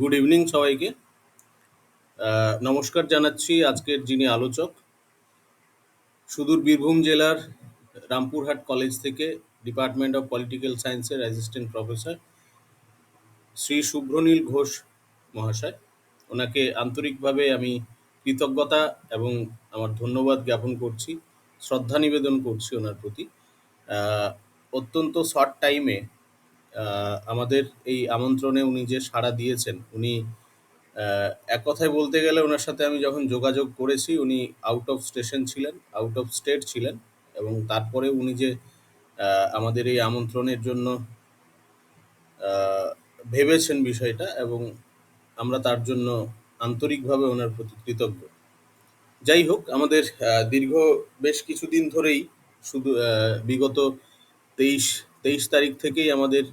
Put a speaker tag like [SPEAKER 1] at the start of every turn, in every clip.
[SPEAKER 1] Good evening সবাইকে। নমস্কার জানাচ্ছি আজকের যিনি আলোচক, সুদূর বীরভূম জেলার রামপুরহাট কলেজ থেকে ডিপার্টমেন্ট অফ পলিটিক্যাল সায়েন্সের অ্যাসিস্ট্যান্ট প্রফেসর শ্রী শুভ্রনীল ঘোষ মহাশয়। ওনাকে আন্তরিকভাবে আমি কৃতজ্ঞতা এবং আমার ধন্যবাদ জ্ঞাপন করছি, শ্রদ্ধা নিবেদন করছি ওনার প্রতি। আহ, অত্যন্ত শর্ট টাইমে আমাদের এই আমন্ত্রণে উনি যে সাড়া দিয়েছেন, উনি এক কথায় বলতে গেলে ওনার সাথে আমি যখন যোগাযোগ করেছি উনি আউট অফ স্টেশন ছিলেন, আউট অফ স্টেট ছিলেন, এবং তারপরে উনি যে আমাদের এই আমন্ত্রণের জন্য ভেবেছেন বিষয়টা, এবং আমরা তার জন্য আন্তরিকভাবে ওনার প্রতি কৃতজ্ঞ। যাই হোক, আমাদের দীর্ঘ বেশ কিছুদিন ধরেই শুধু বিগত তেইশ তেইশ তারিখ থেকেই আমাদের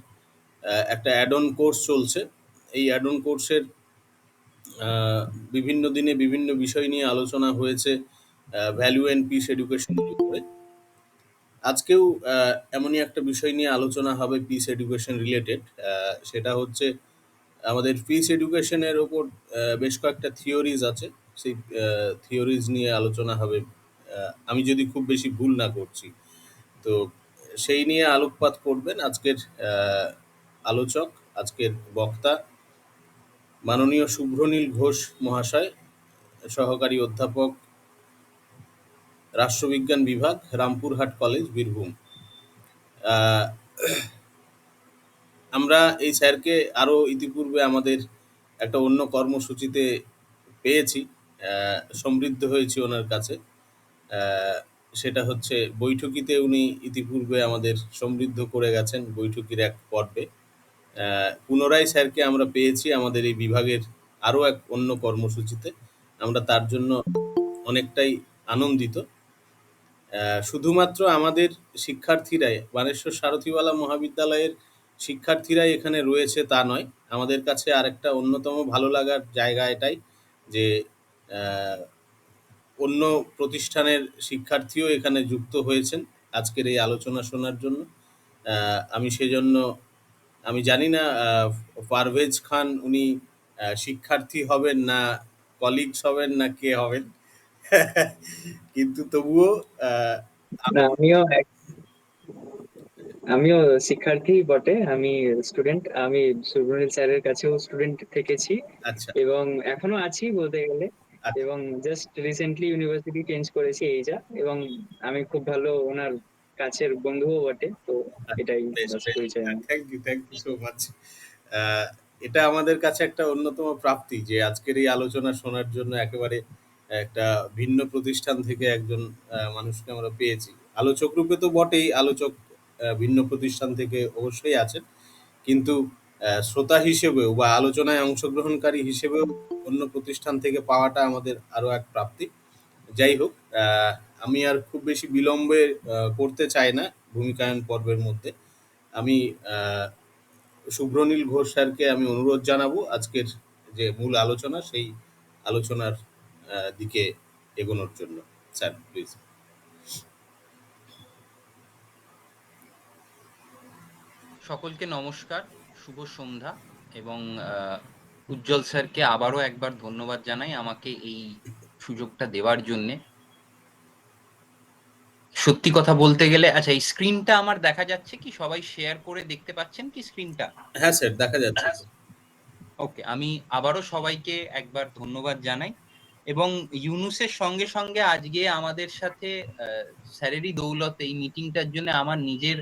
[SPEAKER 1] একটা অ্যাড অন কোর্স চলছে। এই অ্যাড অন কোর্সের বিভিন্ন দিনে বিভিন্ন বিষয় নিয়ে আলোচনা হয়েছে ভ্যালু অ্যান্ড পিস এডুকেশনের উপরে। আজকেও এমনই একটা বিষয় নিয়ে আলোচনা হবে পিস এডুকেশন রিলেটেড। সেটা হচ্ছে আমাদের পিস এডুকেশনের ওপর বেশ কয়েকটা থিওরিজ আছে, সেই থিওরিজ নিয়ে আলোচনা হবে, আমি যদি খুব বেশি ভুল না করছি। তো সেই নিয়ে আলোকপাত করবেন আজকের আলোচক, আজকের বক্তা মাননীয় শুভ্রনীল ঘোষ মহাশয়, সহকারী অধ্যাপক, রাষ্ট্রবিজ্ঞান বিভাগ, রামপুরহাট কলেজ, বীরভূম। আহ, আমরা এই স্যারকে আরও ইতিপূর্বে আমাদের একটা অন্য কর্মসূচিতে পেয়েছি, সমৃদ্ধ হয়েছি ওনার কাছে। আহ, সেটা হচ্ছে বৈঠকিতে উনি ইতিপূর্বে আমাদের সমৃদ্ধ করে গেছেন বৈঠকির এক পর্বে। পুনরায় স্যারকে আমরা পেয়েছি আমাদের এই বিভাগের আরও এক অন্য কর্মসূচিতে। আমরা তার জন্য অনেকটাই আনন্দিত। শুধুমাত্র আমাদের শিক্ষার্থীরাই, বানেশ্বর সারথীওয়ালা মহাবিদ্যালয়ের শিক্ষার্থীরাই এখানে রয়েছে তা নয়, আমাদের কাছে আরেকটা অন্যতম ভালো লাগার জায়গা এটাই যে অন্য প্রতিষ্ঠানের শিক্ষার্থীও এখানে যুক্ত হয়েছেন আজকের এই আলোচনা শোনার জন্য। আমি সেজন্য, আমি জানি না পারভেজ খান উনি শিক্ষার্থী হবেন না কলিগস হবেন না কে হবেন, কিন্তু তবুও
[SPEAKER 2] না, আমিও শিক্ষার্থী বটে। আমি স্টুডেন্ট। আমি সুব্রনীল স্যারের কাছেও স্টুডেন্ট থেকেছি
[SPEAKER 1] আচ্ছা
[SPEAKER 2] এবং এখনো আছি বলতে গেলে।
[SPEAKER 1] আচ্ছা
[SPEAKER 2] এবং জাস্ট রিসেন্টলি ইউনিভার্সিটি চেঞ্জ করেছি এইটা, এবং আমি খুব ভালো ওনার কাছের বন্ধুও বটে। তো এটাই
[SPEAKER 1] বেশ
[SPEAKER 2] বাস
[SPEAKER 1] বেশ,
[SPEAKER 2] পরিচয় আমার।
[SPEAKER 1] Thank you so much. এটা আমাদের কাছে একটা অন্যতম প্রাপ্তি যে আজকের এই আলোচনা শোনার জন্য একেবারে একটা ভিন্ন প্রতিষ্ঠান থেকে একজন মানুষকে আমরা পেয়েছি। আলোচক রূপে তো বটেই, আলোচক ভিন্ন প্রতিষ্ঠান থেকে অবশ্যই আছেন, কিন্তু শ্রোতা হিসেবেও বা আলোচনায় অংশগ্রহণকারী হিসেবেও অন্য প্রতিষ্ঠান থেকে পাওয়াটা আমাদের আরও এক প্রাপ্তি। যাই হোক, আমি আর খুব বেশি বিলম্বে করতে চাই না ভূমিকায়ন পর্বের মধ্যে। আমি শুভ্রনীল ঘোষ স্যারকে আমি অনুরোধ জানাবো আজকের যে মূল আলোচনা, সেই আলোচনার দিকে এগোনোর জন্য। Sir please.
[SPEAKER 3] সকলকে নমস্কার, শুভ সন্ধ্যা, এবং উজ্জ্বল স্যারকে আবারও একবার ধন্যবাদ জানাই আমাকে এই সুযোগটা দেওয়ার জন্যে। সত্যি কথা বলতে গেলে, আচ্ছা, এই স্ক্রিনটা আমার দেখা যাচ্ছে কি? সবাই শেয়ার করে দেখতে পাচ্ছেন কি স্ক্রিনটা?
[SPEAKER 1] হ্যাঁ স্যার, দেখা যাচ্ছে।
[SPEAKER 3] ওকে, আমি আবারও সবাইকে একবার ধন্যবাদ জানাই, এবং ইউনুসের সঙ্গে সঙ্গে আজকে আমাদের সাথে স্যারেরই দৌলতে এই মিটিংটার জন্য আমার নিজের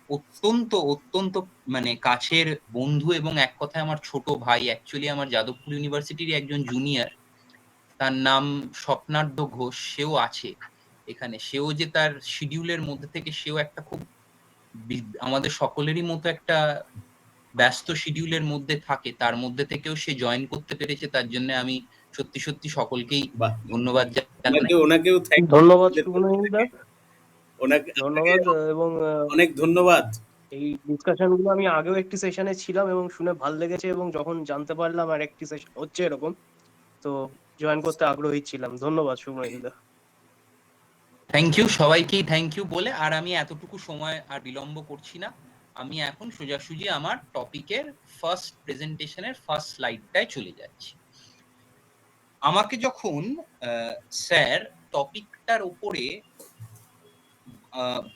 [SPEAKER 3] অত্যন্ত অত্যন্ত মানে কাছের বন্ধু, এবং এক কথায় আমার ছোট ভাই, অ্যাকচুয়ালি আমার যাদবপুর ইউনিভার্সিটির একজন জুনিয়র, তার নাম স্বপ্নার্ধ ঘোষ, সেও আছে এখানে। সেও যে তার শিডিউলের মধ্যে থেকে, সেও একটা খুব আমাদের সকলেরই মতো একটা ব্যস্ত শিডিউলের মধ্যে থাকে, তার মধ্যে থেকেও সে জয়েন করতে পেরেছে। তার জন্য আমি সত্যি সত্যি সকলকেই
[SPEAKER 1] বাহ,
[SPEAKER 3] ধন্যবাদ জানাই।
[SPEAKER 1] ওনাকেও থ্যাংক
[SPEAKER 4] ধন্যবাদ
[SPEAKER 1] ইউ।
[SPEAKER 4] শুভনীল দা,
[SPEAKER 1] ওনাকে
[SPEAKER 4] ধন্যবাদ। এবং
[SPEAKER 1] অনেক ধন্যবাদ।
[SPEAKER 4] এই ডিসকাশন গুলো আমি আগেও একটি সেশনে ছিলাম এবং শুনে ভালো লেগেছে, এবং যখন জানতে পারলাম আর একটি সেশন হচ্ছে এরকম, তো জয়েন করতে আগ্রহী ছিলাম। ধন্যবাদ শুভনীল দা।
[SPEAKER 3] থ্যাংক ইউ, সবাইকেই থ্যাংক ইউ বলে আর আমি এতটুকু সময় আর বিলম্ব করছি না, আমি এখন সোজাসুজি আমার টপিকের ফার্স্ট প্রেজেন্টেশনের ফার্স্ট স্লাইডটায় চলে যাচ্ছি। আমাকে যখন স্যার টপিকটার উপরে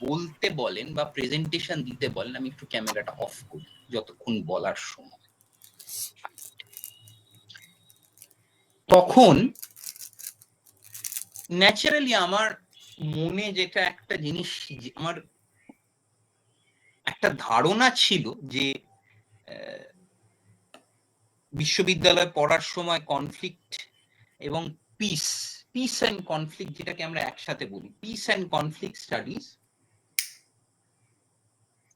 [SPEAKER 3] বলতে বলেন বা প্রেজেন্টেশন দিতে বলেন, আমি একটু ক্যামেরাটা অফ করি যতক্ষণ বলার সময়, তখন ন্যাচারালি আমার মনে যেটা একটা জিনিস, আমার একটা ধারণা ছিল যে বিশ্ববিদ্যালয়ে পড়ার সময় কনফ্লিক্ট এবং পিস, পিস অ্যান্ড কনফ্লিক্ট যেটাকে আমরা একসাথে বলি, পিস অ্যান্ড কনফ্লিক্ট স্টাডিজ,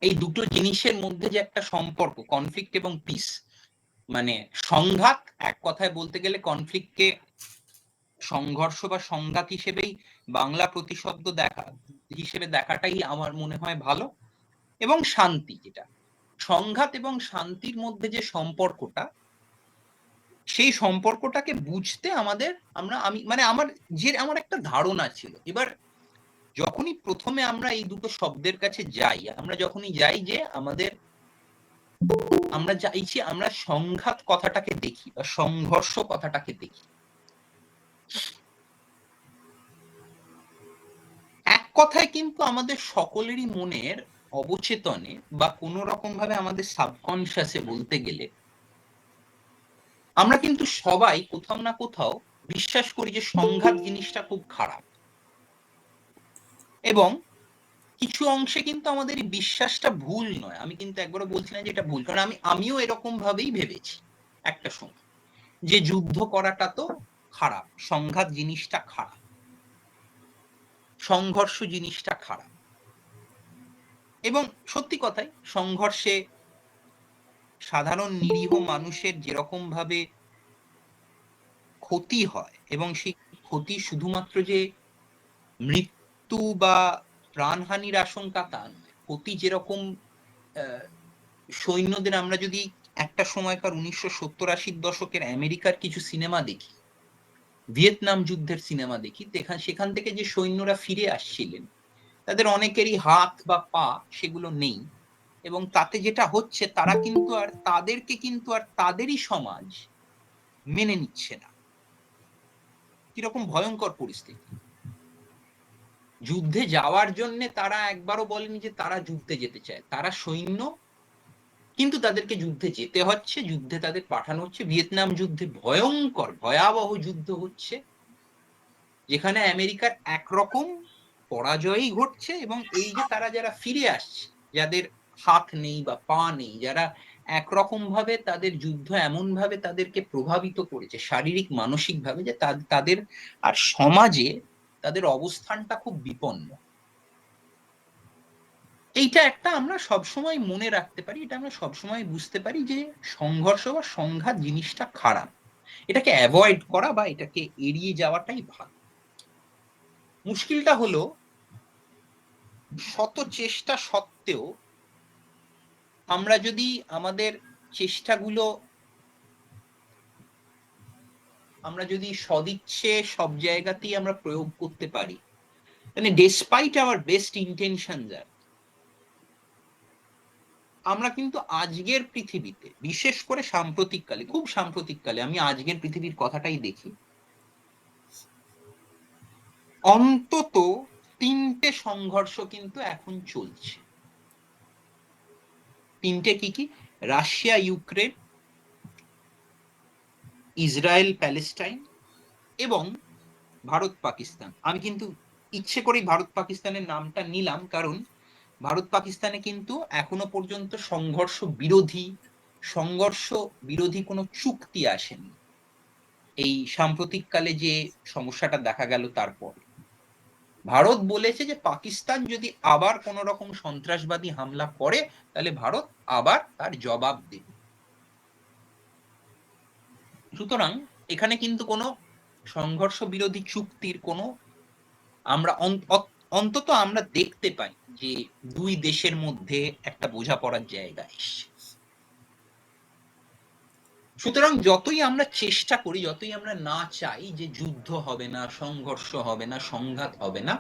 [SPEAKER 3] এই দুটো জিনিসের মধ্যে যে একটা সম্পর্ক, কনফ্লিক্ট এবং পিস, মানে সংঘাত, এক কথায় বলতে গেলে কনফ্লিক্টকে সংঘর্ষ বা সংঘাত হিসেবেই বাংলা প্রতিশব্দ হিসেবে দেখাটাই আমার মনে হয় ভালো, এবং শান্তি, যেটা সংঘাত এবং শান্তির মধ্যে যে সম্পর্কটা, সেই সম্পর্কটাকে বুঝতে আমার একটা ধারণা ছিল। এবার যখনই প্রথমে আমরা এই দুটো শব্দের কাছে যাই, আমরা যখনই যাই যে আমরা চাইছি আমরা সংঘাত কথাটাকে দেখি বা সংঘর্ষ কথাটাকে দেখি, এক কথায় কিন্তু আমাদের সকলেরই মনের অবচেতনে বা কোনো রকম ভাবে আমাদের সাবকনশিয়াসে বলতে গেলে আমরা কিন্তু সবাই কোথাও না কোথাও বিশ্বাস করি যে সংঘাত জিনিসটা খুব খারাপ, এবং কিছু অংশে কিন্তু আমাদের এই বিশ্বাসটা ভুল নয়। আমি কিন্তু একবারও বলছি না যে এটা ভুল, কারণ আমিও এরকম ভাবেই ভেবেছি একটা সময় যে যুদ্ধ করাটা তো খারাপ, সংঘাত জিনিসটা খারাপ, সংঘর্ষ জিনিসটা খারাপ। এবং সত্যি কথাই, সংঘর্ষে সাধারণ নিরীহ মানুষের যেরকম ভাবে ক্ষতি হয়, এবং সেই ক্ষতি শুধুমাত্র যে মৃত্যু বা প্রাণহানির আশঙ্কা তা নয়, ক্ষতি যেরকম সৈন্যদের, আমরা যদি একটা সময়কার 1970-80 দশকের আমেরিকার কিছু সিনেমা দেখি, ভিয়েতনাম যুদ্ধের সিনেমা দেখি, সেখান থেকে যে সৈন্যরা ফিরে আসছিলেন তাদের অনেকেরই হাত বা পা সেগুলো নেই, এবং তাতে যেটা হচ্ছে তাদেরকে কিন্তু আর তাদেরই সমাজ মেনে নিচ্ছে না। কিরকম ভয়ঙ্কর পরিস্থিতি! যুদ্ধে যাওয়ার জন্য তারা একবারও বলেনি যে তারা যুদ্ধে যেতে চায়, তারা সৈন্য, কিন্তু তাদেরকে যুদ্ধে যেতে হচ্ছে, যুদ্ধে তাদের পাঠানো হচ্ছে। ভিয়েতনাম যুদ্ধে ভয়ঙ্কর ভয়াবহ যুদ্ধ হচ্ছে, যেখানে আমেরিকার একরকম পরাজয়ই ঘটছে, এবং এই যে তারা যারা ফিরে আসছে, যাদের হাত নেই বা পা নেই, যারা একরকম ভাবে তাদের যুদ্ধ এমন ভাবে তাদেরকে প্রভাবিত করেছে শারীরিক মানসিক ভাবে, যে তাদের আর সমাজে তাদের অবস্থানটা খুব বিপন্ন। এইটা একটা আমরা সবসময় মনে রাখতে পারি, এটা আমরা সবসময় বুঝতে পারি যে সংঘর্ষ বা সংঘাত জিনিসটা খারাপ, এটাকে অ্যাভয়েড করা বা এটাকে এড়িয়ে যাওয়াটাই ভালো। মুশকিলটা হলো শত চেষ্টা সত্ত্বেও আমরা যদি আমাদের চেষ্টাগুলো সদিচ্ছে সব জায়গাতেই আমরা প্রয়োগ করতে পারি, মানে ডেসপাইট আওয়ার বেস্ট ইন্টেনশন, আমরা কিন্তু আজকের পৃথিবীতে, বিশেষ করে সাম্প্রতিককালে, খুব সাম্প্রতিককালে আমি আজকের পৃথিবীর কথাটাই দেখি, অন্তত 3টে সংঘর্ষ কিন্তু এখন চলছে। 3টে কি কি? রাশিয়া ইউক্রেন, ইসরায়েল প্যালেস্টাইন, এবং ভারত পাকিস্তান। আমি কিন্তু ইচ্ছে করেই ভারত পাকিস্তানের নামটা নিলাম, কারণ ভারত পাকিস্তানে কিন্তু এখনো পর্যন্ত সংঘর্ষ বিরোধী কোনো চুক্তি আসেনি। এই সাম্প্রতিককালে যে সমস্যাটা দেখা গেল, তারপর ভারত বলেছে যে পাকিস্তান যদি আবার কোন রকম সন্ত্রাসবাদী হামলা করে, তাহলে ভারত আবার তার জবাব দেবে। সুতরাং এখানে কিন্তু কোনো সংঘর্ষ বিরোধী চুক্তির কোনো অন্তত আমরা দেখতে পাই যে দুই দেশের মধ্যে একটা বোঝাপড়ার জায়গা এসছে। সুতরাং যতই আমরা চেষ্টা করি, যতই আমরা না চাই যে যুদ্ধ হবে না, সংঘর্ষ হবে না, সংঘাত হবে না,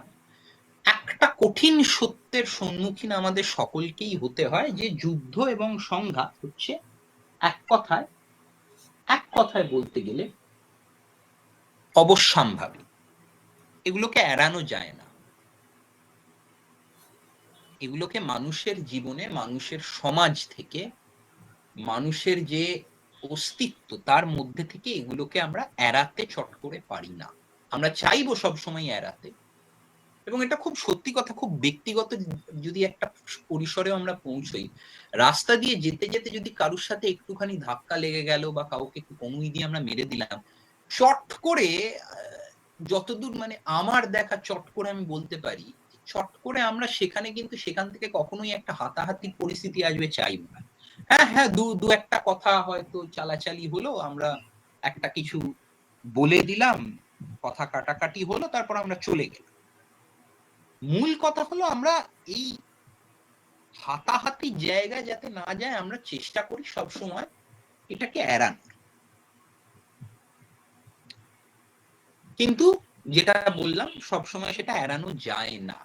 [SPEAKER 3] একটা কঠিন সত্যের সম্মুখীন আমাদের সকলকেই হতে হয়, যে যুদ্ধ এবং সংঘাত হচ্ছে এক কথায় বলতে গেলে অবশ্যম্ভাবী। এগুলোকে এড়ানো যায় না। এগুলোকে মানুষের জীবনে, মানুষের সমাজ থেকে, মানুষের যে অস্তিত্ব তার মধ্যে থেকে এগুলোকে আমরা এড়াতে চট করে পারি না। আমরা চাইবো সবসময় এড়াতে, এবং এটা খুব সত্যি কথা, খুব ব্যক্তিগত যদি একটা পরিসরে আমরা পৌঁছই, রাস্তা দিয়ে যেতে যেতে যদি কারোর সাথে একটুখানি ধাক্কা লেগে গেল বা কাউকে একটু কনুই দিয়ে আমরা মেরে দিলাম, চট করে যতদূর মানে আমার দেখা, চট করে আমি বলতে পারি, চট করে আমরা সেখানে কিন্তু সেখান থেকে কখনোই একটা হাতাহাতি পরিস্থিতি আসবে চাইবো না। হ্যাঁ হ্যাঁ, দু একটা কথা হয়তো চালাচালি হলো, আমরা একটা কিছু বলে দিলাম, কথা কাটাকাটি হলো, তারপর আমরা চলে গেলাম। মূল কথা হলো আমরা এই হাতাহাতি জায়গায় যাতে না যায়, আমরা চেষ্টা করি সব সময় এটাকে এড়ানোর। কিন্তু যেটা বললাম, সব সময় সেটা এড়ানো যায় না।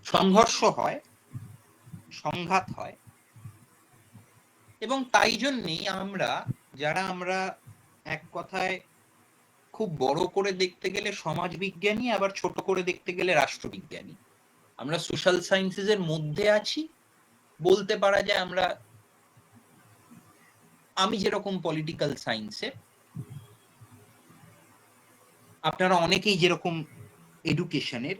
[SPEAKER 3] সংঘর্ষ হয়, সংঘাত হয়, এবং তাই জন্যেই আমরা এক কথায় খুব বড় করে দেখতে গেলে সমাজবিজ্ঞানী, আবার ছোট করে দেখতে গেলে রাষ্ট্রবিজ্ঞানী। আমরা সোশ্যাল সায়েন্সেস এর মধ্যে আছি, বলতে পারা যায় আমি যেরকম পলিটিক্যাল সায়েন্সে, আপনারা অনেকেই যেরকম এডুকেশনের,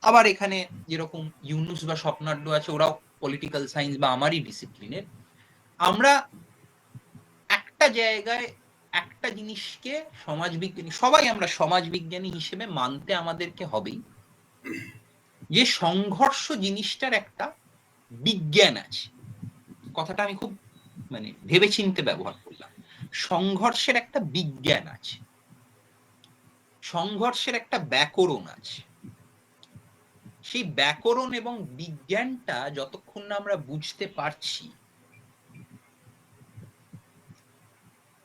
[SPEAKER 3] আবার এখানে যেরকম ইউনুস বা স্বপ্নাঢ্য আছে, ওরাও পলিটিক্যাল সায়েন্স বা আমারই ডিসিপ্লিনের। আমরা একটা জায়গায় একটা জিনিসকে সমাজবিজ্ঞানী, সবাই আমরা সমাজবিজ্ঞানী হিসেবে মানতে আমাদেরকে হবেই, যে সংঘর্ষ জিনিসটার একটা বিজ্ঞান আছে। কথাটা আমি খুব মানে ভেবেচিন্তে ব্যবহার করলাম। সংঘর্ষের একটা বিজ্ঞান আছে, সংঘর্ষের একটা ব্যাকরণ আছে। সেই ব্যাকরণ এবং বিজ্ঞানটা যতক্ষণ না আমরা বুঝতে পারছি,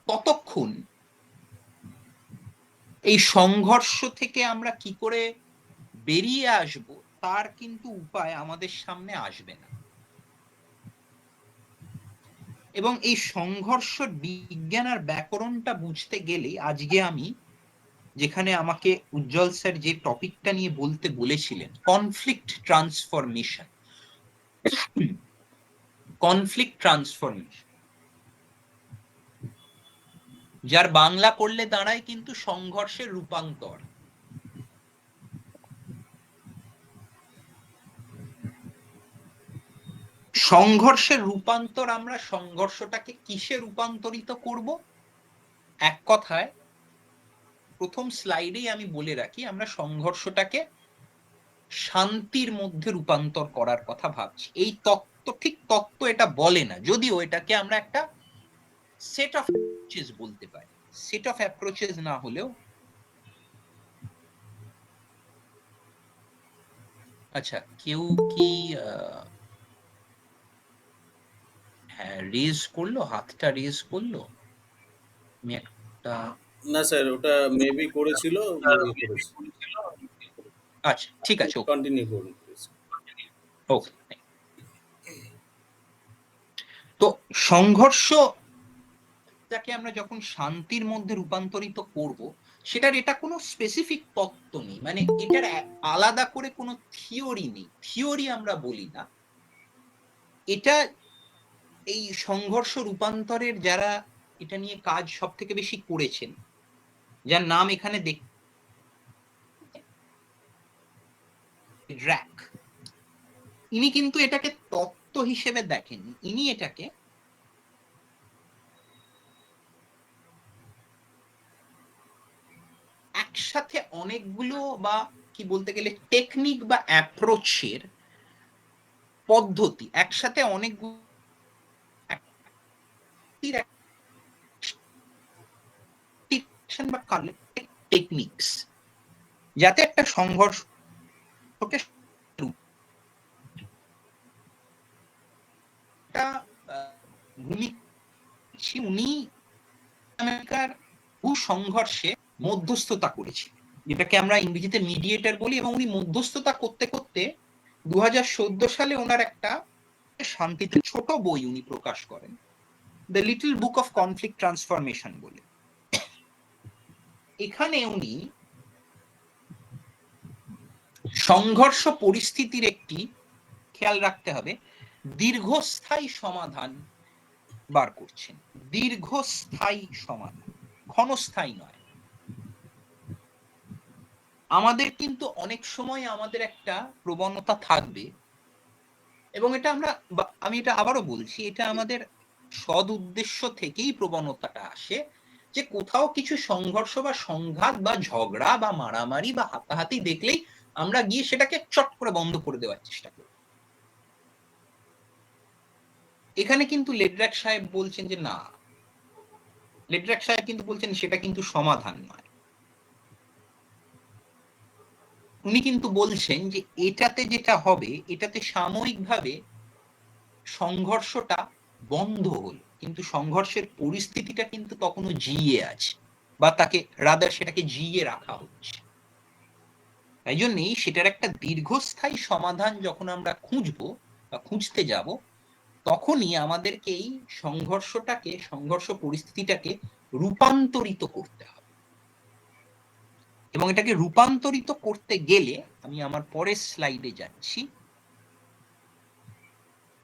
[SPEAKER 3] ততক্ষণ এই সংঘর্ষ থেকে আমরা কি করে বেরিয়ে আসব তার কিন্তু উপায় আমাদের সামনে আসবে না। এবং এই সংঘর্ষ বিজ্ঞান আর ব্যাকরণটা বুঝতে গেলে আজকে আমি যেখানে আমাকে উজ্জ্বল স্যার যে টপিকটা নিয়ে বলতে বলেছিলেন, কনফ্লিক্ট ট্রান্সফরমেশন, কনফ্লিক্ট ট্রান্সফরমেশন, যার বাংলা করলে দাঁড়ায় কিন্তু সংঘর্ষের রূপান্তর। সংঘর্ষের রূপান্তর, আমরা সংঘর্ষটাকে কিসে রূপান্তরিত করব? এক কথায় প্রথম স্লাইডেই আমি বলে রাখি, আমরা সংঘর্ষটাকে শান্তির মধ্যে রূপান্তর করার কথা ভাবছি। এই তত্ত্ব এটা বলে না, যদিও এটাকে আমরা একটা সেট অফ অ্যাপ্রোচেস বলতে পারি। সেট অফ অ্যাপ্রোচেস না হলেও, আচ্ছা কেউ কি হ্যাঁ রেজ করলো, হাতটা রেজ করলো, আমি একটা,
[SPEAKER 1] না স্যার, ওটা মেবি করেছিল, ইয়ে করেছে।
[SPEAKER 3] আচ্ছা ঠিক আছে,
[SPEAKER 1] কন্টিনিউ করুন প্লিজ।
[SPEAKER 3] ওকে। তো সংঘর্ষটাকে আমরা যখন শান্তির মধ্যে রূপান্তরিত করব, এটা কোনো স্পেসিফিক তত্ত্ব নেই, মানে এটার আলাদা করে কোনো থিওরি নেই, থিওরি আমরা বলি না এটা। এই সংঘর্ষ রূপান্তরের যারা এটা নিয়ে কাজ সব থেকে বেশি করেছেন, যার নাম এখানে ড্র্যাক, ইনি কিন্তু এটাকে তত্ত্ব হিসেবে দেখেন, ইনি এটাকে একসাথে অনেকগুলো, বা কি বলতে গেলে টেকনিক বা অ্যাপ্রোচের পদ্ধতি, একসাথে অনেকগুলো বা টেকনিক্স, যাতে একটা সংঘর্ষকে উনি আমেরিকার সংঘর্ষে মধ্যস্থতা করেছিলেন। যেটাকে আমরা ইংরেজিতে মিডিয়েটর বলি, এবং উনি মধ্যস্থতা করতে করতে 2014 সালে ওনার একটা শান্তিতে ছোট বই উনি প্রকাশ করেন, the little book of conflict transformation বলে। এখানে উনি সংঘর্ষ পরিস্থিতির একটি, খেয়াল রাখতে হবে, দীর্ঘস্থায়ী সমাধান বার করছেন। দীর্ঘস্থায়ী সমাধান, ক্ষণস্থায়ী নয়। আমাদের কিন্তু অনেক সময় আমাদের একটা প্রবণতা থাকবে, এবং এটা আমি এটা আবারও বলছি, এটা আমাদের সদ উদ্দেশ্য থেকেই প্রবণতাটা আসে, যে কোথাও কিছু সংঘর্ষ বা সংঘাত বা ঝগড়া বা মারামারি বা হাতাহাতি দেখলেই আমরা গিয়ে সেটাকে চট করে বন্ধ করে দেওয়ার চেষ্টা করি। এখানে কিন্তু লেডরাক সাহেব বলছেন যে না, লেডরাক সাহেব কিন্তু বলছেন সেটা কিন্তু সমাধান নয়। উনি কিন্তু বলছেন যে এটাতে যেটা হবে, এটাতে সাময়িকভাবে সংঘর্ষটা বন্ধ হলো, কিন্তু সংঘর্ষের পরিস্থিতিটা কিন্তু তখনও জিয়ে আছে, বা তাকে রাদার সেটাকে জিয়ে রাখা হচ্ছে। তাই জন্যই সেটার একটা দীর্ঘস্থায়ী সমাধান যখন আমরা খুঁজবো বা খুঁজতে যাব, তখনই আমাদেরকে এই সংঘর্ষ পরিস্থিতিটাকে রূপান্তরিত করতে হবে। এবং এটাকে রূপান্তরিত করতে গেলে, আমি আমার পরের স্লাইডে যাচ্ছি,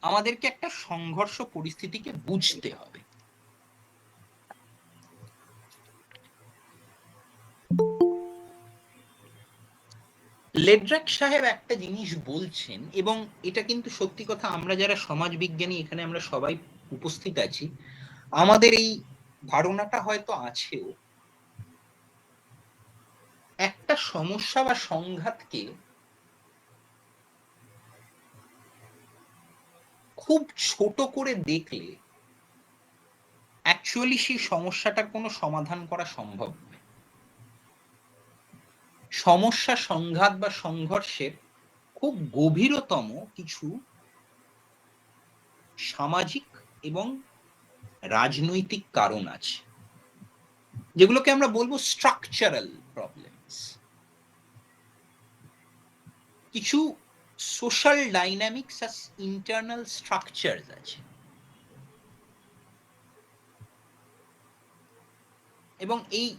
[SPEAKER 3] আমাদেরকে একটা সংঘর্ষ পরিস্থিতিকে বুঝতে হবে। লেডরাক সাহেব একটা জিনিস বলছেন, এবং এটা কিন্তু সত্যি কথা, আমরা যারা সমাজ বিজ্ঞানী এখানে আমরা সবাই উপস্থিত আছি, আমাদের এই ধারণাটা হয়তো আছেও। একটা সমস্যা বা সংঘাতকে খুব ছোট করে দেখলে অ্যাকচুয়ালি সেই সমস্যাটার কোনো সমাধান করা সম্ভব নয়। সমস্যা, সংঘাত বা সংঘর্ষের খুব গভীরতম কিছু সামাজিক এবং রাজনৈতিক কারণ আছে, যেগুলোকে আমরা বলবো স্ট্রাকচারাল প্রবলেমস। কিছু সোশ্যাল ডাইনামিক্স আর ইন্টারনাল স্ট্রাকচারস আছে, এবং এই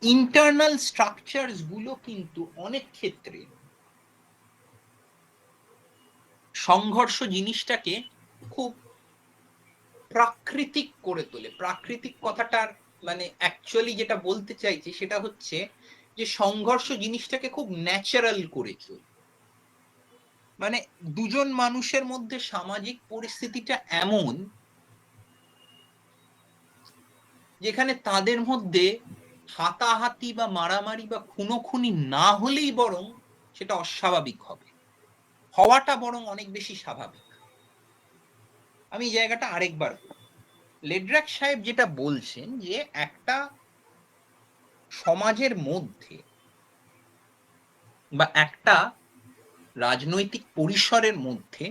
[SPEAKER 3] ইন্টারনাল স্ট্রাকচারস গুলো কিন্তু অনেক ক্ষেত্রে সংঘর্ষ জিনিসটাকে খুব প্রাকৃতিক করে তোলে। প্রাকৃতিক কথাটার মানে অ্যাকচুয়ালি যেটা বলতে চাইছি সেটা হচ্ছে যে সংঘর্ষ জিনিসটাকে খুব ন্যাচারাল করে তোলে। মানে দুজন মানুষের মধ্যে সামাজিক পরিস্থিতিটা এমন যেখানে তাদের মধ্যে হাতাহাতি বা মারামারি বা খুনোখুনি না হলেই বরং সেটা অস্বাভাবিক হবে, হওয়াটা বরং অনেক বেশি স্বাভাবিক। আমি এই জায়গাটা আরেকবার, লেডরাক সাহেব যেটা বলছেন যে একটা সমাজের মধ্যে বা একটা রাজনৈতিক পরিসরের মধ্যে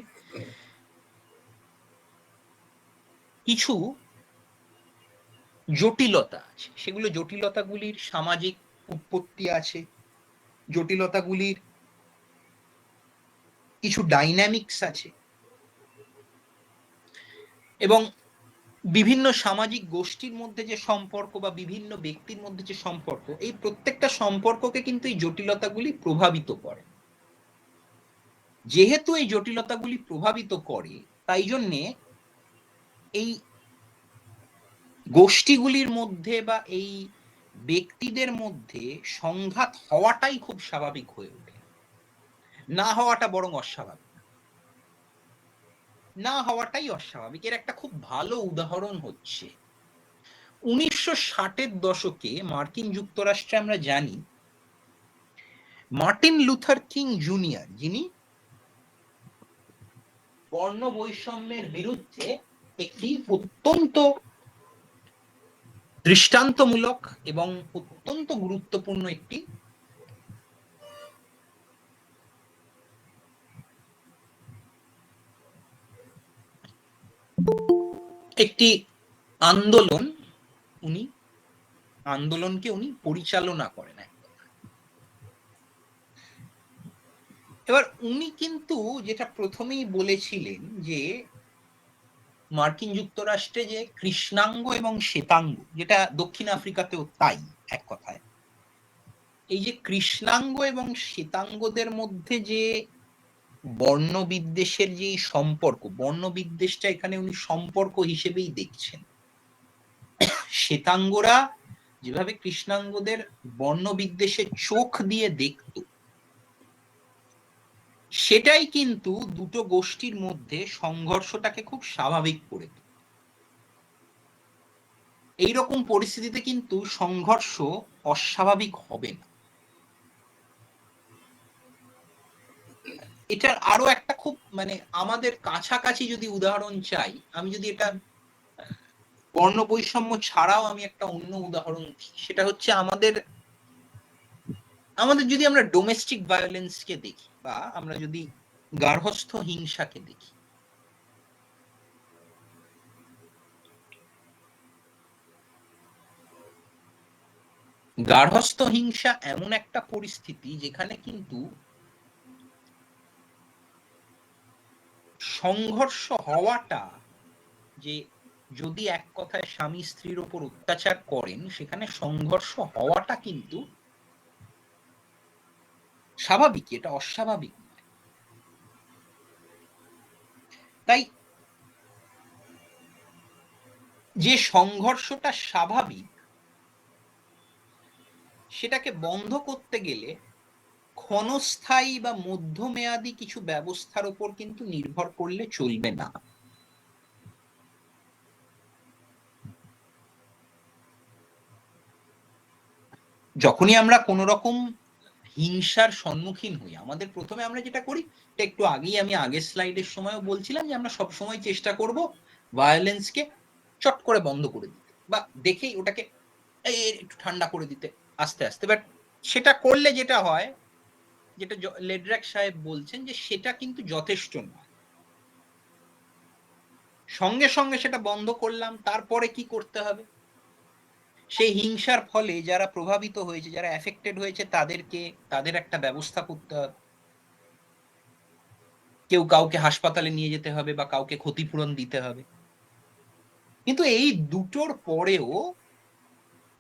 [SPEAKER 3] কিছু জটিলতা আছে, সেগুলো জটিলতাগুলির সামাজিক উৎপত্তি আছে, জটিলতাগুলির কিছু ডাইনামিক্স আছে, এবং বিভিন্ন সামাজিক গোষ্ঠীর মধ্যে যে সম্পর্ক বা বিভিন্ন ব্যক্তির মধ্যে যে সম্পর্ক, এই প্রত্যেকটা সম্পর্ককে কিন্তু এই জটিলতাগুলি প্রভাবিত করে। যেহেতু এই জটিলতাগুলি প্রভাবিত করে, তাই জন্যে এই গোষ্ঠীগুলির মধ্যে বা এই ব্যক্তিদের মধ্যে সংঘাত হওয়াটাই খুব স্বাভাবিক হয়ে ওঠে, না হওয়াটা বরং অস্বাভাবিক। না হওয়াটাই অস্বাভাবিক। এর একটা খুব ভালো উদাহরণ হচ্ছে 1960-এর দশকে মার্কিন যুক্তরাষ্ট্রে আমরা জানি মার্টিন লুথার কিং জুনিয়র, যিনি বর্ণ বৈষম্যের বিরুদ্ধে একটি অত্যন্ত দৃষ্টান্তমূলক এবং অত্যন্ত গুরুত্বপূর্ণ একটি আন্দোলন উনি আন্দোলনকে উনি পরিচালনা করেন। এবার উনি কিন্তু যেটা প্রথমেই বলেছিলেন যে মার্কিন যুক্তরাষ্ট্রে যে কৃষ্ণাঙ্গ এবং শ্বেতাঙ্গ, যেটা দক্ষিণ আফ্রিকাতেও তাই এক কথায়, এই যে কৃষ্ণাঙ্গ এবং শ্বেতাঙ্গদের মধ্যে যে বর্ণবিদ্বেষের যে সম্পর্ক, বর্ণবিদ্বেষটা এখানে উনি সম্পর্ক হিসেবেই দেখছেন। শ্বেতাঙ্গরা যেভাবে কৃষ্ণাঙ্গদের বর্ণবিদ্বেষের চোখ দিয়ে দেখত, সেটাই কিন্তু দুটো গোষ্ঠীর মধ্যে সংঘর্ষটাকে খুব স্বাভাবিক করে তোলে। এইরকম পরিস্থিতিতে কিন্তু সংঘর্ষ অস্বাভাবিক হবে না। এটার আরো একটা খুব আমাদের কাছাকাছি যদি উদাহরণ চাই, আমি যদি এটা বর্ণ বৈষম্য ছাড়াও আমি একটা অন্য উদাহরণ দিই, সেটা হচ্ছে আমাদের যদি আমরা ডোমেস্টিক ভায়োলেন্সকে দেখি, বা আমরা যদি গার্হস্থ্য হিংসাকে দেখি, গার্হস্থ্য হিংসা এমন একটা পরিস্থিতি যেখানে কিন্তু সংঘর্ষ হওয়াটা, যে যদি এক কথায় স্বামী স্ত্রীর উপর অত্যাচার করেন, সেখানে সংঘর্ষ হওয়াটা কিন্তু স্বাভাবিক, এটা অস্বাভাবিক নয়। তাই যে সংঘর্ষটা স্বাভাবিক, সেটাকে বন্ধ করতে গেলে ক্ষণস্থায়ী বা মধ্যমেয়াদী কিছু ব্যবস্থার উপর কিন্তু নির্ভর করলে চলবে না। যখনই আমরা কোন রকম হিংসার সম্মুখীন হই, আমাদের প্রথমে আমরা যেটা করি, একটু আগেই আমি আগের স্লাইডের সময়ও বলছিলাম যে আমরা সবসময় চেষ্টা করব ভায়োলেন্সকে চট করে বন্ধ করে দিতে, বা দেখেই ওটাকে একটু ঠান্ডা করে দিতে আস্তে আস্তে। বাট সেটা করলে যেটা হয়, যেটা লেড্রাক সাহেব বলছেন, যে সেটা কিন্তু যথেষ্ট নয়। সঙ্গে সঙ্গে সেটা বন্ধ করলাম, তারপরে কি করতে হবে? সেই হিংসার ফলে যারা প্রভাবিত হয়েছে, যারা এফেক্টেড হয়েছে, তাদের একটা ব্যবস্থা করতে হবে। কেউ কাউকে হাসপাতালে নিয়ে যেতে হবে, বা কাউকে ক্ষতিপূরণ দিতে হবে। কিন্তু এই দুটোর পরেও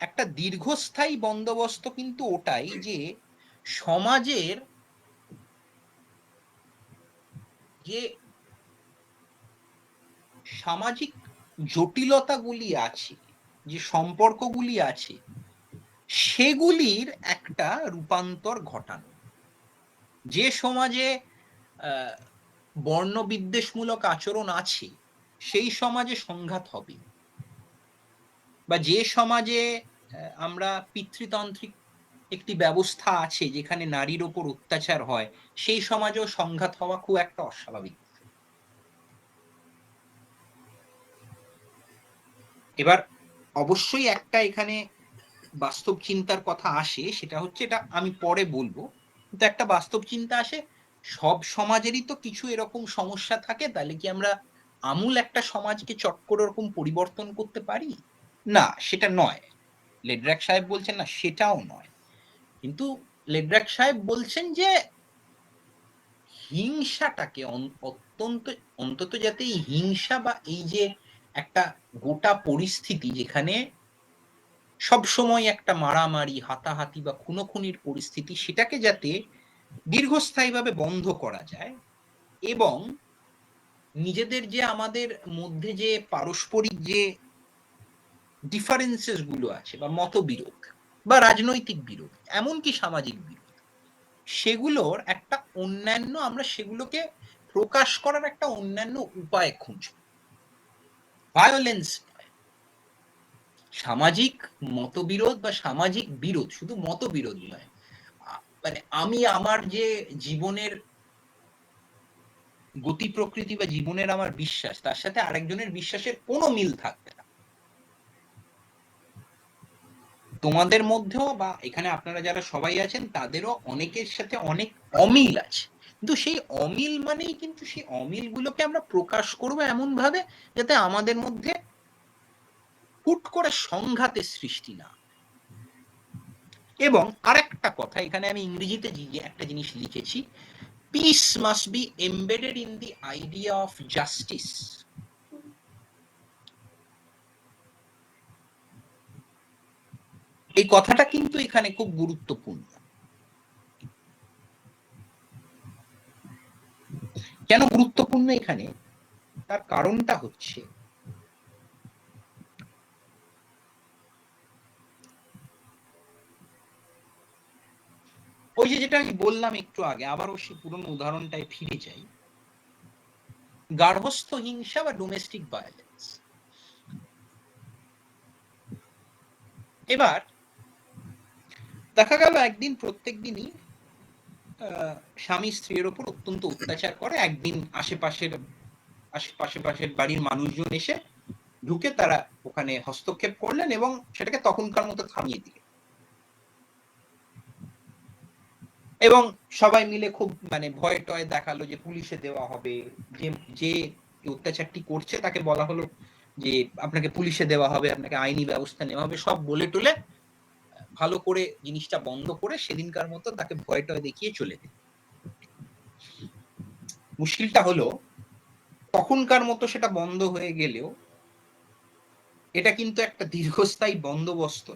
[SPEAKER 3] একটা দীর্ঘস্থায়ী বন্দোবস্ত কিন্তু ওটাই, যে সমাজের যে সামাজিক জটিলতাগুলি আছে, যে সম্পর্কগুলি আছে, সেগুলির একটা রূপান্তর ঘটানো। যে সমাজে বর্ণবিদ্বেষমূলক আচরণ আছে, সেই সমাজে সংঘাত হবে। বা যে সমাজে আমরা পিতৃতান্ত্রিক একটি ব্যবস্থা আছে, যেখানে নারীর ওপর অত্যাচার হয়, সেই সমাজেও সংঘাত হওয়া খুব একটা অস্বাভাবিক। এবার অবশ্যই একটা এখানে বাস্তব চিন্তার কথা আসে, সেটা হচ্ছে, এটা আমি পরে বলবো, কিন্তু একটা বাস্তব চিন্তা আসে, সব সমাজেরই তো কিছু এরকম সমস্যা থাকে। তাহলে কি আমরা আমূল একটা সমাজকে চট করে ওরকম পরিবর্তন করতে পারি? না, সেটা নয়। লেড্রাক সাহেব বলছেন না, সেটাও নয়। কিন্তু লেড্রাক সাহেব বলছেন যে হিংসাটাকে অন্তত যাতে এই হিংসা, বা এই যে একটা গোটা পরিস্থিতি যেখানে সব সময় একটা মারামারি, হাতাহাতি বা খুনোখুনির পরিস্থিতি, সেটাকে যাতে দীর্ঘস্থায়ীভাবে বন্ধ করা যায়, এবং নিজেদের যে আমাদের মধ্যে যে পারস্পরিক যে ডিফারেন্সেস গুলো আছে, বা মতবিরোধ, বা রাজনৈতিক বিরোধ, এমনকি সামাজিক বিরোধ, সেগুলোর একটা অন্যান্য, আমরা সেগুলোকে প্রকাশ করার একটা অন্যান্য উপায় খুঁজব। ভায়োলেন্স নয়, সামাজিক মতবিরোধ বা সামাজিক বিরোধ, শুধু মতবিরোধ নয়। আমি আমার যে জীবনের গতি প্রকৃতি বা জীবনের আমার বিশ্বাস, তার সাথে আরেকজনের বিশ্বাসের কোনো মিল থাকবে না। তোমাদের মধ্যেও, বা এখানে আপনারা যারা সবাই আছেন, তাদেরও অনেকের সাথে অনেক অমিল আছে। কিন্তু সেই অমিল মানেই কিন্তু সেই অমিলগুলোকে আমরা প্রকাশ করবো এমন ভাবে যাতে আমাদের মধ্যে হুট করে সংঘাতের সৃষ্টি না। এবং আরেকটা কথা, এখানে আমি ইংরেজিতে একটা জিনিস লিখেছি, piece must be embedded in the idea of justice. এই কথাটা কিন্তু এখানে খুব গুরুত্বপূর্ণ। কেন গুরুত্বপূর্ণ এখানে, তার কারণটা হচ্ছে ওই যেটা আমি বললাম একটু আগে, আবারও সেই পুরনো উদাহরণটায় ফিরে যাই, গার্হস্থ্য হিংসা বা ডোমেস্টিক ভায়োলেন্স। এবার দেখা গেল একদিন প্রত্যেক দিনই স্বামী স্ত্রীর ওপর অত্যন্ত অত্যাচার করে, একদিন আশেপাশের বাড়ির মানুষজন এসে ঢুকে তারা ওখানে হস্তক্ষেপ করলেন এবং সেটাকে তখনকার মতো থামিয়ে দিলেন, এবং সবাই মিলে খুব ভয় টয় দেখালো যে পুলিশে দেওয়া হবে, যে অত্যাচারটি করছে তাকে বলা হলো যে আপনাকে পুলিশে দেওয়া হবে, আপনাকে আইনি ব্যবস্থা নেওয়া হবে, সব বলে টলে ভালো করে জিনিসটা বন্ধ করে সেদিনকার মতো তাকে ভয় টয় দেখিয়ে চলে দিল। মুশকিলটা হলো তখনকার মতো সেটা বন্ধ হয়ে গেলেও এটা কিন্তু একটা দীর্ঘস্থায়ী বন্দোবস্ত।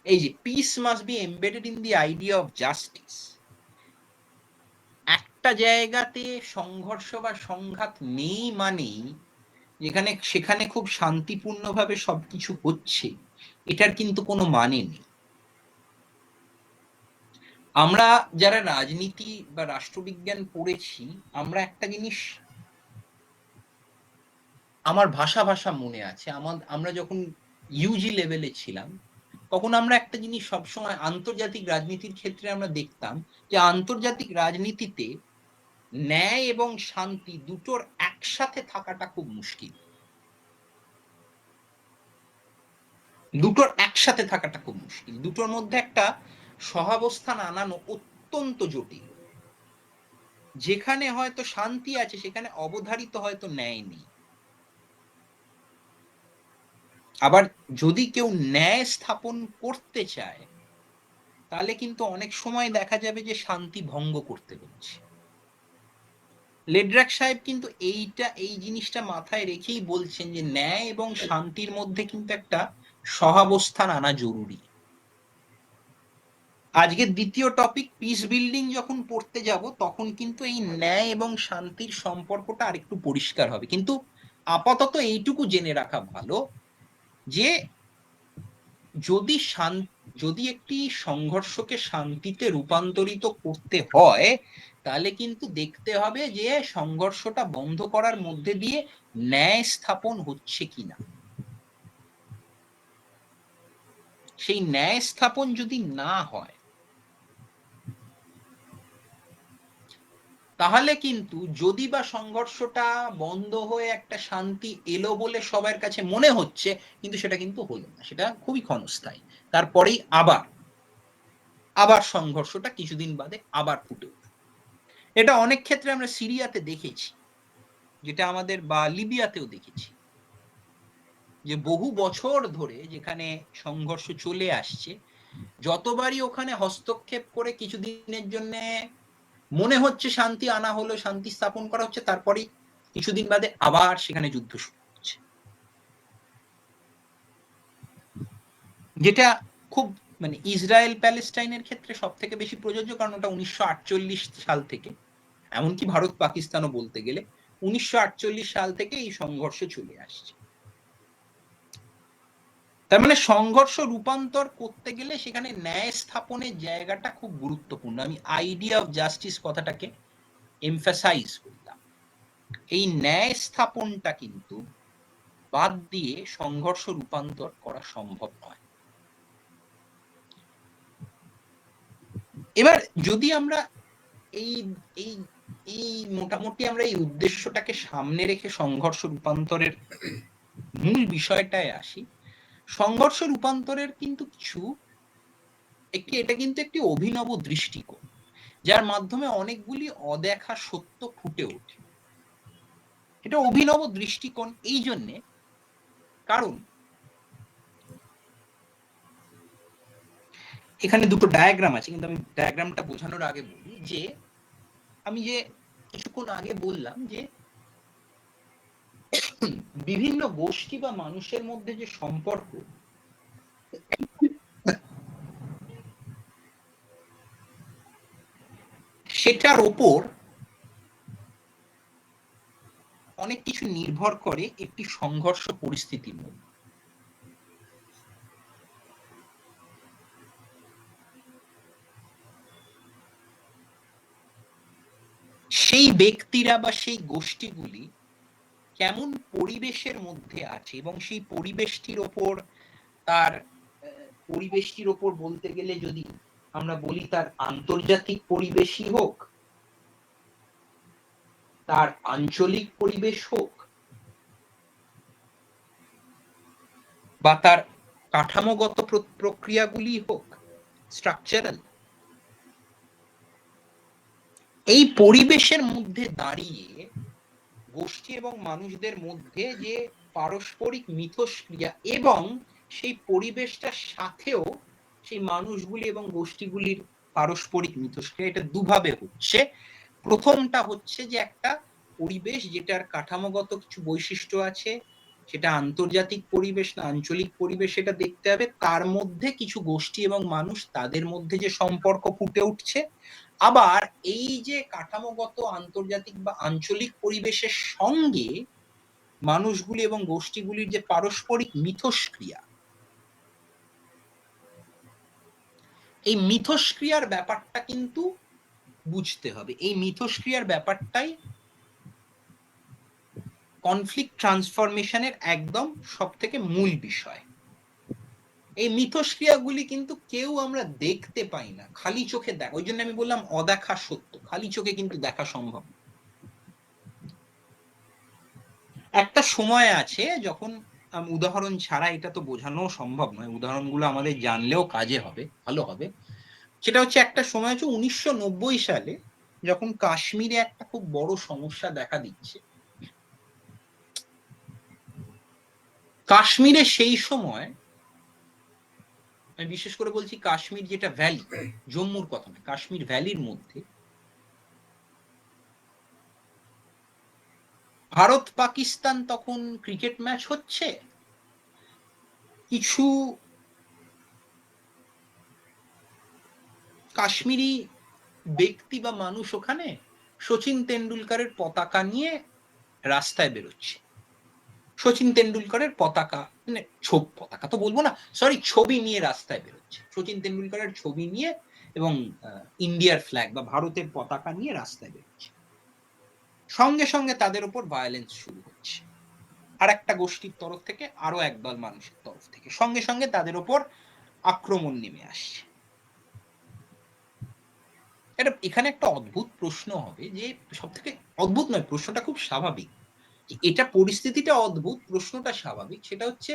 [SPEAKER 3] এই যে piece must be embedded in the idea of justice, একটা জায়গাতে সংঘর্ষ বা সংঘাত নেই মানেই সেখানে খুব শান্তিপূর্ণভাবে সবকিছু হচ্ছে, এটার কিন্তু কোনো মানে নেই। আমরা যারা রাজনীতি বা রাষ্ট্রবিজ্ঞান পড়েছি, আমরা একটা জিনিস আমার ভাষা মনে আছে, আমরা যখন ইউজি লেভেলে ছিলাম তখন আমরা একটা জিনিস সবসময় আন্তর্জাতিক রাজনীতির ক্ষেত্রে আমরা দেখতাম যে আন্তর্জাতিক রাজনীতিতে ন্যায় এবং শান্তি দুটোর একসাথে থাকাটা খুব মুশকিল। দুটোর মধ্যে একটা সহাবস্থান আনানো অত্যন্ত জটিল। যেখানে হয়তো শান্তি আছে সেখানে অবধারিত হয়তো ন্যায় নেই। আবার যদি কেউ ন্যায় স্থাপন করতে চায় তাহলে কিন্তু অনেক সময় দেখা যাবে যে শান্তি ভঙ্গ করতে হচ্ছে। লেড্রাক সাহেব কিন্তু এই জিনিসটা মাথায় রেখেই বলছেন যে ন্যায় এবং শান্তির মধ্যে কিন্তু একটা সহাবস্থান আনা জরুরি। আজকে দ্বিতীয় টপিক পিস বিল্ডিং যখন পড়তে যাব তখন কিন্তু এই ন্যায় এবং শান্তির সম্পর্কটা আরেকটু পরিষ্কার হবে। কিন্তু আপাতত এইটুকু জেনে রাখা ভালো যে যদি একটি সংঘর্ষকে শান্তিতে রূপান্তরিত করতে হয় তাহলে কিন্তু দেখতে হবে যে সংঘর্ষটা বন্ধ করার মধ্যে দিয়ে ন্যায় স্থাপন হচ্ছে কিনা। সেই ন্যায় স্থাপন যদি না হয় তাহলে কিন্তু যদি বা সংঘর্ষটা বন্ধ হয়ে একটা শান্তি এলো বলে সবার কাছে মনে হচ্ছে, কিন্তু সেটা কিন্তু হলো না, সেটা খুবই ক্ষণস্থায়ী। তারপরেই আবার সংঘর্ষটা কিছুদিন বাদে আবার ফুটে উঠবে। এটা অনেক ক্ষেত্রে আমরা সিরিয়াতে দেখেছি, যেটা আমাদের বা লিবিয়াতেও দেখেছি, যে বহু বছর ধরে যেখানে সংঘর্ষ চলে আসছে, যতবারই ওখানে হস্তক্ষেপ করে কিছুদিনের জন্য মনে হচ্ছে শান্তি আনা হলো, শান্তি স্থাপন করা হচ্ছে, তারপরে কিছুদিন বাদে আবার সেখানে যুদ্ধ শুরু হচ্ছে। যেটা খুব ইসরায়েল প্যালেস্টাইনের ক্ষেত্রে সব থেকে বেশি প্রযোজ্য, কারণ ওটা 1948 সাল থেকে, এমনকি ভারত পাকিস্তানও বলতে গেলে 1948 সাল থেকে এই সংঘর্ষ চলে আসছে। তার সংঘর্ষ রূপান্তর করতে গেলে সেখানে ন্যায় স্থাপনের জায়গাটা খুব গুরুত্বপূর্ণ। আমি আইডিয়া অফ জাস্টিস কথাটাকে এমফাসাইজ করলাম। এই ন্যায় স্থাপনটা কিন্তু বাদ দিয়ে সংঘর্ষ রূপান্তর করা সম্ভব নয়। এবার যদি আমরা এই এই এই মোটামুটি আমরা এই উদ্দেশ্যটাকে সামনে রেখে সংঘর্ষ রূপান্তরের মূল বিষয়টায় আসি, সংঘর্ষ রূপান্তরের কিন্তু এটা কিন্তু একটি অভিনব দৃষ্টিকোণ, যার মাধ্যমে অনেকগুলি অদেখা সত্য ফুটে ওঠে। এটা অভিনব দৃষ্টিকোণ এই জন্যে কারণ এখানে দুটো ডায়াগ্রাম আছে, কিন্তু আমি ডায়াগ্রামটা বোঝানোর আগে বলি যে আমি যে কিছুক্ষণ আগে বললাম যে বিভিন্ন গোষ্ঠী বা মানুষের মধ্যে যে সম্পর্ক, সেটার ওপর অনেক কিছু নির্ভর করে একটি সংঘর্ষ পরিস্থিতির মধ্যে। সেই ব্যক্তিরা বা সেই গোষ্ঠীগুলি কেমন পরিবেশের মধ্যে আছে এবং সেই পরিবেশটির ওপর তার পরিবেশটির ওপর বলতে গেলে যদি আমরা বলি তার আন্তর্জাতিক পরিবেশই হোক, তার আঞ্চলিক পরিবেশ হোক, বা তার কাঠামোগত প্রক্রিয়াগুলি হোক, স্ট্রাকচারাল, এই পরিবেশের মধ্যে দাঁড়িয়ে গোষ্ঠী এবং মানুষদের মধ্যে যে পারস্পরিক মিথস্ক্রিয়া এবং সেই পরিবেশটার সাথেও সেই মানুষগুলি এবং গোষ্ঠীগুলির পারস্পরিক মিথস্ক্রিয়া, এটা দুভাবে হচ্ছে। প্রথমটা হচ্ছে যে একটা পরিবেশ যেটার কাঠামোগত কিছু বৈশিষ্ট্য আছে, সেটা আন্তর্জাতিক পরিবেশ না আঞ্চলিক পরিবেশ সেটা দেখতে হবে, তার মধ্যে কিছু গোষ্ঠী এবং মানুষ তাদের মধ্যে যে সম্পর্ক ফুটে উঠছে। আবার এই যে কাঠামোগত আন্তর্জাতিক বা আঞ্চলিক পরিবেশের সঙ্গে মানুষগুলি এবং গোষ্ঠীগুলির যে পারস্পরিক মিথস্ক্রিয়া, এই মিথস্ক্রিয়ার ব্যাপারটা কিন্তু বুঝতে হবে। এই মিথস্ক্রিয়ার ব্যাপারটাই কনফ্লিক্ট ট্রান্সফরমেশনের একদম সব থেকে মূল বিষয়। এই মিথস্ক্রিয়াগুলি কিন্তু কেউ আমরা দেখতে পাই না, খালি চোখে দেখ, ওই জন্য আমি বললাম অদেখা সত্য, খালি চোখে কিন্তু দেখা সম্ভব। একটা সময় আছে যখন, উদাহরণ ছাড়া এটা তো বোঝানো সম্ভব নয়, উদাহরণগুলো আমাদের জানলেও কাজে হবে, ভালো হবে। সেটা হচ্ছে একটা সময় হচ্ছে 1990 সালে যখন কাশ্মীরে একটা খুব বড় সমস্যা দেখা দিচ্ছে। কাশ্মীরে সেই সময়, আমি বিশেষ করে বলছি কাশ্মীর যেটা ভ্যালি, জম্মুর কথা না, কাশ্মীর ভ্যালির মধ্যে ভারত পাকিস্তান তখন ক্রিকেট ম্যাচ হচ্ছে। কিছু কাশ্মীরি ব্যক্তি বা মানুষ ওখানে সচিন তেন্ডুলকারের পতাকা নিয়ে রাস্তায় বেরোচ্ছে। সচিন তেন্ডুলকারের পতাকা, মানে পতাকা তো বলবো না, সরি, ছবি নিয়ে রাস্তায় বেরোচ্ছে, সচিন তেন্ডুলকারের ছবি নিয়ে এবং ইন্ডিয়ার ফ্ল্যাগ বা ভারতের পতাকা নিয়ে রাস্তায় বেরোচ্ছে। সঙ্গে সঙ্গে তাদের উপর ভায়োলেন্স শুরু হচ্ছে, আর একটা গোষ্ঠীর তরফ থেকে, আরো একদল মানুষের তরফ থেকে, সঙ্গে সঙ্গে তাদের উপর আক্রমণ নেমে আসছে। এটা এখানে একটা অদ্ভুত প্রশ্ন হবে, যে সব থেকে অদ্ভুত নয়, প্রশ্নটা খুব স্বাভাবিক, এটা পরিস্থিতিটা অদ্ভুত, প্রশ্নটা স্বাভাবিক। সেটা হচ্ছে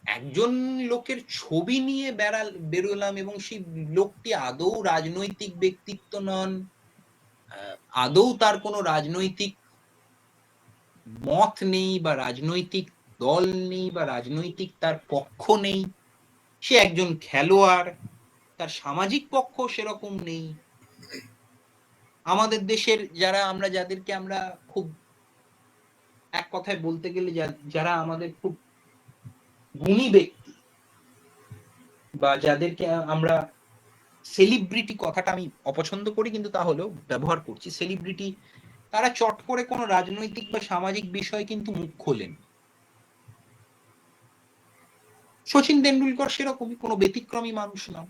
[SPEAKER 3] একজন লোকের ছবি নিয়ে বেরোলাম এবং সেই লোকটি আদৌ রাজনৈতিক ব্যক্তিত্ব নন, আদৌ তার কোনো রাজনৈতিক মত নেই বা রাজনৈতিক দল নেই বা রাজনৈতিক তার পক্ষ নেই, সে একজন খেলোয়াড়, তার সামাজিক পক্ষ সেরকম নেই। আমাদের দেশের যাদেরকে আমরা খুব, এক কথায় বলতে গেলে যারা আমাদের খুব গুণী ব্যক্তি বা যাদেরকে আমরা সেলিব্রিটি, কথাটা আমি অপছন্দ করি কিন্তু তাহলেও ব্যবহার করছি, সেলিব্রিটি, তারা চট করে কোনো রাজনৈতিক বা সামাজিক বিষয় কিন্তু মুখ খোলেন। সচিন তেন্ডুলকর সেরকমই কোনো ব্যতিক্রমী মানুষ নন।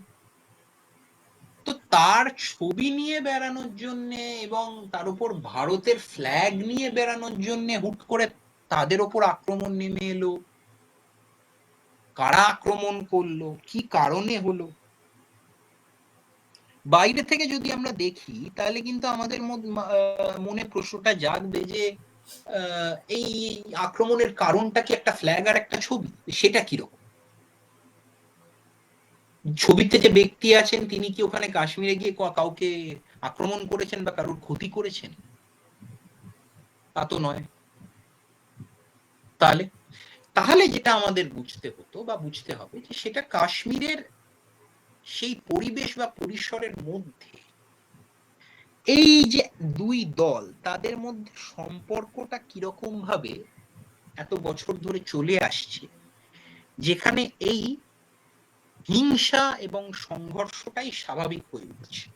[SPEAKER 3] তো তার ছবি নিয়ে বেড়ানোর জন্য এবং তার উপর ভারতের ফ্ল্যাগ নিয়ে বেড়ানোর জন্য হুট করে তাদের ওপর আক্রমণ নেমে এলো। কারা আক্রমণ করলো, কি কারণে হলো, বাইরে থেকে যদি আমরা দেখি তাহলে কিন্তু আমাদের মনে প্রশ্নটা জাগবে যে এই আক্রমণের কারণটা কি একটা ফ্ল্যাগ আর একটা ছবি, সেটা কিরকম? ছবিতে যে ব্যক্তি আছেন তিনি কি ওখানে কাশ্মীরে গিয়ে কাউকে আক্রমণ করেছেন বা কারোর ক্ষতি করেছেন? তা তো নয়। তাহলে যেটা আমাদের বুঝতে হতো বা বুঝতে হবে যে সেটা কাশ্মীরের সেই পরিবেশ বা পরিসরের মধ্যে এই যে দুই দল, তাদের মধ্যে সম্পর্কটা কিরকম ভাবে এত বছর ধরে চলে আসছে, যেখানে এই হিংসা এবং সংঘর্ষটাই স্বাভাবিক হয়ে উঠছে।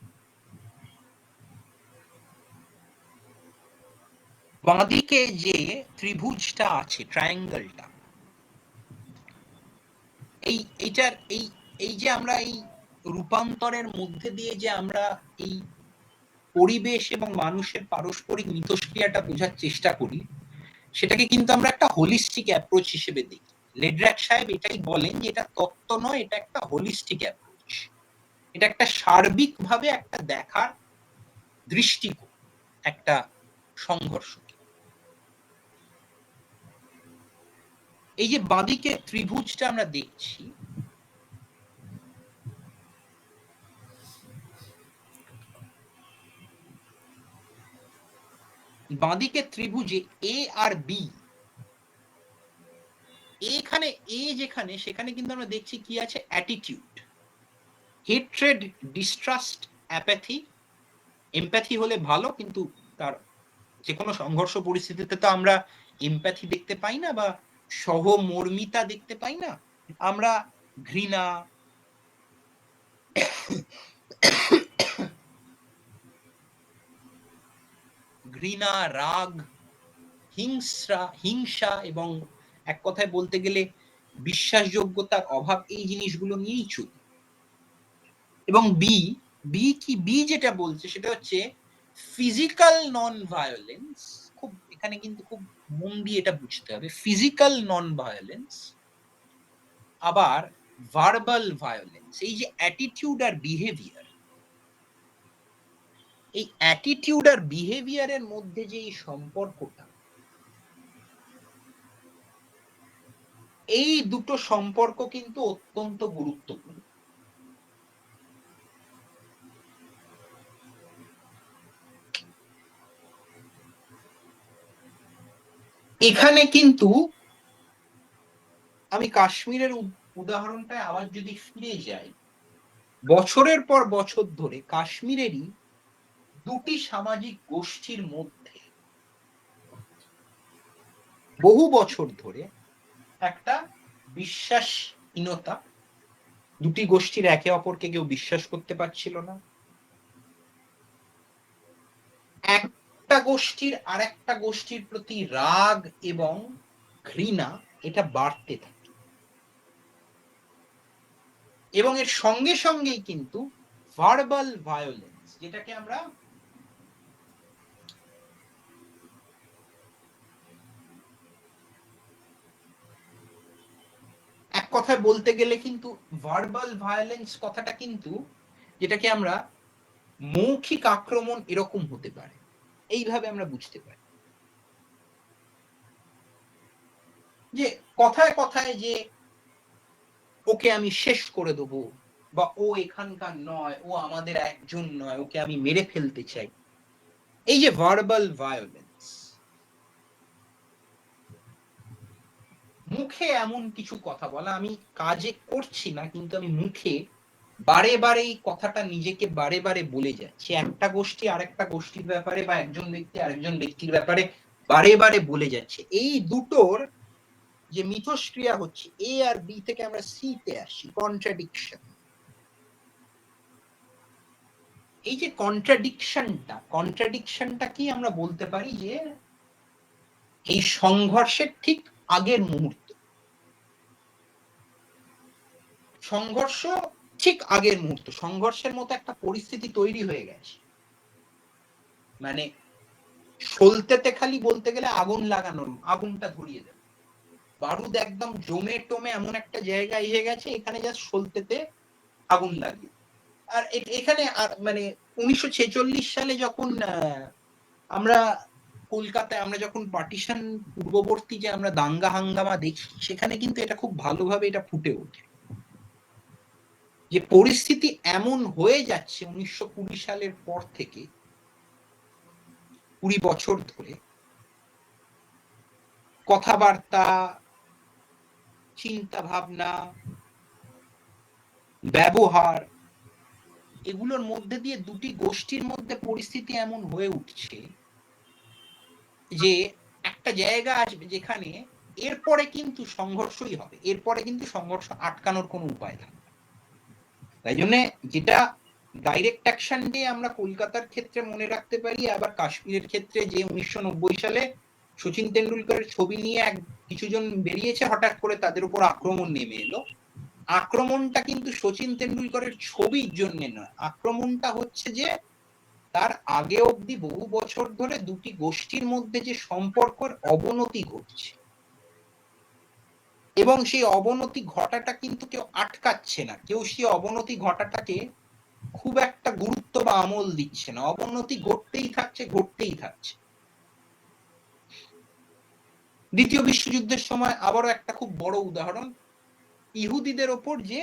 [SPEAKER 3] বাঁদিকে যে ত্রিভুজটা আছে, ট্রায়াঙ্গেলটা, এই যে আমরা এই রূপান্তরের মধ্যে দিয়ে যে আমরা এই পরিবেশ এবং মানুষের পারস্পরিক মিথস্ক্রিয়াটা বোঝার চেষ্টা করি, সেটাকে কিন্তু আমরা একটা হোলিস্টিক অ্যাপ্রোচ হিসেবে দেখি। লেড্রাক সাহেব এটাই বলেন যে এটা তত্ত্ব নয়, এটা একটা হোলিস্টিক অ্যাপ্রোচ, এটা একটা সার্বিকভাবে একটা দেখার দৃষ্টিকোণ একটা সংঘর্ষ। এই যে বাঁদিকে ত্রিভুজটা আমরা দেখছি, বাঁদিকে ত্রিভুজে এ আর বি, এখানে এ যেখানে, সেখানে কিন্তু আমরা দেখছি কি আছে, অ্যাটিটিউড, হেট্রেড, ডিস্ট্রাস্ট, অ্যাপ্যাথি। এমপ্যাথি হলে ভালো, কিন্তু তার যে কোনো সংঘর্ষ পরিস্থিতিতে তো আমরা এমপ্যাথি দেখতে পাই না বা সহমর্মিতা দেখতে পাই না। আমরা ঘৃণা, রাগ, হিংসা এবং এক কথায় বলতে গেলে বিশ্বাসযোগ্যতার অভাব, এই জিনিসগুলো নিয়েই চলি। এবং বি যেটা বলছে সেটা হচ্ছে ফিজিক্যাল নন ভায়োলেন্স। খুব এখানে কিন্তু খুব মন দিয়ে এটা বুঝতে হবে, ফিজিক্যাল নন ভায়োলেন্স, আবার ভার্বাল ভায়োলেন্স। এই যে অ্যাটিটিউড আর বিহেভিয়ার, এই অ্যাটিটিউড আর বিহেভিয়ারের মধ্যে যে এই সম্পর্কটা, এই দুটো সম্পর্ক কিন্তু অত্যন্ত গুরুত্বপূর্ণ। এখানে কিন্তু আমি কাশ্মীরের উদাহরণটা আবার যদি ফিরে যাই, বছরের পর বছর ধরে কাশ্মীরেরই দুটি সামাজিক গোষ্ঠীর মধ্যে বহু বছর ধরে একটা বিশ্বাসহীনতা, দুটি গোষ্ঠীর একে অপরকে কেউ বিশ্বাস করতে পারছিল না, একটা গোষ্ঠীর আর একটা গোষ্ঠীর প্রতি রাগ এবং ঘৃণা এটা বাড়তে থাকে, এবং এর সঙ্গে সঙ্গেই কিন্তু ভার্বাল ভায়োলেন্স, যেটাকে আমরা এক কথায় বলতে গেলে কিন্তু ভার্বাল ভায়োলেন্স কথাটা কিন্তু, যেটাকে আমরা মৌখিক আক্রমণ এরকম হতে পারে, এইভাবে আমরা বুঝতে পারি। যে কথায় কথায় যে ওকে আমি শেষ করে দেবো, বা ও এখানকার নয়, ও আমাদের একজন নয়, ওকে আমি মেরে ফেলতে চাই, এই যে ভার্বাল ভায়োলেন্স, মুখে এমন কিছু কথা বলা, আমি কাজে করছি না কিন্তু আমি মুখে বারে বারে এই কথাটা নিজেকে বারে বারে বলে যাচ্ছি, একটা গোষ্ঠী আরেকটা গোষ্ঠীর ব্যাপারে বা একজন ব্যক্তি আরেকজন ব্যক্তির ব্যাপারে বারে বারে বলে যাচ্ছে। এই দুটোর যে মিথস্ক্রিয়া হচ্ছে, এ আর বি থেকে আমরা সি তে আসি, কন্ট্রাডিকশন। এই যে কন্ট্রাডিকশনটা কি আমরা বলতে পারি যে এই সংঘর্ষের ঠিক আগের মুহূর্ত, সংঘর্ষের মতো একটা পরিস্থিতি তৈরি হয়ে গেছে, মানে সলতেতে খালি বলতে গেলে আগুন লাগানোর, আগুনটা ধরিয়ে দেবে, বারুদ একদম জমে টমে এমন একটা জায়গায় এসে গেছে, এখানে জাস্ট সলতেতে আগুন লাগিয়ে। আর এখানে মানে 1946 সালে যখন আমরা কলকাতায়, আমরা যখন পার্টিশন পূর্ববর্তী যে আমরা দাঙ্গা হাঙ্গামা দেখি, সেখানে কিন্তু এটা খুব ভালোভাবে এটা ফুটে ওঠে, যে পরিস্থিতি এমন হয়ে যাচ্ছে 1920 সালের পর থেকে 20 বছর ধরে, কথাবার্তা, চিন্তা ভাবনা, ব্যবহার, এগুলোর মধ্যে দিয়ে দুটি গোষ্ঠীর মধ্যে পরিস্থিতি এমন হয়ে উঠছে যে একটা জায়গা আসবে যেখানে এরপরে কিন্তু সংঘর্ষই হবে, এরপরে কিন্তু সংঘর্ষ আটকানোর কোনো উপায় থাকবে। তাই জন্য যেটা ডাইরেক্ট অ্যাকশন দিয়ে আমরা কলকাতার ক্ষেত্রে মনে রাখতে পারি, আবার কাশ্মীরের ক্ষেত্রে যে 1990 সালে সচিন তেন্ডুলকরের ছবি নিয়ে কিছুজন বেরিয়েছে, হঠাৎ করে তাদের উপর আক্রমণ নেমে এলো। আক্রমণটা কিন্তু সচিন তেন্ডুলকরের ছবির জন্য নয়, আক্রমণটা হচ্ছে যে তার আগে অবধি বহু বছর ধরে দুটি গোষ্ঠীর মধ্যে যে সম্পর্কের অবনতি ঘটছে, এবং সেই অবনতি ঘটাটা কিন্তু কেউ আটকাচ্ছে না, কেউ সেই অবনতি ঘটাটাকে খুব একটা গুরুত্ব বা আমল দিচ্ছে না, অবনতি ঘটতেই থাকছে, ঘটতেই থাকছে। দ্বিতীয় বিশ্বযুদ্ধের সময় আবারও একটা খুব বড় উদাহরণ, ইহুদিদের ওপর যে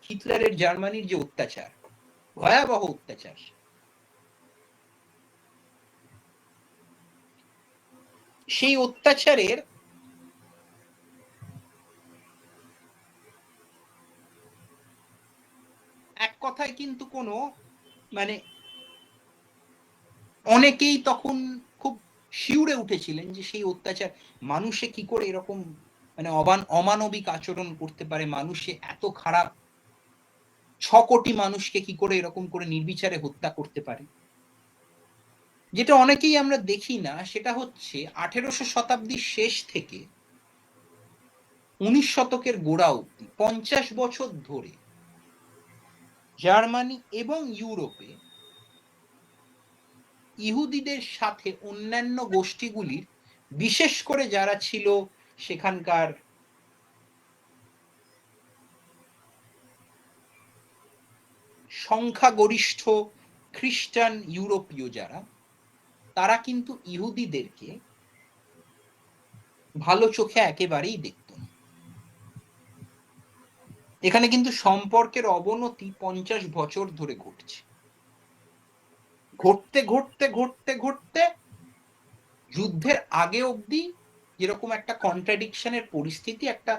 [SPEAKER 3] হিটলারের জার্মানির যে অত্যাচার, ভয়াবহ অত্যাচার, সেই অত্যাচারের এক কথায় কিন্তু কোনো মানে অনেকেই তখন খুব শিউরে উঠেছিলেন যে সেই অত্যাচার, মানুষে কি করে এরকম মানে অমানবিক আচরণ করতে পারে, মানুষে এত খারাপ, 6 কোটি মানুষকে কি করে এরকম করে নির্বিচারে হত্যা করতে পারে। যেটা অনেকেই আমরা দেখি না, সেটা হচ্ছে 1800 শতাব্দীর শেষ থেকে 19 শতকের গোড়া অব্দি 50 বছর ধরে জার্মানি এবং ইউরোপে ইহুদিদের সাথে অন্যান্য গোষ্ঠীগুলির, বিশেষ করে যারা ছিল সেখানকার সংখ্যাগরিষ্ঠ খ্রিস্টান ইউরোপীয় যারা, তারা কিন্তু ইহুদিদেরকে ভালো চোখে একেবারেই দেখত না। এখানে কিন্তু সম্পর্কের অবনতি 50 বছর ধরে ঘটছে, ঘটতে ঘটতে ঘটতে ঘটতে যুদ্ধের আগে অবধি যেরকম একটা কন্ট্রাডিকশনের পরিস্থিতি, একটা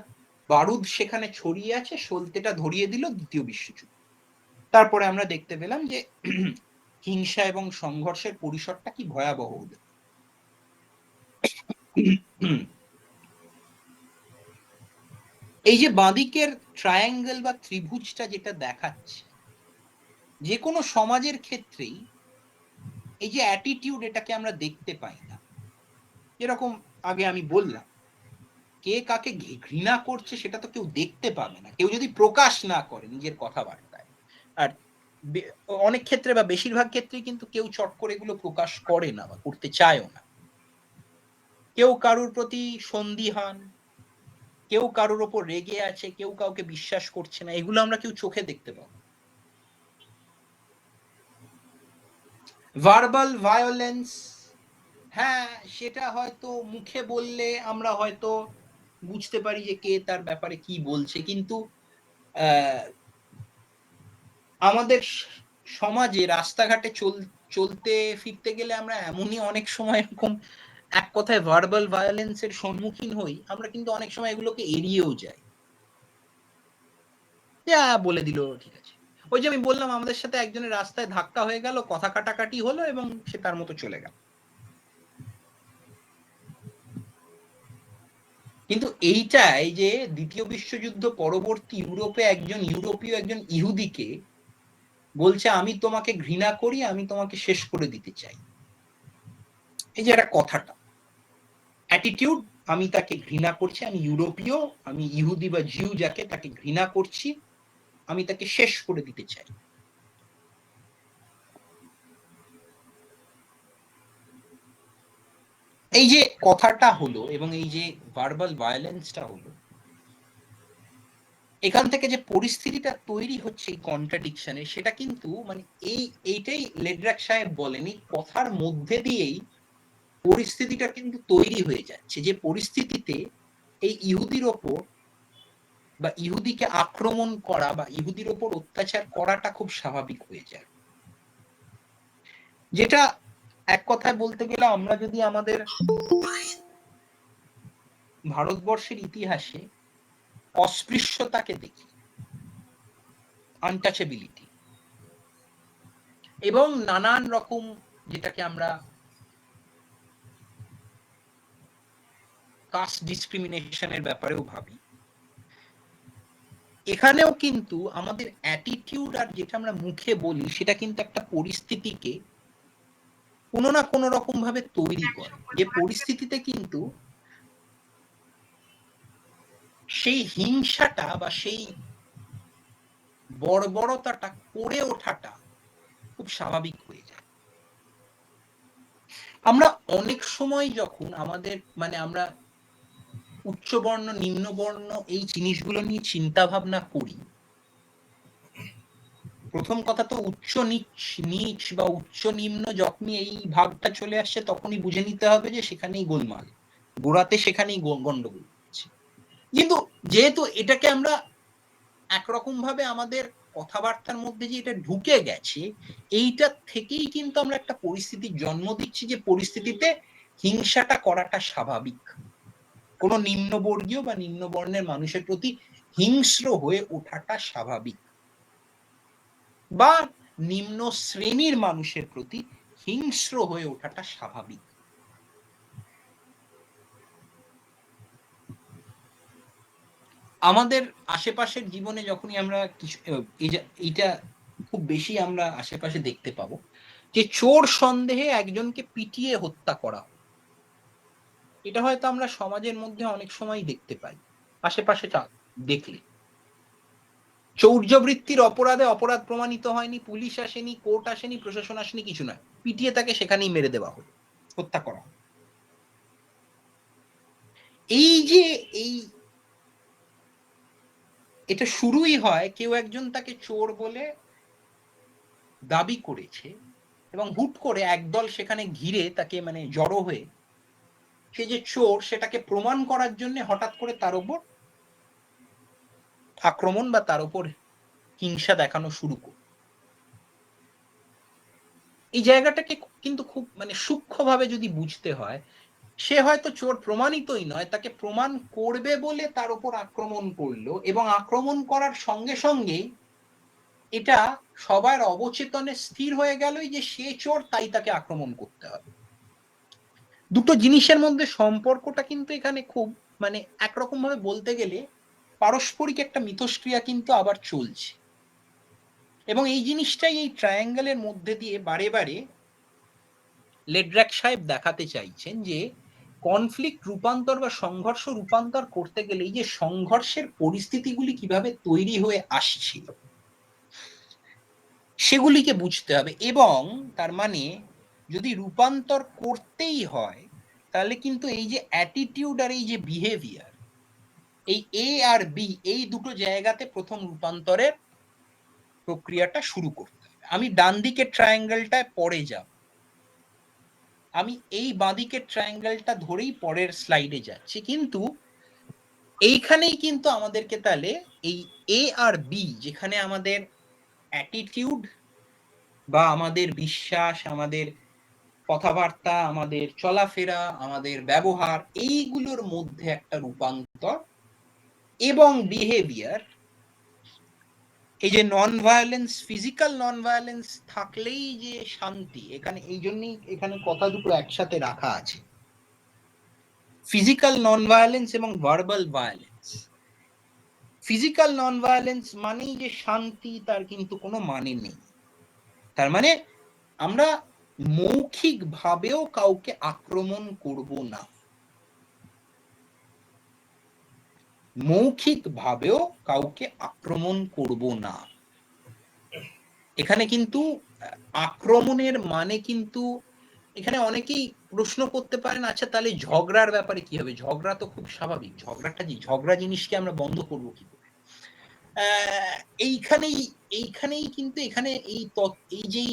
[SPEAKER 3] বারুদ সেখানে ছড়িয়ে আছে, সলতেটা ধরিয়ে দিল দ্বিতীয় বিশ্বযুদ্ধ। তারপরে আমরা দেখতে পেলাম যে হিংসা এবং সংঘর্ষের পরিসরটা কি ভয়াবহ হলো। এই যে বাঁদিকের ট্রায়াঙ্গেল বা ত্রিভুজটা যেটা দেখাচ্ছে, যে কোনো সমাজের ক্ষেত্রেই এই যে অ্যাটিটিউড, এটাকে আমরা দেখতে পাই না। যেরকম আগে আমি বললাম, কে কাকে ঘৃণা করছে সেটা তো কেউ দেখতে পাবে না, কেউ যদি প্রকাশ না করে নিজের কথাবার্তায়। আর অনেক ক্ষেত্রে বা বেশিরভাগ ক্ষেত্রেই কিন্তু কেউ চট করে এগুলো প্রকাশ করে না বা করতে চায়ও না। কেউ কারুর প্রতি সন্দিহান, কেউ কারুর ওপর রেগে আছে, কেউ কাউকে বিশ্বাস করছে না, এগুলো আমরা কেউ চোখে দেখতে পাবো। ভার্বাল ভায়োলেন্স, হ্যাঁ সেটা হয়তো মুখে বললে আমরা হয়তো বুঝতে পারি যে কে তার ব্যাপারে কি বলছে, কিন্তু আমাদের সমাজে রাস্তাঘাটে চলতে ফিরতে গেলে আমরা এমনই অনেক সময় এরকম এক কথায় ভার্বাল ভায়োলেন্সের সম্মুখীন হই, আমরা কিন্তু অনেক সময় এগুলোকে এড়িয়েও যাই, যা বলে দিল ঠিক আছে। ওই যে আমি বললাম, আমাদের সাথে একজনের রাস্তায় ধাক্কা হয়ে গেল, কথা কাটাকাটি হলো এবং সে তার মতো চলে গেল। কিন্তু এইটাই যে দ্বিতীয় বিশ্বযুদ্ধ পরবর্তী ইউরোপে একজন ইউরোপীয় একজন ইহুদিকে বলছে আমি তোমাকে ঘৃণা করি, আমি তোমাকে শেষ করে দিতে চাই, এই যে একটা কথাটা অ্যাটিটিউড, আমি তাকে ঘৃণা করছি, আমি ইউরোপীয়, আমি ইহুদি বা জিউ যাকে, তাকে ঘৃণা করছি, আমি তাকে শেষ করে দিতে চাই। এই যে কথাটা হলো এবং এই যে ভার্বাল ভায়োলেন্সটা হলো, এখান থেকে যে পরিস্থিতিটা তৈরি হচ্ছে এই কন্ট্রাডিকশনে, সেটা কিন্তু মানে এইটাই লেডরাক সাহেব বলেন, এই কথার মধ্যে দিয়েই পরিস্থিতিটা কিন্তু তৈরি হয়ে যাচ্ছে, যে পরিস্থিতিতে এই ইহুদির ওপর বা ইহুদিকে আক্রমণ করা বা ইহুদির ওপর অত্যাচার করাটা খুব স্বাভাবিক হয়ে যায়। যেটা এক কথায় বলতে গেলে, আমরা যদি আমাদের ভারতবর্ষের ইতিহাসে অস্পৃশ্যতাকে দেখি, আনটাচেবিলিটি, এবং নানান রকম যেটাকে আমরা কাস্ট ডিসক্রিমিনেশনের ব্যাপারেও ভাবি, এখানেও কিন্তু আমাদের অ্যাটিটিউড আর যেটা আমরা মুখে বলি সেটা কিন্তু একটা পরিস্থিতিকে কোনো না কোনো রকম ভাবে তৈরি করে, যে পরিস্থিতিতে কিন্তু সেই হিংসাটা বা সেই বর্বরতাটা করে ওঠাটা খুব স্বাভাবিক হয়ে যায়। আমরা অনেক সময় যখন আমাদের মানে আমরা উচ্চবর্ণ নিম্নবর্ণ এই জিনিসগুলো নিয়ে চিন্তা ভাবনা করি, প্রথম কথা তো উচ্চ নিচ বা উচ্চ নিম্ন যখনই এই ভাবটা চলে আসছে তখনই বুঝে নিতে হবে যে সেখানেই গোলমাল, গোড়াতে সেখানেই গন্ডগোল। কিন্তু যেহেতু এটাকে আমরা একরকম ভাবে আমাদের কথাবার্তার মধ্যে যে এটা ঢুকে গেছে, এইটা থেকেই কিন্তু আমরা একটা পরিস্থিতির জন্ম দিচ্ছি যে পরিস্থিতিতে হিংসাটা করাটা স্বাভাবিক, কোনো নিম্নবর্গীয় বা নিম্নবর্ণের মানুষের প্রতি হিংস্র হয়ে ওঠাটা স্বাভাবিক, বা নিম্ন শ্রেণীর মানুষের প্রতি হিংস্র হয়ে ওঠাটা স্বাভাবিক। আমাদের আশেপাশের জীবনে যখনই আমরা কিছু এইটা খুব বেশি আমরা আশেপাশে দেখতে পাবো যে চোর সন্দেহে একজনকে পিটিয়ে হত্যা করা, এটা হয়তো আমরা সমাজের মধ্যে অনেক সময় দেখতে পাই আশেপাশে দেখলে। চৌর্যবৃত্তির অপরাধে অপরাধ প্রমাণিত হয়নি, পুলিশ আসেনি, কোর্ট আসেনি, প্রশাসন আসেনি, কিছু নয়, পিটিয়ে তাকে সেখানেই মেরে দেওয়া হলো, হত্যা করা। এই যে এটা শুরুই হয় কেউ একজন তাকে চোর বলে দাবি করেছে এবং হুট করে একদল সেখানে ঘিরে তাকে মানে জড়ো হয়ে সে যে চোর সেটাকে প্রমাণ করার জন্য হঠাৎ করে তার উপর আক্রমণ বা তার উপর হিংসা দেখানো শুরু করে। এই জায়গাটাকে কিন্তু খুব মানে সূক্ষ্মভাবে যদি বুঝতে হয়, সে হয়তো চোর প্রমাণিতই নয়, তাকে প্রমাণ করবে বলে তার উপর আক্রমণ করলো এবং আক্রমণ করার সঙ্গে সঙ্গেই এটা সবার অবচেতনে স্থির হয়ে গেলই যে সে চোর, তাই তাকে আক্রমণ করতে হবে। দুটো জিনিসের মধ্যে সম্পর্কটা কিন্তু এখানে খুব মানে একরকম ভাবে বলতে গেলে পারস্পরিক একটা মিথস্ক্রিয়া কিন্তু আবার চলছে, এবং এই জিনিসটাই এই ট্রায়াঙ্গেলের মধ্যে দিয়ে বারে বারে লেড্রাক সাহেব দেখাতে চাইছেন যে কনফ্লিক্ট রূপান্তর বা সংঘর্ষ রূপান্তর করতে গেলে এই যে সংঘর্ষের পরিস্থিতিগুলি কিভাবে তৈরি হয়ে আসছিল সেগুলিকে বুঝতে হবে, এবং তার মানে যদি রূপান্তর করতেই হয় তাহলে কিন্তু এই যে অ্যাটিটিউড আর এই যে বিহেভিয়ার, এই এ আর বি এই দুটো জায়গাতে প্রথম রূপান্তরের প্রক্রিয়াটা শুরু করতে হবে। আমি ডান দিকের ট্রায়াঙ্গেলটায় পরে যাব, আমি এই বাঁদিকের ট্রায়াঙ্গেলটা ধরেই পরের স্লাইডে যাচ্ছি, কিন্তু এইখানেই কিন্তু আমাদেরকে তাহলে এই এ আর বি, যেখানে আমাদের অ্যাটিটিউড বা আমাদের বিশ্বাস, আমাদের কথাবার্তা, আমাদের চলাফেরা, আমাদের ব্যবহার, এইগুলোর মধ্যে একটা রূপান্তর এবং বিহেভিয়ার, এই যে non violence, physical non violence থাকলেই যে শান্তি, এখানে এই জন্যই এখানে কথা দুটো একসাথে রাখা আছে, ফিজিক্যাল নন ভায়োলেন্স এবং verbal violence. Physical non violence মানেই যে শান্তি, তার কিন্তু কোনো মানে নেই। তার মানে আমরা মৌখিক ভাবেও কাউকে আক্রমণ করব না, মৌখিক ভাবেও কাউকে আক্রমণ করব না। এখানে কিন্তু আক্রমণের মানে কিন্তু এখানে অনেকেই প্রশ্ন করতে পারেন, আচ্ছা তাহলে ঝগড়ার ব্যাপারে কি হবে? ঝগড়া তো খুব স্বাভাবিক, ঝগড়া জিনিসকে আমরা বন্ধ করবো কি করে? এইখানেই কিন্তু এখানে এই যে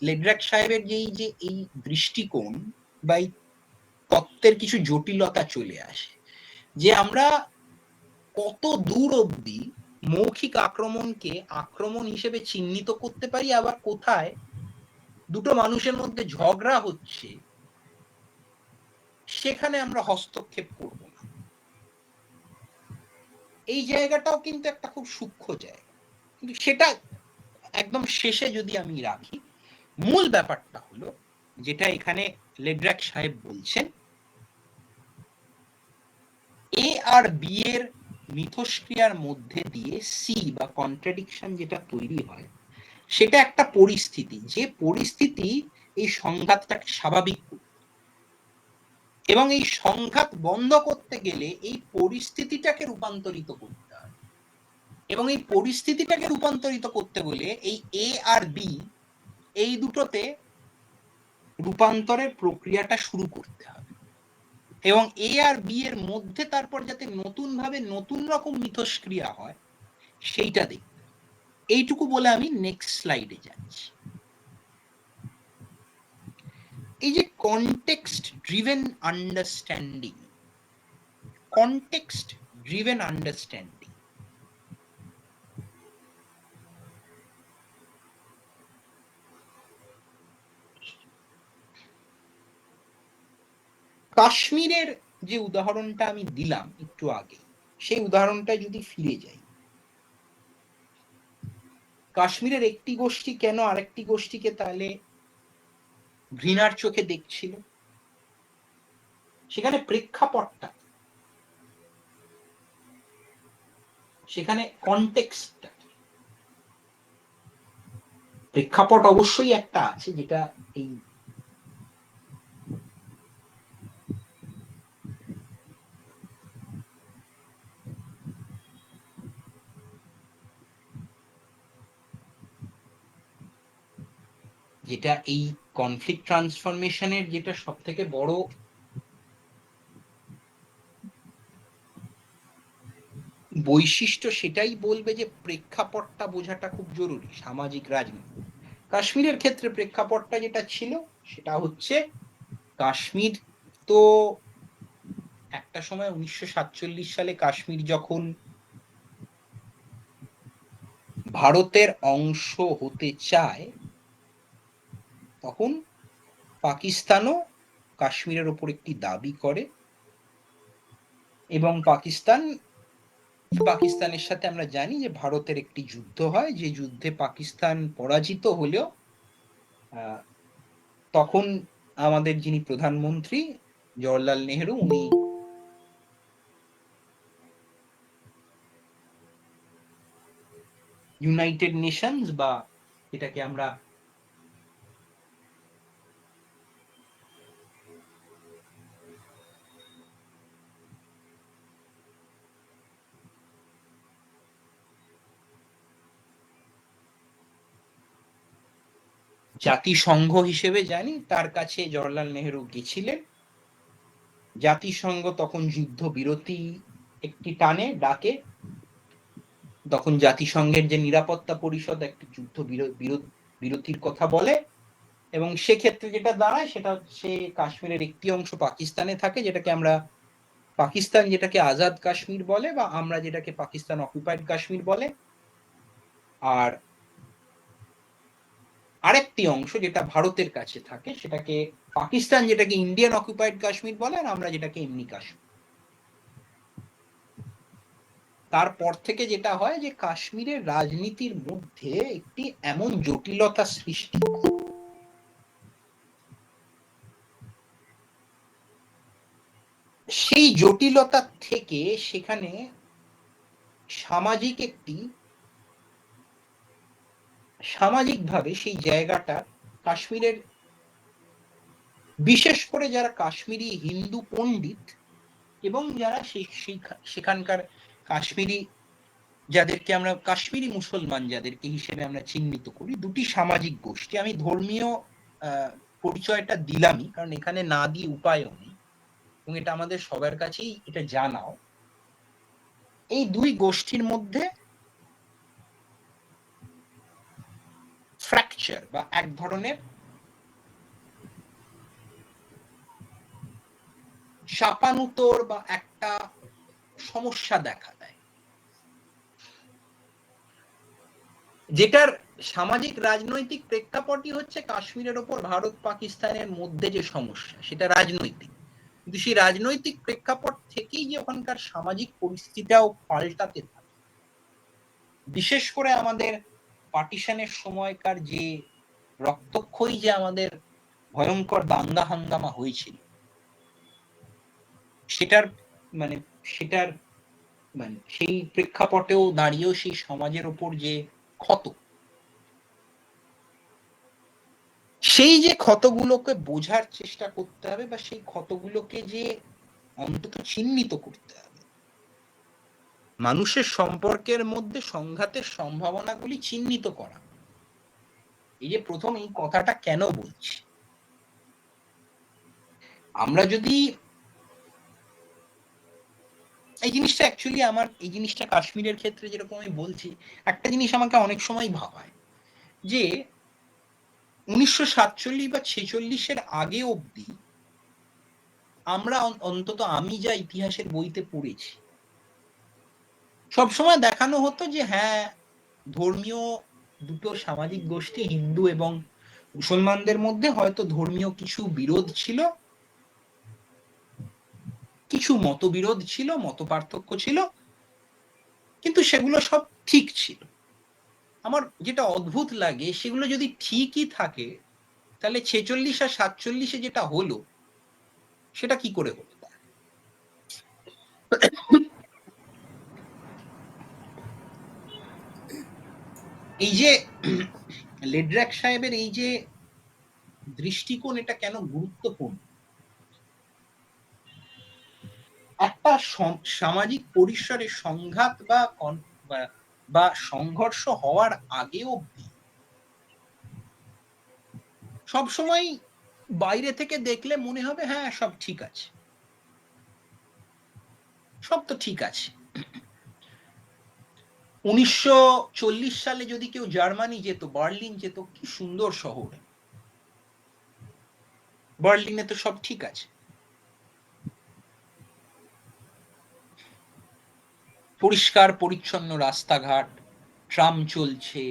[SPEAKER 3] লেড্রাক সাহেবের যে এই দৃষ্টিকোণ বা এই তত্ত্বের কিছু জটিলতা চলে আসে, যে আমরা কত দূর অবধি মৌখিক আক্রমণকে আক্রমণ হিসেবে চিহ্নিত করতে পারি, আবার কোথায় দুটো মানুষের মধ্যে ঝগড়া হচ্ছে সেখানে আমরা হস্তক্ষেপ করব না। এই জায়গাটাও কিন্তু একটা খুব সূক্ষ্ম জায়গা, কিন্তু সেটা একদম শেষে যদি আমি রাখি, মূল ব্যাপারটা হলো যেটা এখানে লেড্রাক সাহেব বলছেন, এ আর বি এর মিথস্ক্রিয়ার মধ্যে দিয়ে সি বা কন্ট্রাডিকশন যেটা তৈরি হয়, সেটা একটা পরিস্থিতি, যে পরিস্থিতি এই সংঘাতটাকে স্বাভাবিক করে। এবং এই সংঘাত বন্ধ করতে গেলে এই পরিস্থিতিটাকে রূপান্তরিত করতে হয়, এবং এই পরিস্থিতিটাকে রূপান্তরিত করতে গেলে এই এ আর বি এই দুটোতে রূপান্তরের প্রক্রিয়াটা শুরু করতে হবে, এবং এ আর বি এর মধ্যে তারপর যাতে নতুন ভাবে নতুন রকম মিথস্ক্রিয়া হয় সেইটা দেখতে হবে। এইটুকু বলে আমি নেক্সট স্লাইডে যাচ্ছি। এই যে context driven understanding, context driven understanding, কাশ্মীরের যে উদাহরণটা আমি দিলাম একটু আগে, সেই উদাহরণটা যদি ফিরে যাই, কাশ্মীরের একটি গোষ্ঠী কেন আরেকটি গোষ্ঠীকে তাহলে ঘৃণার চোখে দেখছিল, সেখানে প্রেক্ষাপটটা, সেখানে কনটেক্সটটা, প্রেক্ষাপট অবশ্যই একটা আছে, যেটা এই যেটা এই কনফ্লিক্ট ট্রান্সফরমেশনের যেটা সব থেকে বড় বৈশিষ্ট্য, সেটাই বলবে যে প্রেক্ষাপটটা বোঝাটা খুব জরুরি সামাজিক রাজনীতি। কাশ্মীরের ক্ষেত্রে প্রেক্ষাপটটা যেটা ছিল সেটা হচ্ছে, কাশ্মীর তো একটা সময় 1947 সালে কাশ্মীর যখন ভারতের অংশ হতে চায়, তখন পাকিস্তানও কাশ্মীরের ওপর একটি দাবি করে, এবং পাকিস্তানের সাথে আমরা জানি যে ভারতের একটি যুদ্ধ হয়, যে যুদ্ধে পাকিস্তান পরাজিত হলেও তখন আমাদের যিনি প্রধানমন্ত্রী জওহরলাল নেহেরু, উনি ইউনাইটেড নেশনস বা এটাকে আমরা জাতিসংঘ হিসেবে জানি, তার কাছে জওহরলাল নেহেরু গেছিলেন। জাতিসংঘ তখন যুদ্ধ বিরতি একটি টানে ডাকে, তখন জাতিসংঘের যে নিরাপত্তা পরিষদ একটি যুদ্ধ বিরতির কথা বলে, এবং সেক্ষেত্রে যেটা দাঁড়ায় সেটা হচ্ছে কাশ্মীরের একটি অংশ পাকিস্তানে থাকে, যেটাকে আমরা পাকিস্তান যেটাকে আজাদ কাশ্মীর বলে, বা আমরা যেটাকে পাকিস্তান অকুপাইড কাশ্মীর বলে, আর আরেকটি অংশ যেটা ভারতের কাছে থাকে সেটাকে পাকিস্তান যেটাকে ইন্ডিয়ান অকুপাইড কাশ্মীর বলে, আর আমরা যেটাকে এমনি কাশ্মীর। তারপর থেকে যেটা হয় যে কাশ্মীরের রাজনীতির মধ্যে একটি এমন জটিলতা সৃষ্টি, সেই জটিলতা থেকে সেখানে সামাজিকভাবে সেই জায়গাটা কাশ্মীরের, বিশেষ করে যারা কাশ্মীরি হিন্দু পণ্ডিত এবং যারা সেখানকার কাশ্মীরি, যাদেরকে আমরা কাশ্মীরি মুসলমান যাদেরকে হিসেবে আমরা চিহ্নিত করি, দুটি সামাজিক গোষ্ঠী, আমি ধর্মীয় পরিচয়টা দিলামই কারণ এখানে না দিয়ে উপায়ও নেই, এবং এটা আমাদের সবার কাছেই এটা জানাও। এই দুই গোষ্ঠীর মধ্যে ফ্র্যাকচার বা এক ধরনের চাপানুতোর বা একটা সমস্যা দেখা দেয়, যেটার সামাজিক রাজনৈতিক প্রেক্ষাপটই হচ্ছে কাশ্মীরের ওপর ভারত পাকিস্তানের মধ্যে যে সমস্যা, সেটা রাজনৈতিক, কিন্তু সেই রাজনৈতিক প্রেক্ষাপট থেকেই যে ওখানকার সামাজিক পরিস্থিতিটাও পাল্টাতে থাকে। বিশেষ করে আমাদের পার্টিশনের সময়কার যে রক্তক্ষয়ী যে আমাদের ভয়ঙ্কর দাঙ্গা হাঙ্গামা হয়েছিল, সেটার মানে সেটার মানে সেই প্রেক্ষাপটেও দাঁড়িয়েও সেই সমাজের ওপর যে ক্ষত, সেই যে ক্ষতগুলোকে বোঝার চেষ্টা করতে হবে, বা সেই ক্ষতগুলোকে যে অন্তত চিহ্নিত করতে হবে, মানুষের সম্পর্কের মধ্যে সংঘাতের সম্ভাবনাগুলি চিহ্নিত করা। এই যে প্রথম এই কথাটা কেন বলছি, আমরা যদি এই জিনিসটা অ্যাকচুয়ালি আমার এই জিনিসটা কাশ্মীরের ক্ষেত্রে যেরকম আমি বলছি, একটা জিনিস আমাকে অনেক সময় ভাবায় যে 1947 বা 46-এর আগে অবধি আমরা অন্তত আমি যা ইতিহাসের বইতে পড়েছি, সবসময় দেখানো হতো যে হ্যাঁ, ধর্মীয় দুটো সামাজিক গোষ্ঠী, হিন্দু এবং মুসলমানদের মধ্যে হয়তো ধর্মীয় কিছু বিরোধ ছিল, কিছু মতবিরোধ ছিল, মত পার্থক্য ছিল, কিন্তু সেগুলো সব ঠিক ছিল। আমার যেটা অদ্ভুত লাগে, সেগুলো যদি ঠিকই থাকে, তাহলে 46 আর 47-এ যেটা হলো সেটা কি করে হলো? এই যে লেড্রাক সাহেবের এই যে দৃষ্টিকোণ, এটা কেন গুরুত্বপূর্ণ? একটা সামাজিক পরিসরে সংঘাত বা সংঘর্ষ হওয়ার আগে অবধি সবসময় বাইরে থেকে দেখলে মনে হবে হ্যাঁ সব ঠিক আছে, সব তো ঠিক আছে। 1940 সালে যদি কেউ জার্মানি যেত, বার্লিন যেত, কি সুন্দর শহর, বার্লিনে তো সব ঠিক আছে, পরিষ্কার পরিচ্ছন্ন রাস্তাঘাট, ট্রাম চলছে,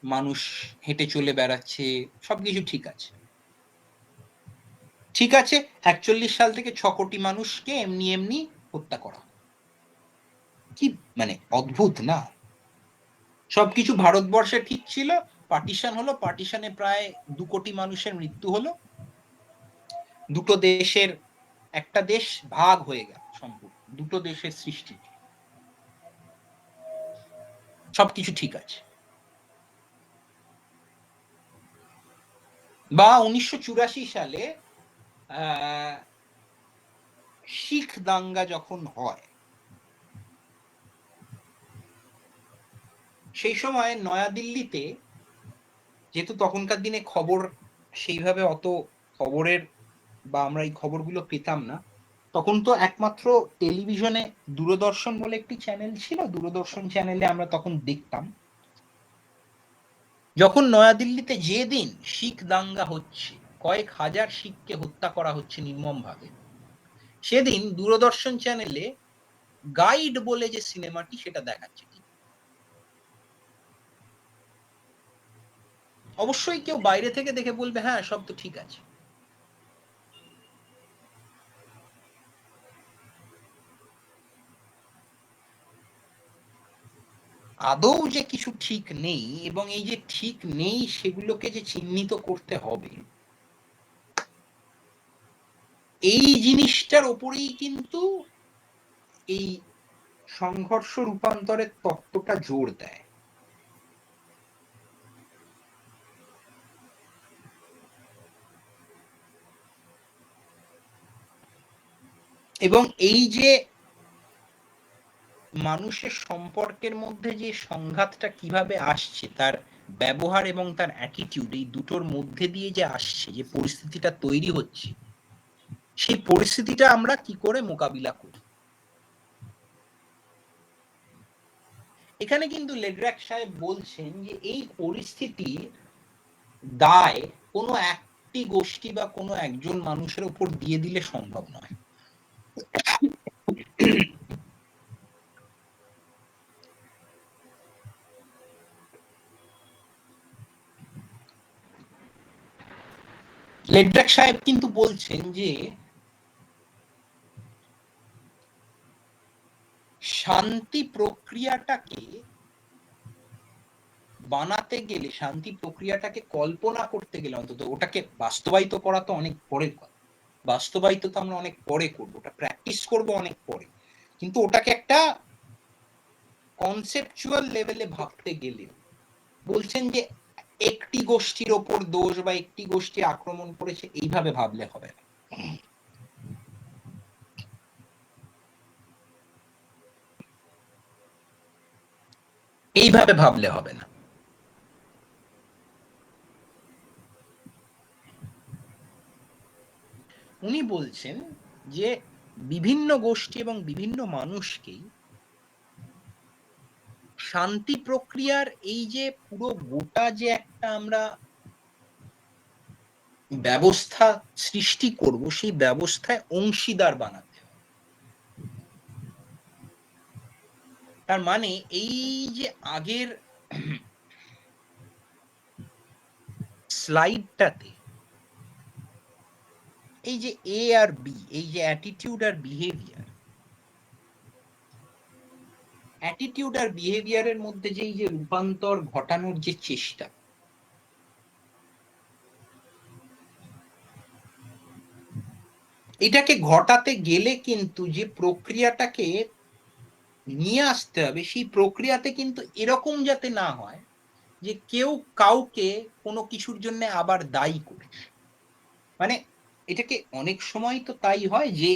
[SPEAKER 3] মানুষ হেঁটে চলে বেড়াচ্ছে, সবকিছু ঠিক আছে। ঠিক আছে, 41 সাল থেকে 6 কোটি মানুষকে এমনি এমনি হত্যা করা, কি মানে অদ্ভুত না? সবকিছু ভারতবর্ষে ঠিক ছিল, পার্টিশন হলো, পার্টিশনে প্রায় 2 কোটি মানুষের মৃত্যু হলো, দুটো দেশের, একটা দেশ ভাগ হয়ে গেল সম্পূর্ণ, দুটো দেশের সৃষ্টি, সবকিছু ঠিক আছে। বা 1984 সালে শিখ দাঙ্গা যখন হয়, সেই সময় নয়াদিল্লিতে, যেহেতু তখনকার দিনে খবর সেইভাবে অত খবরের বা আমরা এই খবরগুলো পেতাম না, তখন তো একমাত্র টেলিভিশনে দূরদর্শন বলে একটি চ্যানেল ছিল, দূরদর্শন চ্যানেলে আমরা তখন দেখতাম। যখন নয়াদিল্লিতে যেদিন শিখ দাঙ্গা হচ্ছে, কয়েক হাজার শিখকে হত্যা করা হচ্ছে নির্মমভাবে, সেদিন দূরদর্শন চ্যানেলে গাইড বলে যে সিনেমাটি, সেটা দেখাচ্ছে। অবশ্যই কেউ বাইরে থেকে দেখে বলবে হ্যাঁ সব তো ঠিক আছে, আদৌ যে কিছু ঠিক নেই, এবং এই যে ঠিক নেই সেগুলোকে যে চিহ্নিত করতে হবে, এই জিনিসটার ওপরেই কিন্তু এই সংঘর্ষ রূপান্তরের তত্ত্বটা জোর দেয়। এবং এই যে মানুষের সম্পর্কের মধ্যে যে সংঘাতটা কিভাবে আসছে, তার ব্যবহার এবং তার অ্যাটিটিউড, এই দুটোর মধ্যে দিয়ে যে আসছে, যে পরিস্থিতিটা তৈরি হচ্ছে, সেই পরিস্থিতিটা আমরা কি করে মোকাবিলা করি। এখানে কিন্তু লেড্রাক সাহেব বলছেন যে এই পরিস্থিতির দায় কোনো একটি গোষ্ঠী বা কোনো একজন মানুষের উপর দিয়ে দিলে সম্ভব নয়। লেড্রাক সাহেব কিন্তু বলছেন যে শান্তি প্রক্রিয়াটাকে বানাতে গেলে, শান্তি প্রক্রিয়াটাকে কল্পনা করতে গেলে অন্তত ওটাকে বাস্তবায়িত করা তো অনেক পরের কথা, বাস্তবায়িত তো আমরা অনেক পরে করবো, ওটা প্র্যাকটিস করবো অনেক পরে, কিন্তু ওটাকে একটা কনসেপচুয়াল লেভেলে ভাবতে গেলে বলছেন যে একটি গোষ্ঠীর ওপর দোষ বা একটি গোষ্ঠী আক্রমণ করেছে এইভাবে ভাবলে হবে না। এইভাবে ভাবলে হবে না। উনি বলছেন যে বিভিন্ন গোষ্ঠী এবং বিভিন্ন মানুষকেই শান্তি প্রক্রিয়ার এই যে পুরো গোটা যে একটা আমরা ব্যবস্থা সৃষ্টি করব, সেই ব্যবস্থায় অংশীদার বানাতে হবে। তার মানে এই যে আগের স্লাইডটাতে এই যে এ আর বি, এই যে অ্যাটিটিউড আর বিহেভিয়ার, অ্যাটিটিউড আর বিহেভিয়ারের মধ্যে যে এই যে রূপান্তর ঘটানোর যে চেষ্টা, এটাকে ঘটাতে গেলে কিন্তু যে প্রক্রিয়াটাকে নিয়ে আসতে হবে, সেই প্রক্রিয়াতে কিন্তু এরকম যাতে না হয় যে কেউ কাউকে কোনো কিছুর জন্য আবার দায়ী করে। মানে এটাকে অনেক সময় তো তাই হয় যে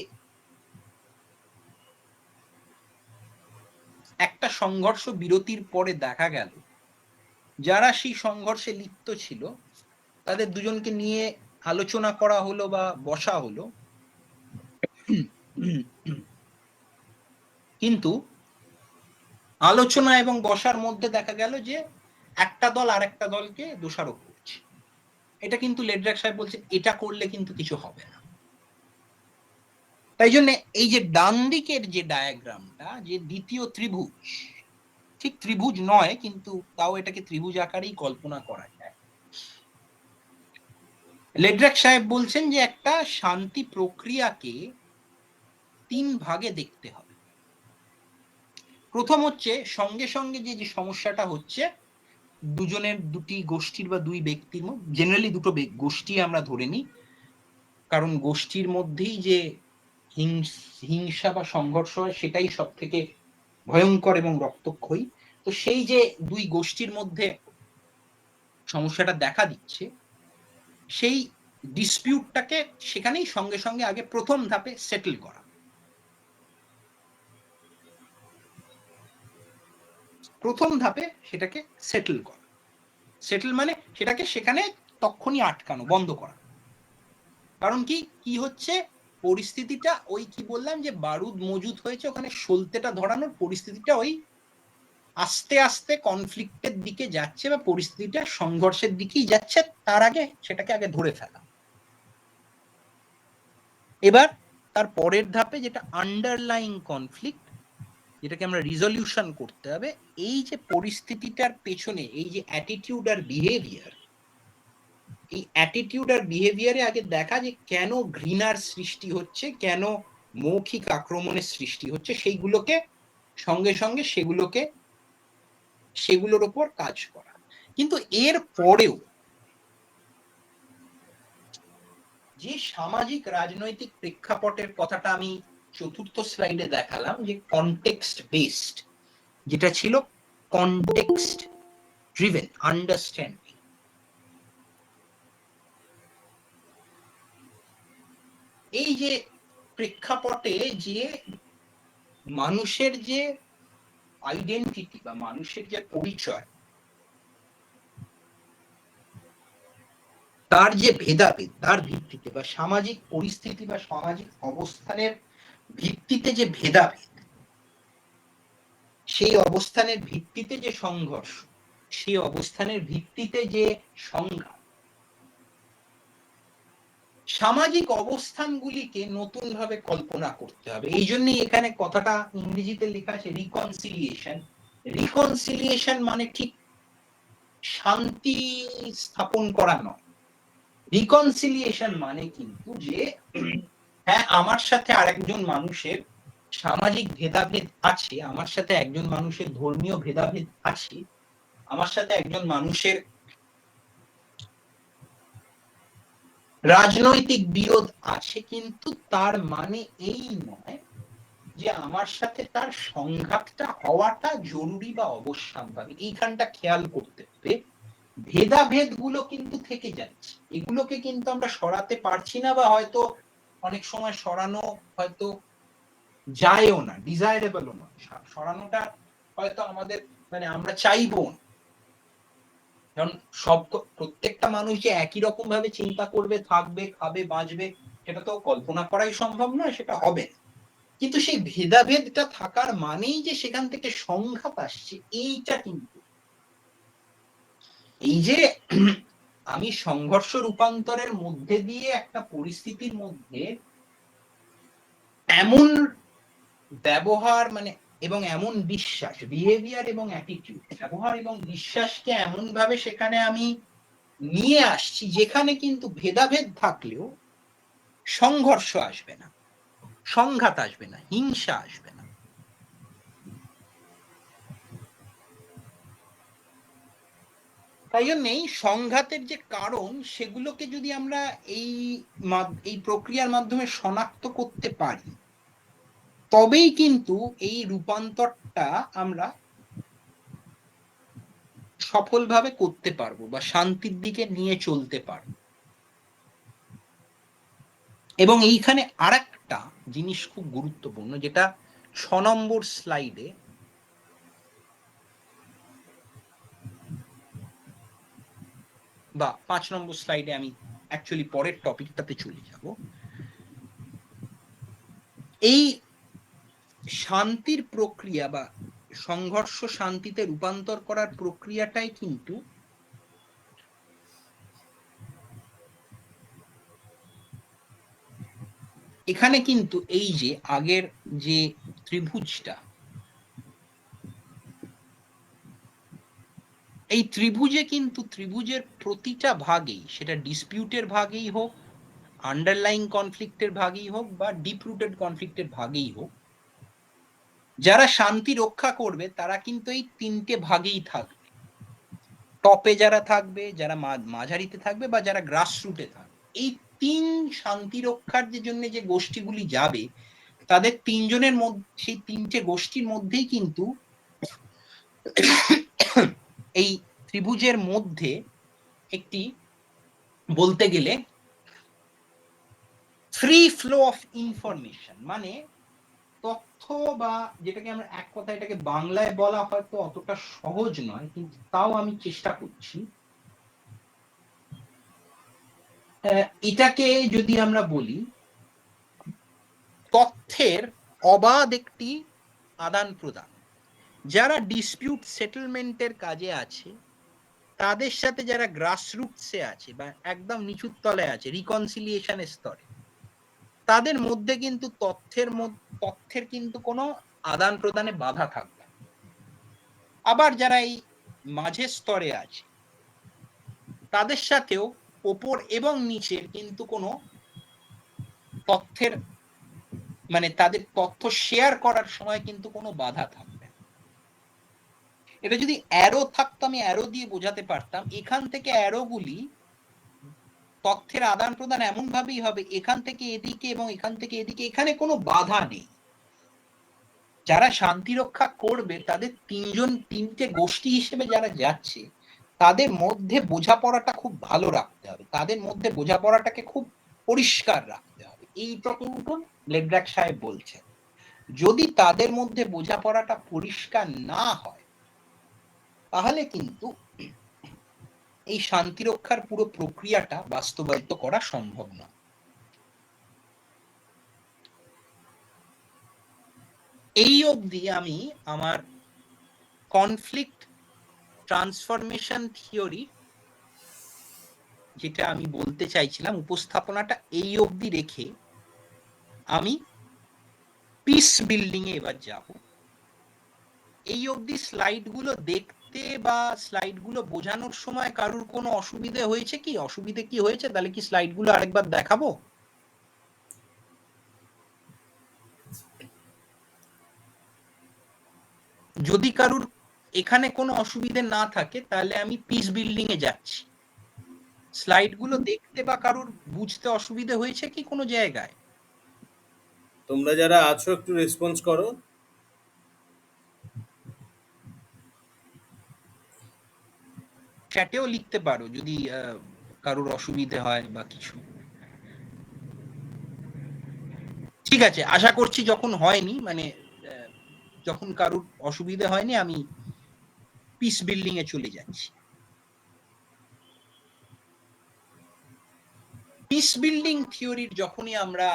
[SPEAKER 3] একটা সংঘর্ষ বিরতির পরে দেখা গেল যারা সেই সংঘর্ষে লিপ্ত ছিল তাদের দুজনকে নিয়ে আলোচনা করা হলো বা বসা হলো, কিন্তু আলোচনা এবং বসার মধ্যে দেখা গেল যে একটা দল আর একটা দলকে দোষারোপ করছে। এটা কিন্তু লেডরাক সাহেব বলছে এটা করলে কিন্তু কিছু হবে না। তাই জন্য এই যে ডান দিকের যে ডায়াগ্রামটা, যে দ্বিতীয় ত্রিভুজ, ঠিক ত্রিভুজ নয় কিন্তু তাও এটাকে ত্রিভুজ আকারেই কল্পনা করা যায়। লেডরাক সাহেব বলছেন যে একটা শান্তি প্রক্রিয়াকে 3 ভাগে দেখতে হবে। প্রথম হচ্ছে সঙ্গে সঙ্গে যে সমস্যাটা হচ্ছে দুজনের, দুটি গোষ্ঠীর বা দুই ব্যক্তির মধ্যে, জেনারেলি দুটো গোষ্ঠী আমরা ধরে নিই, কারণ গোষ্ঠীর মধ্যেই যে হিংসা বা সংঘর্ষ হয় সেটাই সব থেকে ভয়ঙ্কর এবং রক্তক্ষয়ী। তো সেই যে দুই গোষ্ঠীর মধ্যে সমস্যাটা দেখা দিচ্ছে, সেই ডিসপিউটটাকে সেখানেই সঙ্গে সঙ্গে আগে প্রথম ধাপে সেটেল করা। প্রথম ধাপে সেটাকে সেটেল করা, সেটেল মানে সেটাকে সেখানে তখনই আটকানো, বন্ধ করা। কারণ কি হচ্ছে, পরিস্থিতিটা ওই কি বললাম যে বারুদ মজুদ হয়েছে, ওখানে সলতেটা ধরানোর পরিস্থিতিটা ওই আস্তে আস্তে কনফ্লিক্টের দিকে যাচ্ছে বা পরিস্থিতিটা সংঘর্ষের দিকেই যাচ্ছে, তার আগে সেটাকে আগে ধরে ফেলা। এবার তার পরের ধাপে যেটা আন্ডারলাইং কনফ্লিক্ট, যেটাকে আমরা রিজলিউশন করতে হবে, এই যে পরিস্থিতিটার পেছনে এই যে অ্যাটিটিউড আর বিহেভিয়ার, এই অ্যাটিটিউড আর বিহেভিয়ারে আগে দেখা যে কেন ঘৃণার সৃষ্টি হচ্ছে, কেন মৌখিক আক্রমণের সৃষ্টি হচ্ছে, সেইগুলোকে সঙ্গে সঙ্গে সেগুলোর উপর কাজ করা। কিন্তু এর পরেও যে সামাজিক রাজনৈতিক প্রেক্ষাপটের কথাটা আমি চতুর্থ স্লাইডে দেখালাম, যে কনটেক্সট বেসড, যেটা ছিল কনটেক্সট ড্রিভেন আন্ডারস্ট্যান্ডিং, এই যে প্রেক্ষাপটে যে মানুষের যে আইডেন্টিটি বা মানুষের যে পরিচয়, তার যে ভেদাভেদ, তার ভিত্তিতে বা সামাজিক পরিস্থিতি বা সামাজিক অবস্থানের ভিত্তিতে যে ভেদাভেদ, সেই অবস্থানের ভিত্তিতে যে সংঘর্ষ, সেই অবস্থানের ভিত্তিতে যে সংঘাত, সামাজিক অবস্থানগুলিকে নতুন ভাবে কল্পনা করতে হবে। এই জন্যই এখানে কথাটা ইংরেজিতে লেখা আছে রিকনসিলিয়েশন। রিকনসিলিয়েশন মানে ঠিক শান্তি স্থাপন করা নয়। রিকনসিলিয়েশন মানে কিন্তু যে হ্যাঁ, আমার সাথে আরেকজন মানুষের সামাজিক ভেদাভেদ আছে, আমার সাথে একজন মানুষের ধর্মীয় ভেদাভেদ আছে, আমার সাথে একজন মানুষের রাজনৈতিক বিরোধ আছে, কিন্তু তার মানে এই নয় যে আমার সাথে তার সংঘাতটা হওয়াটা জরুরি বা অবশ্যম্ভাবী। এইখানটা খেয়াল করতে হবে। ভেদাভেদ গুলো কিন্তু থেকে যাচ্ছে, এগুলোকে কিন্তু আমরা সরাতে পারছি না, বা হয়তো অনেক সময় সরানো হয়তো যায়ও না, ডিজায়ারেবলও নয়। সরানোটা হয়তো আমাদের মানে আমরা চাইবো না, কারণ প্রত্যেকটা মানুষ যে একই রকম ভাবে চিন্তা করবে, থাকবে, খাবে, বাঁচবে, সেটা তো কল্পনা করাই সম্ভব নয়, সেটা হবে না। কিন্তু সেই ভেদাভেদটা থাকার মানেই যে সেখান থেকে সংঘাত আসছে, এইটা কিন্তু এই যে আমি সংঘর্ষ রূপান্তরের মধ্যে দিয়ে একটা পরিস্থিতির মধ্যে এমন ব্যবহার মানে এবং এমন বিশ্বাস, বিহেভিয়ার এবং অ্যাটিটিউড, ব্যবহার এবং বিশ্বাসকে এমন ভাবে সেখানে আমি নিয়ে আসছি যেখানে কিন্তু ভেদাভেদ থাকলেও সংঘর্ষ আসবে না, সংঘাত আসবে না, হিংসা আসবে না। তাই জন্য এই সংঘাতের যে কারণ, সেগুলোকে যদি আমরা এই প্রক্রিয়ার মাধ্যমে শনাক্ত করতে পারি, তবেই কিন্তু এই রূপান্তরটা আমরা সফলভাবে করতে পারবো বা শান্তির দিকে নিয়ে চলতে পারবো। এবং এইখানে আরেকটা জিনিস খুব গুরুত্বপূর্ণ, যেটা 6 নম্বর স্লাইডে বা 5 নম্বর স্লাইডে, আমি অ্যাকচুয়ালি পরের টপিকটাতে চলে যাব। এই শান্তির প্রক্রিয়া বা সংঘর্ষ শান্তিতে রূপান্তর করার প্রক্রিয়াটাই কিন্তু এখানে কিন্তু এই যে আগের যে ত্রিভুজটা, এই ত্রিভুজে কিন্তু ত্রিভুজের প্রতিটা ভাগেই, সেটা ডিসপিউটের ভাগেই হোক, আন্ডারলাইং কনফ্লিক্টের ভাগেই হোক, বা ডিপ রুটেড কনফ্লিক্টের ভাগেই হোক, যারা শান্তি রক্ষা করবে তারা কিন্তু এই তিনটে ভাগেই থাকবে। টপে যারা থাকবে, যারা মাঝারিতে থাকবে, বা যারা গ্রাস রুটে থাকবে, এই তিন শান্তি রক্ষার জন্য যে গোষ্ঠীগুলি যাবে, তাদের তিনজনের মধ্যে, সেই তিনটে গোষ্ঠীর মধ্যেই কিন্তু এই ত্রিভুজের মধ্যে একটি, বলতে গেলে, ফ্রি ফ্লো অফ ইনফরমেশন, মানে তথ্য, বা যেটাকে আমরা এক কথা এটাকে বাংলায় বলা হয়তো অতটা সহজ নয়, কিন্তু তাও আমি চেষ্টা করছি। এটাকে যদি আমরা বলি, তথ্যের অবাধ একটি আদান প্রদান। যারা ডিসপিউট সেটেলমেন্টের কাজে আছে, তাদের সাথে যারা গ্রাসরুটসে আছে বা একদম নিচুর তলায় আছে, রিকনসিলিয়েশনের স্তরে, তাদের মধ্যে কিন্তু তথ্যের কিন্তু কোনো আদান প্রদানে বাধা থাকবে। আবার যারা এই মাঝের স্তরে আছে, তাদের সাথেও ওপর এবং নিচের কিন্তু কোনো তথ্যের মানে তাদের তথ্য শেয়ার করার সময় কিন্তু কোনো বাধা থাকবে। এটা যদি অ্যারো থাকতো, আমি অ্যারো দিয়ে বোঝাতে পারতাম। এখান থেকে অ্যারোগুলি তথ্যের আদান প্রদান এমন ভাবেই হবে, এখান থেকে এদিকে এবং এখান থেকে এদিকে, এখানে কোনো বাধা নেই। যারা শান্তি রক্ষা করবে, তাদের তিনটে গোষ্ঠী হিসেবে যারা যাচ্ছে, তাদের মধ্যে বোঝাপড়াটা খুব ভালো রাখতে হবে, তাদের মধ্যে বোঝাপড়াটাকে খুব পরিষ্কার রাখতে হবে। এইটুকু লেগ্রাক সাহেব বলছেন। যদি তাদের মধ্যে বোঝাপড়াটা পরিষ্কার না হয়, তাহলে কিন্তু এই শান্তি রক্ষার পুরো প্রক্রিয়াটা বাস্তবায়িত করা সম্ভব না। এই অবধি আমি আমার কনফ্লিক্ট ট্রান্সফরমেশন থিওরি, যেটা আমি বলতে চাইছিলাম, উপস্থাপনাটা এই অবধি রেখে আমি পিস বিল্ডিং এ এবার যাব। এই অবধি স্লাইডগুলো দেখতে বা স্লাইডগুলো বোঝানোর সময় কারুর কোনো অসুবিধে হয়েছে কি? অসুবিধে কি হয়েছে? তাহলে কি স্লাইডগুলো আরেকবার দেখাবো? যদি কারুর এখানে কোনো অসুবিধে না থাকে তাহলে আমি পিস বিল্ডিং এ যাচ্ছি। স্লাইড গুলো দেখতে বা কারোর বুঝতে অসুবিধে হয়েছে কি কোনো জায়গায়?
[SPEAKER 1] তোমরা যারা আছো একটু রেসপন্স করো।
[SPEAKER 3] চ্যাটেও লিখতে পারো যদি কারোর অসুবিধে হয় বা কিছু। ঠিক আছে, আশা করছি যখন হয়নি, মানে যখন কারোর অসুবিধে হয়নি, আমি পিস বিল্ডিং এ চলে যাচ্ছি। পিস বিল্ডিং থিওরির যখনই আমরা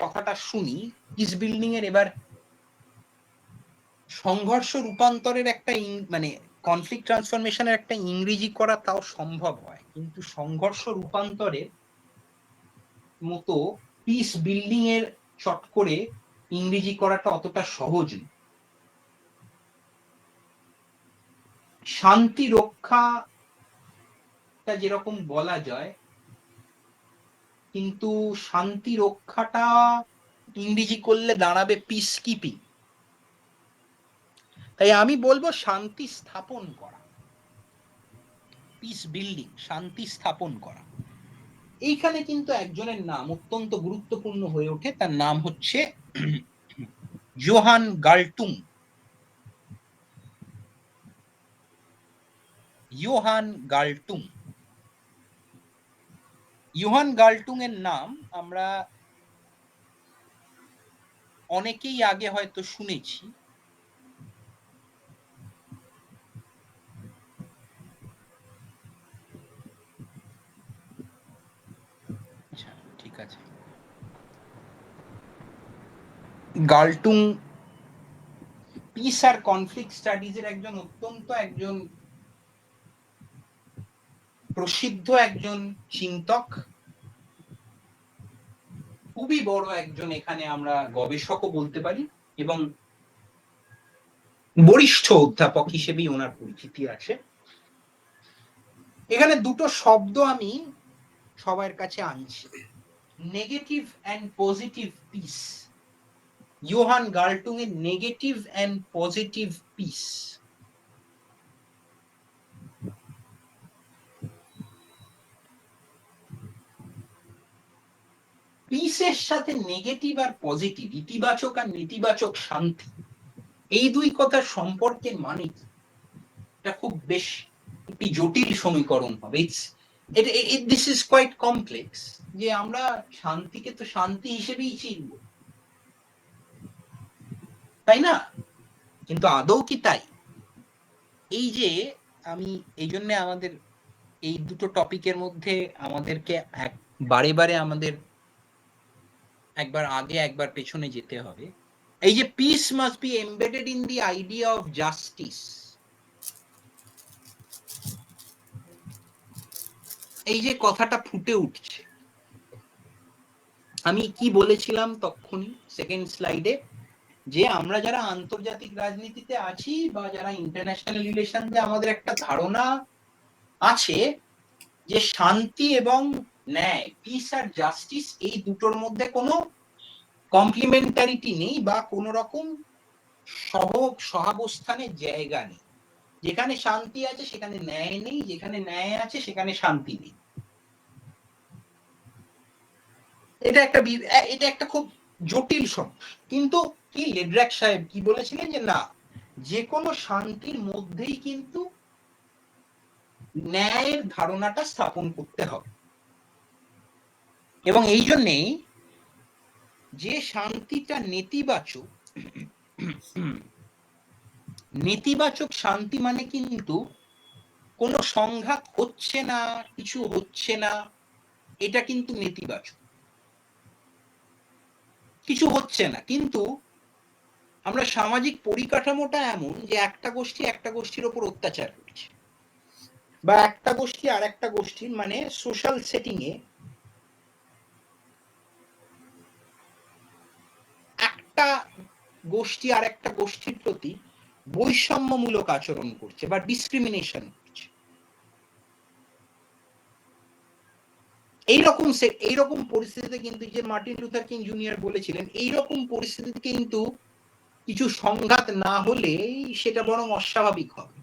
[SPEAKER 3] কথাটা শুনি, পিস বিল্ডিং এর এবার সংঘর্ষ রূপান্তরের একটা মানে কনফ্লিক্ট ট্রান্সফরমেশনের একটা ইংরেজি করা তাও সম্ভব হয়, কিন্তু সংঘর্ষ রূপান্তরের মতো পিস বিল্ডিং এর চট করে ইংরেজি করাটা অতটা সহজ নয়। শান্তি রক্ষাটা যেরকম বলা যায়, কিন্তু শান্তি রক্ষাটা ইংরেজি করলে দাঁড়াবে পিস কিপিং। তাই আমি বলবো শান্তি স্থাপন করা, পিস বিল্ডিং, শান্তি স্থাপন করা। এইখানে কিন্তু একজনের নাম অত্যন্ত গুরুত্বপূর্ণ হয়ে ওঠে, তার নাম হচ্ছে জোহান গাল্টুং। ইয়োহান গাল্টুং। ইয়োহান গাল্টুং এর নাম আমরা অনেকেই আগে হয়তো শুনেছি। আচ্ছা, ঠিক আছে। গাল্টুং পিস আর কনফ্লিক্ট স্টাডিজ এর একজন প্রসিদ্ধ একজন চিন্তক, খুবই বড় একজন এখানে আমরা গবেষকও বলতে পারি, এবং বরিষ্ঠ অধ্যাপক হিসেবেই ওনার পরিচিতি আছে। এখানে দুটো শব্দ আমি সবার কাছে আনছি, negative and positive peace. Johan Galtung এর নেগেটিভ অ্যান্ড পজিটিভ পিস। পিসের সাথে নেগেটিভ আর পজিটিভ, ইতিবাচক আর নেতিবাচক শান্তি, এই দুই কথার সম্পর্কের মানে কি? এটা খুব বেশ একটি জটিল সমীকরণ হবে। দিস ইজ কোয়াইট কমপ্লেক্স, যে আমরা শান্তিকে তো শান্তি হিসেবেই চিনব, তাই না? কিন্তু আদৌ কি তাই? এই যে আমি এই জন্য আমাদের এই দুটো টপিকের মধ্যে আমাদেরকে বারে বারে আমাদের একবার আগে একবার পেছনে যেতে হবে। এই যে piece must be embedded in the idea of justice, এই যে কথাটা ফুটে উঠছে, আমি কি বলেছিলাম তখনই সেকেন্ড স্লাইডে, যে আমরা যারা আন্তর্জাতিক রাজনীতিতে আছি বা যারা ইন্টারন্যাশনাল রিলেশনে, আমাদের একটা ধারণা আছে যে শান্তি এবং ন্যায়, পিস আর জাস্টিস, এই দুটোর মধ্যে কোনো কমপ্লিমেন্টারিটি নেই বা কোনো রকম সহাবস্থানের জায়গা নেই। যেখানে শান্তি আছে সেখানে ন্যায় নেই, যেখানে ন্যায় আছে সেখানে শান্তি নেই। এটা একটা খুব জটিল সমস্যা। কিন্তু কি লেড্রাক সাহেব কি বলেছিলেন, যে না, যে কোনো শান্তির মধ্যেই কিন্তু ন্যায়ের ধারণাটা স্থাপন করতে হবে, এবং এই জন্যেই যে শান্তিটা নেতিবাচক, নেতিবাচক শান্তি মানে কিন্তু কোনো সংঘাত হচ্ছে না, কিছু হচ্ছে না, এটা কিন্তু নেতিবাচক, কিছু হচ্ছে না, কিন্তু আমরা সামাজিক পরিকাঠামোটা এমন যে একটা গোষ্ঠী একটা গোষ্ঠীর উপর অত্যাচার করছে, বা একটা গোষ্ঠী আর একটা গোষ্ঠীর, মানে সোশ্যাল সেটিং এ একটা গোষ্ঠী আর একটা গোষ্ঠীর প্রতি বৈষম্যমূলক আচরণ করছে বা ডিসক্রিমিনেশন করছে। এইরকম পরিস্থিতিতে কিন্তু, যে মার্টিন লুথার কিং জুনিয়র বলেছিলেন, এইরকম পরিস্থিতিতে কিন্তু কিছু সংঘাত না হলে সেটা বরং অস্বাভাবিক হবে,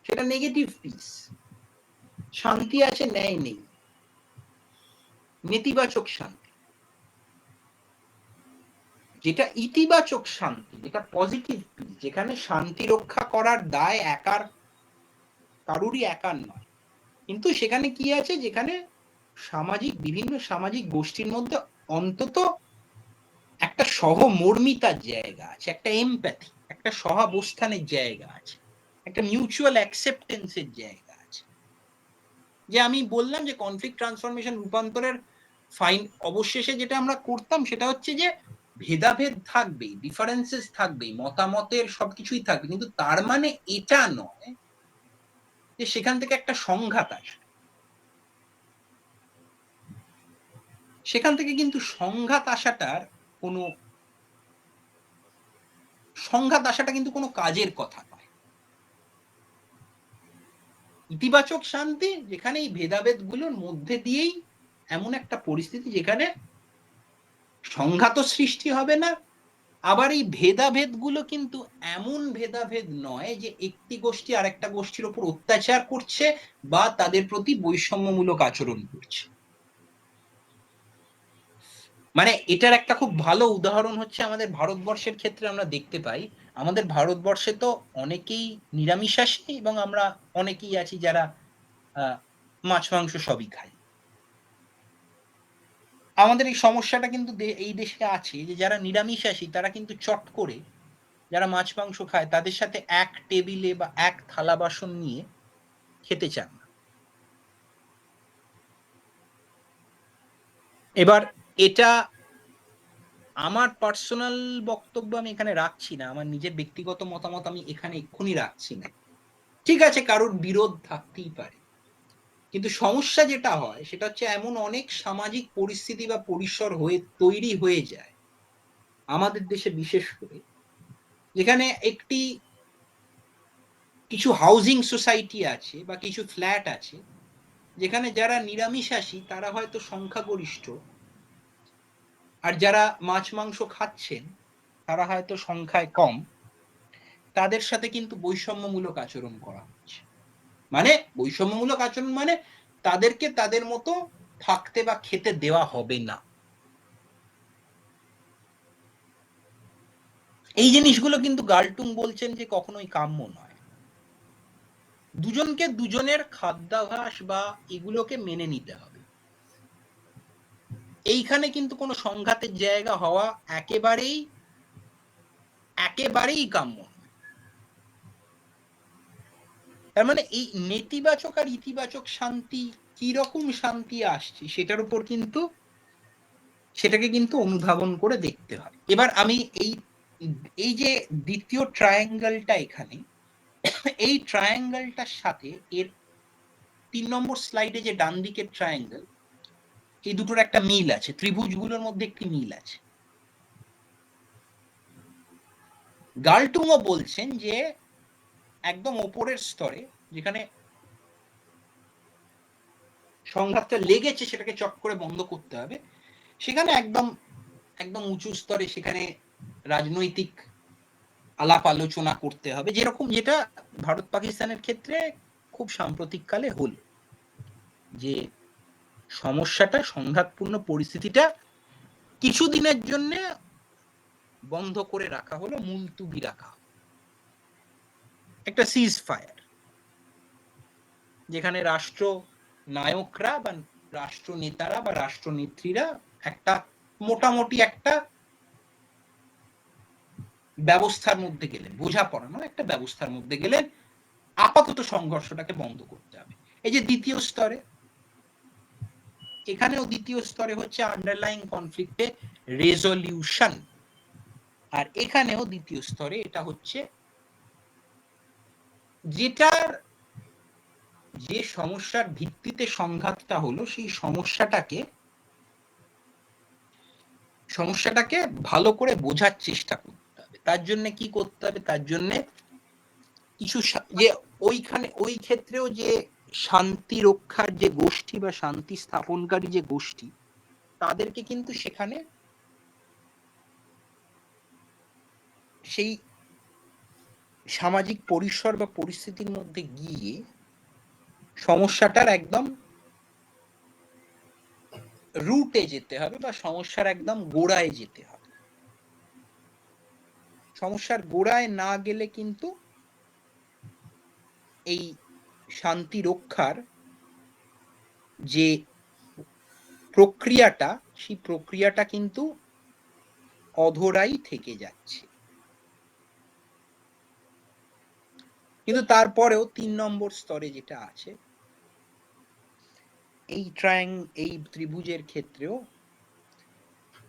[SPEAKER 3] সেটা নেগেটিভ পিস। শান্তি আছে, ন্যায় নেই, নেতিবাচক শান্তি। যেটা ইতিবাচক শান্তি, যেটা পজিটিভ পিস, যেখানে শান্তি রক্ষা করার দায় কারুরই একার নয়, কিন্তু সেখানে কি আছে, যেখানে বিভিন্ন সামাজিক গোষ্ঠীর মধ্যে অন্তত একটা সহমর্মিতার জায়গা আছে, একটা এমপ্যাথি, একটা সহাবস্থানের জায়গা আছে, একটা মিউচুয়াল অ্যাকসেপ্টেন্সের জায়গা আছে। যে আমি বললাম যে কনফ্লিক্ট ট্রান্সফরমেশন রূপান্তরের অবশেষে যেটা আমরা করতাম সেটা হচ্ছে যে ভেদাভেদ থাকবে, ডিফারেন্সেস থাকবে, মতামতের সবকিছুই থাকবে, কিন্তু তার মানে এটা নয় যে সেখান থেকে একটা সংঘাত আসবে। সেখান থেকে কিন্তু সংঘাত আসাটা কিন্তু কোনো কাজের কথা নয়। ইতিবাচক শান্তি যেখানে এই ভেদাভেদ গুলোর মধ্যে দিয়েই এমন একটা পরিস্থিতি যেখানে সংঘাত সৃষ্টি হবে না, আবার এই ভেদাভেদ গুলো কিন্তু এমন ভেদাভেদ নয় যে একটি গোষ্ঠী আরেকটা গোষ্ঠীর উপর অত্যাচার করছে বা তাদের প্রতি বৈষম্যমূলক আচরণ করছে। মানে এটার একটা খুব ভালো উদাহরণ হচ্ছে আমাদের ভারতবর্ষের ক্ষেত্রে আমরা দেখতে পাই, আমাদের ভারতবর্ষে তো অনেকেই নিরামিষাশী এবং আমরা অনেকেই আছি যারা মাছ মাংস সবই খাই। আমাদের এই সমস্যাটা কিন্তু এই দেশে আছে যে যারা নিরামিষাশী তারা কিন্তু চট করে যারা মাছ মাংস খায় তাদের সাথে এক টেবিলে বা এক থালা বাসন নিয়ে খেতে চান না। এবার এটা আমার পার্সোনাল বক্তব্য আমি এখানে রাখছি না, আমার নিজের ব্যক্তিগত মতামত আমি এখানে এক্ষুনি রাখছি না। ঠিক আছে, কারোর বিরোধ থাকতেই পারে, কিন্তু সমস্যা যেটা হয় সেটা হচ্ছে এমন অনেক সামাজিক পরিস্থিতি বা পরিসর তৈরি হয়ে যায় আমাদের দেশে বিশেষ করে, যেখানে কিছু হাউজিং সোসাইটি আছে বা কিছু ফ্ল্যাট আছে যেখানে যারা নিরামিষাশী তারা হয়তো সংখ্যাগরিষ্ঠ, আর যারা মাছ মাংস খাচ্ছেন তারা হয়তো সংখ্যায় কম, তাদের সাথে কিন্তু বৈষম্যমূলক আচরণ করা হচ্ছে। মানে বৈষম্যমূলক আচরণ মানে তাদেরকে তাদের মতো থাকতে বা খেতে দেওয়া হবে না। এই জিনিসগুলো কিন্তু গার্টুং বলছেন যে কখনোই কাম্য নয়। দুজনকে দুজনের খাদ্যাভ্যাস বা এগুলোকে মেনে নিতে হবে। এইখানে কিন্তু কোনো সংঘাতের জায়গা হওয়া একেবারেই কাম্য। তার মানে এই নেতিবাচক আর ইতিবাচক শান্তি, কিরকম শান্তি আসছে সেটাকে কিন্তু অনুধাবন করে দেখতে হয়। এবার আমি এই যে দ্বিতীয় ট্রায়াঙ্গেলটা এখানে, এই ট্রায়াঙ্গেলটার সাথে এর 3 নম্বর স্লাইডে যে ডান দিকের ট্রায়াঙ্গেল, এই দুটোর একটা মিল আছে, ত্রিভুজগুলোর মধ্যে একটি মিল আছে। গার্টুংও বলছেন যে একদম ওপরের স্তরে যেখানে সংঘাতটা লেগেছে সেটাকে চট করে বন্ধ করতে হবে, সেখানে একদম উঁচু স্তরে সেখানে রাজনৈতিক আলাপ আলোচনা করতে হবে, যেটা ভারত পাকিস্তানের ক্ষেত্রে খুব সাম্প্রতিককালে হল, যে সমস্যাটা, সংঘাতপূর্ণ পরিস্থিতিটা কিছুদিনের জন্য বন্ধ করে রাখা হলো, মুলতুবি রাখা হলো, একটা সিজ ফায়ার, যেখানে রাষ্ট্র নায়করা বা রাষ্ট্র নেতারা বা রাষ্ট্রনেত্রীরা মোটামুটি একটা ব্যবস্থার মধ্যে গেলেন, বোঝাপড়া নয়, একটা ব্যবস্থার মধ্যে গেলেন, আপাতত সংঘর্ষটাকে বন্ধ করতে হবে। এই যে দ্বিতীয় স্তরে, এখানেও দ্বিতীয় স্তরে হচ্ছে আন্ডারলাইং কনফ্লিক্টে রেজলিউশন, আর এখানেও দ্বিতীয় স্তরে এটা হচ্ছে যে সমস্যার ভিত্তিতে সংঘাতটা হলো সেই সমস্যাটাকে ভালো করে বোঝার চেষ্টা করতে হবে। তার জন্য কি করতে হবে? তার জন্য কিছু যে ওই ক্ষেত্রেও যে শান্তি রক্ষার যে গোষ্ঠী বা শান্তি স্থাপনকারী যে গোষ্ঠী, তাদেরকে কিন্তু সেই সামাজিক পরিসর বা পরিস্থিতির মধ্যে গিয়ে সমস্যাটার একদম রুটে যেতে হবে বা সমস্যার একদম গোড়ায় যেতে হবে। সমস্যার গোড়ায় না গেলে কিন্তু এই শান্তি রক্ষার যে প্রক্রিয়াটা, সেই প্রক্রিয়াটা কিন্তু অধরাই থেকে যাচ্ছে। কিন্তু তারপরেও 3 নম্বর স্তরে যেটা আছে, এই ত্রিভুজের ক্ষেত্রেও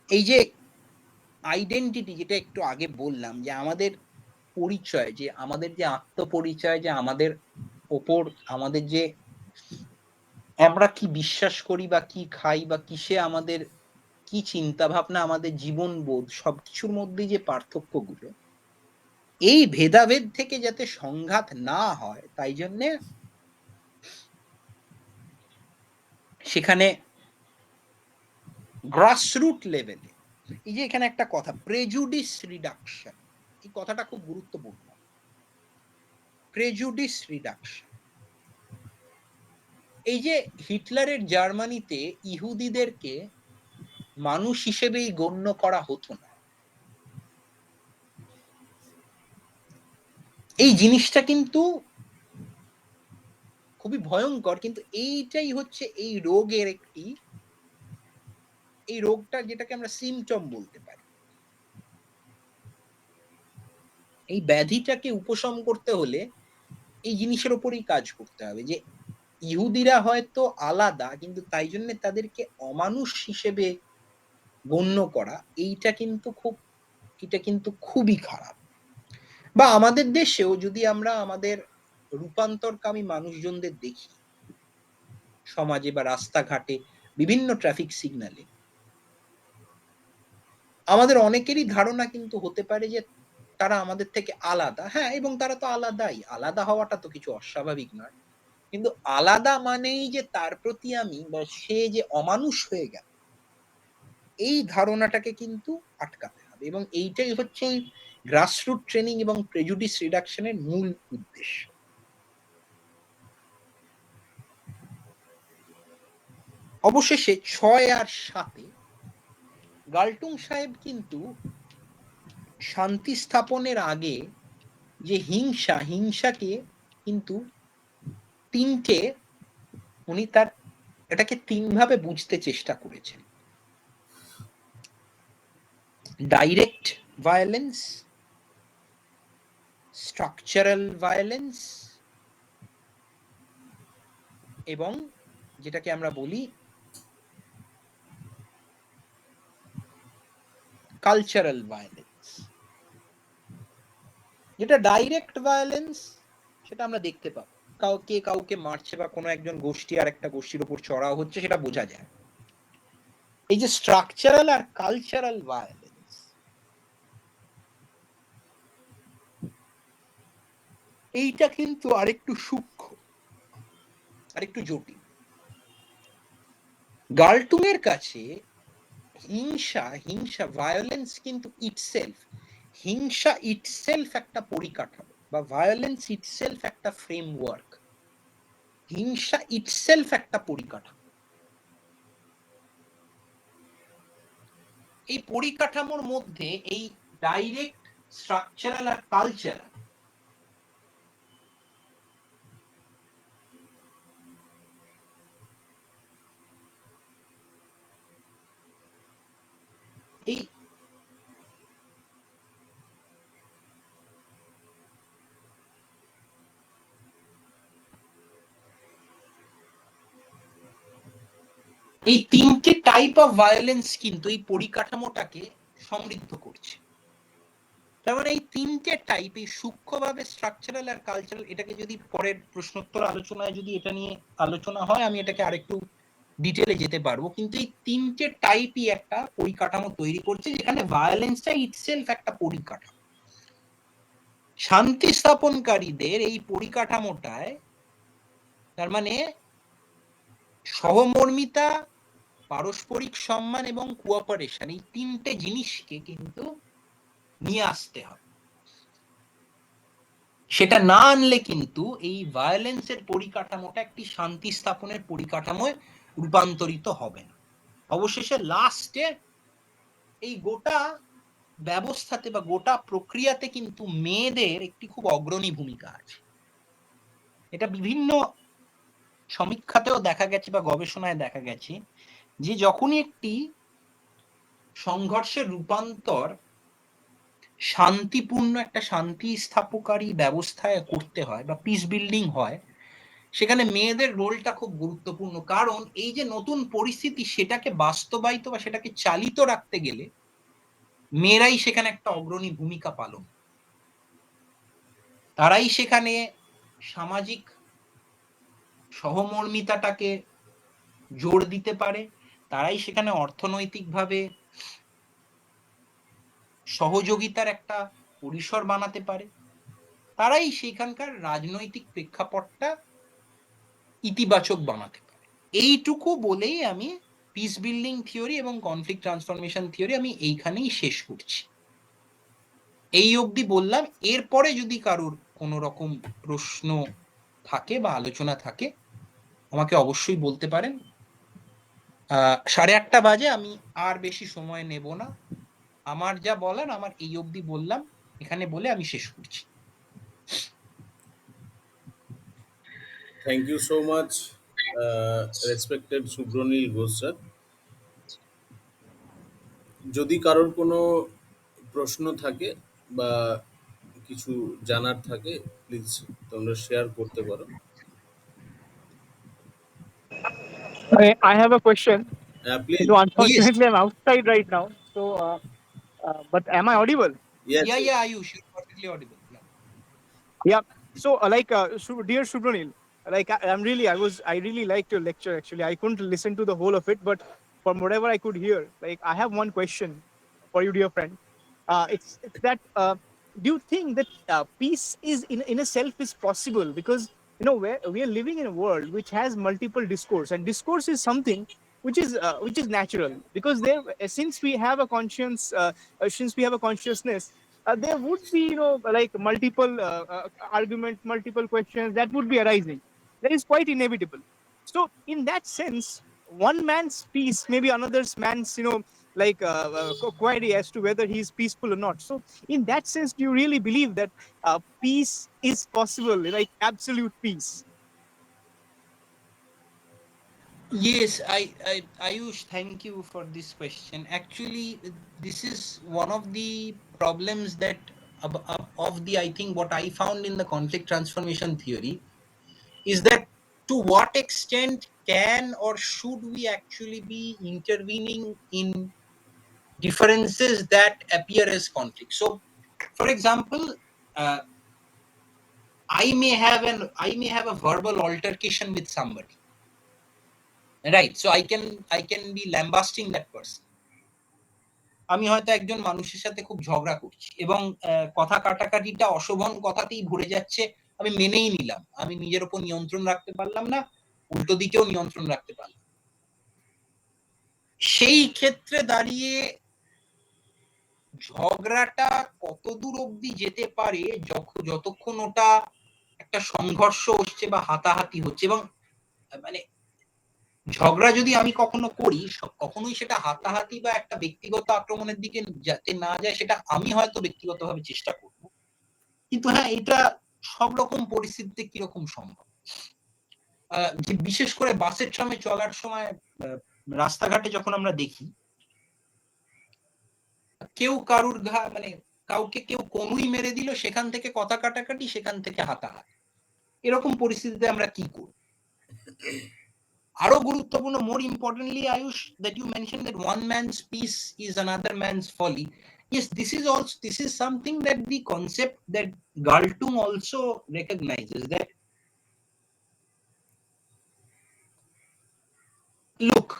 [SPEAKER 3] এই যে আইডেন্টিটি, যেটা একটু আগে বললাম, যে আমাদের পরিচয়, যে আমাদের যে আত্মপরিচয়, যে আমাদের ওপর আমাদের যে আমরা কি বিশ্বাস করি বা কি খাই বা কিসে আমাদের কি চিন্তা ভাবনা, আমাদের জীবনবোধ, সবকিছুর মধ্যে যে পার্থক্যগুলো, এই ভেদাভেদ থেকে যাতে সংঘাত না হয়, তাই জন্যে সেখানে গ্রাসরুট লেভেলে এই যে এখানে একটা কথা, প্রেজুডিস রিডাকশন, এই কথাটা খুব গুরুত্বপূর্ণ। প্রেজুডিস রিডাকশন, এই যে হিটলারের জার্মানিতে ইহুদিদেরকে মানুষ হিসেবেই গণ্য করা হতো না, এই জিনিসটা কিন্তু খুবই ভয়ঙ্কর। কিন্তু এইটাই হচ্ছে এই রোগের একটি, এই রোগটা যেটাকে আমরা সিমটম বলতে পারি। এই ব্যাধিটাকে উপশম করতে হলে এই জিনিসের উপরই কাজ করতে হবে, যে ইহুদিরা হয়তো আলাদা, কিন্তু তাই জন্য তাদেরকে অমানুষ হিসেবে গণ্য করা, এটা কিন্তু খুবই খারাপ। বা আমাদের দেশেও যদি আমরা আমাদের রূপান্তরকামী মানুষজনদের দেখি, সমাজে বা রাস্তাঘাটে, বিভিন্ন ট্রাফিক সিগন্যালে, আমাদের অনেকেরই ধারণা কিন্তু হতে পারে যে তারা আমাদের থেকে আলাদা। হ্যাঁ, এবং তারা তো আলাদাই, আলাদা হওয়াটা তো কিছু অস্বাভাবিক নয়। কিন্তু আলাদা মানেই যে তার প্রতি আমি বা সে যে অমানুষ হয়ে গেল, এই ধারণাটাকে কিন্তু আটকাতে হবে। এবং এইটাই হচ্ছে গ্রাসরুট ট্রেনিং এবং প্রেজুডিস রিডাকশনের মূল উদ্দেশ্য। অবশেষে 6 আর 7 গাল্টুং সাহেব কিন্তু শান্তি স্থাপনের আগে যে হিংসাকে কিন্তু উনি এটাকে 3 ভাবে বুঝতে চেষ্টা করেছেন: ডাইরেক্ট ভায়োলেন্স, স্ট্রাকচারাল ভায়োলেন্স, এবং যেটাকে আমরা বলি কালচারাল ভায়োলেন্স। যেটা ডাইরেক্ট ভায়োলেন্স, সেটা আমরা দেখতে পাবো, কাউকে মারছে বা কোনো একজন গোষ্ঠী আর একটা গোষ্ঠীর উপর চড়াও হচ্ছে, সেটা বোঝা যায়। এই যে স্ট্রাকচারাল আর কালচারাল ভায়োলেন্স, এইটা কিন্তু আরেকটু সূক্ষ্ম, আরেকটু জটিল। গাল্টুং এর কাছে হিংসা ভায়োলেন্স কিন্তু হিংসা ইটসেলফ একটা পরিকাঠামো, বা ভায়োলেন্স ইটসেলফ একটা ফ্রেমওয়ার্ক। হিংসা ইটসেলফ একটা পরিকাঠামো। এই পরিকাঠামোর মধ্যে এই ডাইরেক্ট, স্ট্রাকচারাল আর কালচারাল, এই এই 3টে টাইপ অফ ভায়োলেন্স কিন্তু এই পরিকাঠামোটাকে সমৃদ্ধ করছে। তার মানে এই 3টে টাইপ, এই সূক্ষ্মভাবে স্ট্রাকচারাল আর কালচারাল, এটাকে যদি পরের প্রশ্নোত্তর আলোচনায় যদি এটা নিয়ে আলোচনা হয়, আমি এটাকে আরেকটু ডিটেলে যেতে পারবো। কিন্তু এই 3টে টাইপই একটা পরিকাঠামো তৈরি করছে, যেখানে ভায়োলেন্সটা ইটসেলফ একটা পরিকাঠামো। শান্তি স্থাপনকারীদের এই পরিকাঠামোটায়, তার মানে সহমর্মিতা, পারস্পরিক সম্মান এবং কোঅপারেশন, এই 3টে জিনিসকে কিন্তু নিয়ে আসতে হবে। সেটা না আনলে কিন্তু এই ভায়োলেন্সের পরিকাঠামোটা একটি শান্তি স্থাপনের পরিকাঠামোয় রূপান্তরিত হবে না। অবশেষে লাস্টে এই গোটা ব্যবস্থাতে বা গোটা প্রক্রিয়াতে কিন্তু মেয়েদের একটি খুব অগ্রণী ভূমিকা আছে। এটা বিভিন্ন সমীক্ষাতেও দেখা গেছে বা গবেষণায় দেখা গেছে যে যখনই একটি সংঘর্ষের রূপান্তর শান্তিপূর্ণ একটা শান্তি স্থাপকারী ব্যবস্থায় করতে হয় বা পিস বিল্ডিং হয়, সেখানে মেয়েদের রোলটা খুব গুরুত্বপূর্ণ। কারণ এই যে নতুন পরিস্থিতি সেটাকে বাস্তবায়িত বা সেটাকে চালিত রাখতে গেলে মেয়েরাই সেখানে একটা অগ্রণী ভূমিকা পালন, তারাই সেখানে সামাজিক সহমর্মিতাটাকে জোর দিতে পারে, তারাই সেখানে অর্থনৈতিকভাবে সহযোগিতার একটা পরিসর বানাতে পারে, তারাই সেখানকার রাজনৈতিক প্রেক্ষাপটটা ইতিবাচক বানাতে পারে। এইটুকু বলেই আমি পিস বিল্ডিং থিওরি এবং কনফ্লিক্ট ট্রান্সফরমেশন থিওরি আমি এইখানেই শেষ করছি। এই অবধি বললাম। এরপরে যদি কারোর কোনো রকম প্রশ্ন থাকে বা আলোচনা থাকে আমাকে অবশ্যই বলতে পারেন। 8:30 বাজে, আমি আর বেশি সময় নেব না। আমার যা বলার আমার এই অবধি বললাম, এখানে বলে আমি শেষ করছি।
[SPEAKER 1] Thank you so much respected Subranil Ghosh sir. যদি কারোর কোনো প্রশ্ন থাকে বা কিছু জানার থাকে প্লিজ তোমরা শেয়ার করতে পারো।
[SPEAKER 5] I have a question.
[SPEAKER 1] Please.
[SPEAKER 5] So
[SPEAKER 3] Yes.
[SPEAKER 5] unfortunately, I'm outside right now. So, but am I audible?
[SPEAKER 1] Yes,
[SPEAKER 3] Yeah,
[SPEAKER 1] yes.
[SPEAKER 3] yeah, Ayush, you're perfectly audible. Yeah.
[SPEAKER 5] Yeah. So, dear Subranil, I really liked your lecture. Actually, I couldn't listen to the whole of it, but from whatever I could hear, like, I have one question for you, dear friend. It's that do you think that peace is in a self is possible? Because we are living in a world which has multiple discourse, and discourse is something which is natural, because there since we have a conscience, since we have a consciousness, there would be like multiple arguments, multiple questions that would be arising. That is quite inevitable. So in that sense, one man's peace maybe another man's like query as to whether he is peaceful or not. So in that sense, do you really believe that peace is possible, like absolute peace?
[SPEAKER 3] Yes, Ayush, thank you for this question. Actually, this is one of the problems that of the, I think what I found in the conflict transformation theory is that to what extent can or should we actually be intervening in differences that appear as conflict. So, for example, uh, I may have a verbal altercation with somebody, right? So I can be lambasting that person. আমি হয়তো একজন মানুষের সাথে খুব ঝগড়া করছি এবং কথা কাটাকাটিটা অশোভন কথাতেই ভরে যাচ্ছে, আমি মেনেই নিলাম, আমি নিজের উপর নিয়ন্ত্রণ রাখতে পারলাম না, উল্টো দিকেও নিয়ন্ত্রণ রাখতে পারলাম। সেই ক্ষেত্রে দাঁড়িয়ে ঝগড়াটা কতদূর অবধি যেতে পারে যতক্ষণ ওটা একটা সংঘর্ষ হচ্ছে বা হাতাহাতি হচ্ছে, এবং মানে ঝগড়া যদি আমি কখনো করি কখনোই সেটা হাতাহাতি বা একটা ব্যক্তিগত আক্রমণের দিকে যাতে না যায়, সেটা আমি হয়তো ব্যক্তিগতভাবে চেষ্টা করব। কিন্তু হ্যাঁ, এটা সব রকম পরিস্থিতিতে কিরকম সম্ভব, যে বিশেষ করে বাসের ট্রামে চলার সময় রাস্তাঘাটে যখন আমরা দেখি কেউ কারুর মানে কাউকে কেউ কোনুই মেরে দিল, সেখান থেকে কথা কাটাকাটি, সেখান থেকে হাতাহাতি, এরকম পরিস্থিতিতে আমরা কি করব? আরো গুরুত্বপূর্ণ, মোর importantly Ayush, that you mentioned that one man's peace is another man's folly. Yes, this is something that the concept that Galtung also recognizes, that look,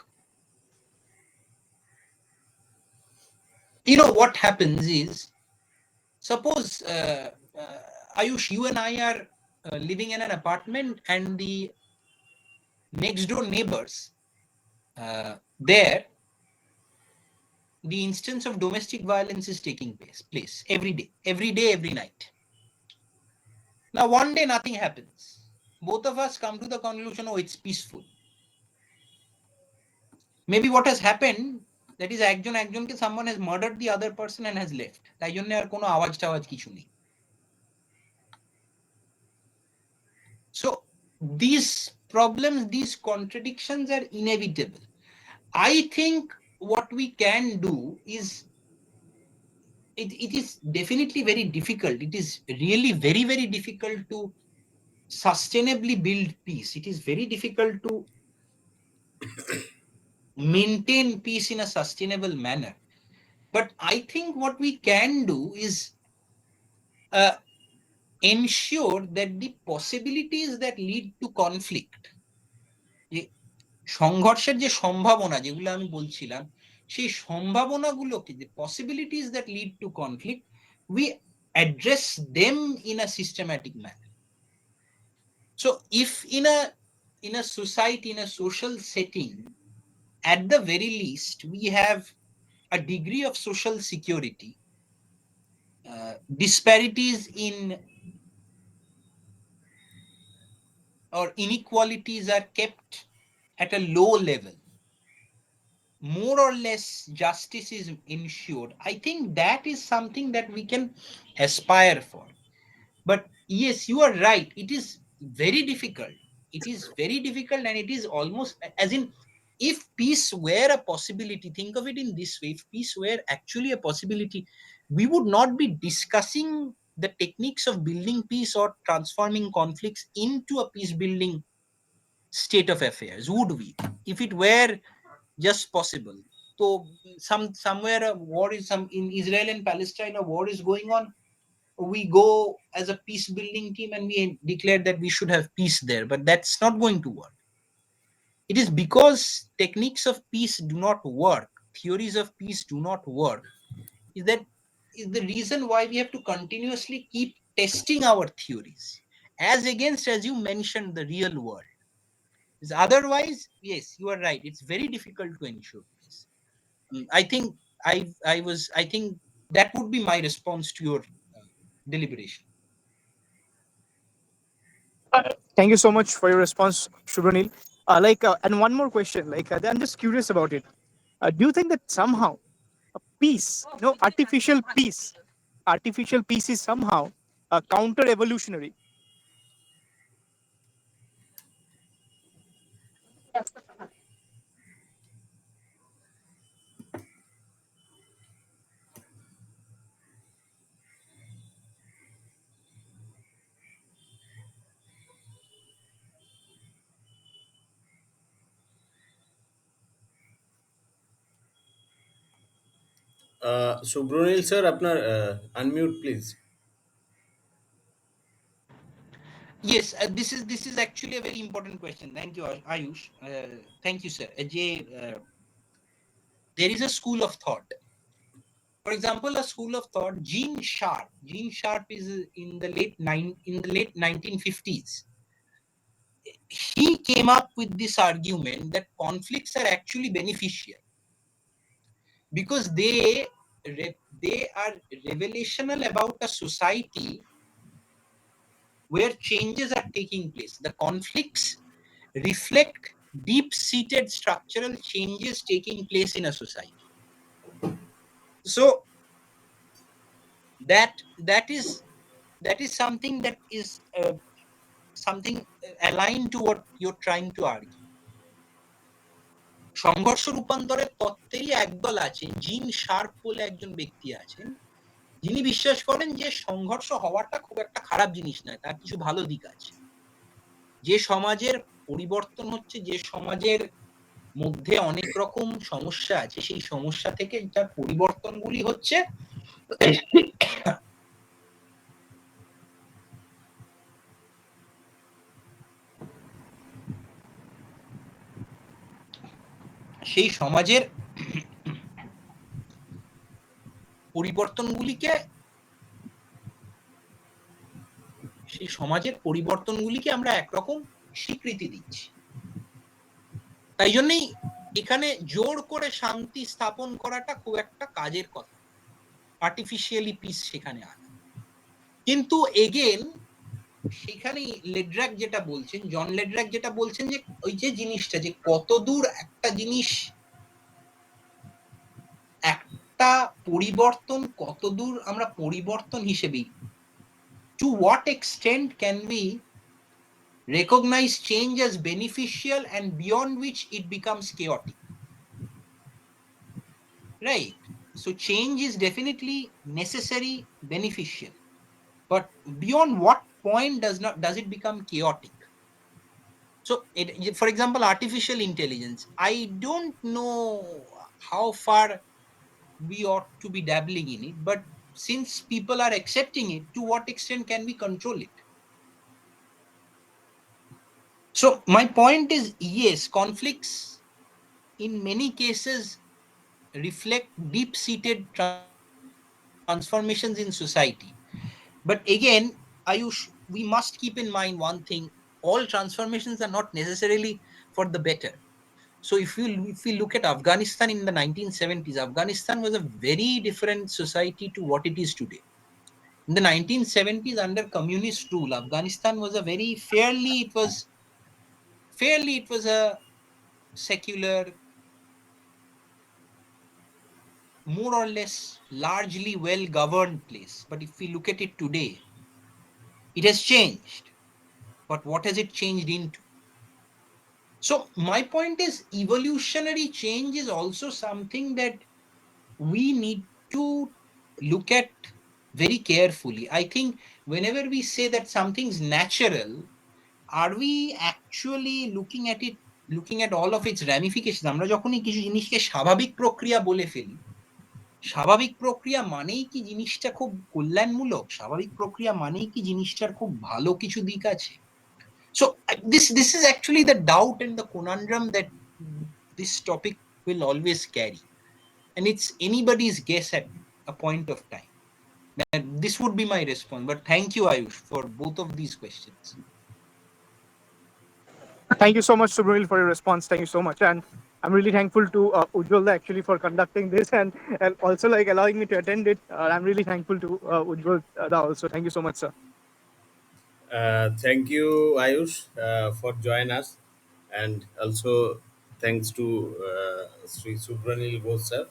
[SPEAKER 3] what happens is, suppose Ayush, you and I are living in an apartment and the next door neighbors, there the instance of domestic violence is taking place every day, every night. Now one day nothing happens. Both of us come to the conclusion, oh, it's peaceful. Maybe what has happened, that is একজনকে someone has murdered the other person and has left. তাই জন্য আর কোনো আওয়াজ টাওয়াজ কিছু নেই. So these problems, these contradictions are inevitable. I think what we can do is, it is definitely very difficult. It is really very, very difficult to sustainably build peace. It is very difficult to maintain peace in a sustainable manner. But I think what we can do is ensure that the possibilities that lead to conflict, সংঘর্ষের যে সম্ভাবনা যেগুলো আমি বলছিলাম, সেই সম্ভাবনাগুলোকে, the possibilities that lead to conflict, we address them in a systematic manner. So if in a society, in a social setting, at the very least we have a degree of social security, disparities in or inequalities are kept at a low level, more or less justice is ensured, I think that is something that we can aspire for. But yes, you are right, it is very difficult. It is very difficult, and it is almost as in, if peace were a possibility, think of it in this way, if peace were actually a possibility, we would not be discussing the techniques of building peace or transforming conflicts into a peace building state of affairs, would we? If it were just possible. So somewhere a war is, in Israel and Palestine a war is going on, we go as a peace building team and we declare that we should have peace there, but that's not going to work. It is because techniques of peace do not work, theories of peace do not work, is the reason why we have to continuously keep testing our theories as against, as you mentioned, the real world. Otherwise, yes, you are right, it's very difficult to ensure peace. I think I think that would be my response to your deliberation.
[SPEAKER 5] Thank you so much for your response, Shubhanil. And one more question. I'm just curious about it. Do you think that somehow peace, artificial peace is somehow counter-evolutionary?
[SPEAKER 1] Subranil sir, আপনার unmute please.
[SPEAKER 3] Yes, this is actually a very important question. Thank you, Ayush. Thank you, sir. There is a school of thought. For example, a school of thought, Gene Sharp. Gene Sharp is in the late 1950s. He came up with this argument that conflicts are actually beneficial because they are revelational about a society where changes are taking place. The conflicts reflect deep-seated structural changes taking place in a society. So that is something that is something aligned to what you're trying to argue. সংঘর্ষ রূপান্তরের তত্ত্বেরই একদল আছে, জিন sharp বলে একজন ব্যক্তি আছেন, যিনি বিশ্বাস করেন যে সংঘর্ষ হওয়াটা খুব একটা খারাপ জিনিস নয়, তার কিছু ভালো দিক আছে। যে সমাজের পরিবর্তন হচ্ছে, যে সমাজের মধ্যে অনেক রকম সমস্যা আছে, সেই সমস্যা থেকে যার পরিবর্তনগুলি হচ্ছে সেই সমাজের পরিবর্তনগুলিকে আমরা একরকম স্বীকৃতি দিচ্ছি। তাই জন্যই এখানে জোর করে শান্তি স্থাপন করাটা খুব একটা কাজের কথা, আর্টিফিশিয়ালি পিস সেখানে আনা। কিন্তু এগেন সেখানেই লেড্রাক যেটা বলছেন, জন লেড্রাক যেটা বলছেন যে ওই যে জিনিসটা যে কতদূর একটা জিনিস, একটা পরিবর্তন কতদূর আমরা পরিবর্তন হিসেবেই, to what extent can we recognize change as beneficial and beyond which it becomes chaotic, right? So change is definitely necessary, beneficial, but beyond what point does it become chaotic? So for example, artificial intelligence, I don't know how far we ought to be dabbling in it, but since people are accepting it, to what extent can we control it? So my point is, yes, conflicts in many cases reflect deep-seated transformations in society. But again, Ayush, we must keep in mind one thing: all transformations are not necessarily for the better. So if we look at Afghanistan in the 1970s, Afghanistan was a very different society to what it is today. In the 1970s, under communist rule, Afghanistan was a very fairly it was a secular, more or less largely well governed place. But if we look at it today, it has changed. But what has it changed into? So my point is, evolutionary change is also something that we need to look at very carefully. I think whenever we say that something's natural, are we actually looking at all of its ramifications? আমরা যখনই কিছু জিনিসকে স্বাভাবিক প্রক্রিয়া বলে ফেলি, স্বাভাবিক প্রক্রিয়া মানেই কি জিনিসটা খুব কল্যাণমূলক? স্বাভাবিক প্রক্রিয়া মানেই কি জিনিসটার খুব ভালো কিছু দিক আছে? So this is actually the doubt and the conundrum that this topic will always carry, and it's anybody's guess at a point of time. And this would be my response, but thank you, Ayush, for both of these questions.
[SPEAKER 5] Thank you so much, Subramil, for your response. Thank you so much. And I'm really thankful to Ujjwal actually for conducting this and also like allowing me to attend it. I'm really thankful to Ujjwal also. Thank you so much, sir.
[SPEAKER 1] Thank you, Ayush, for joining us, and also thanks to Sri Subranil Bose sir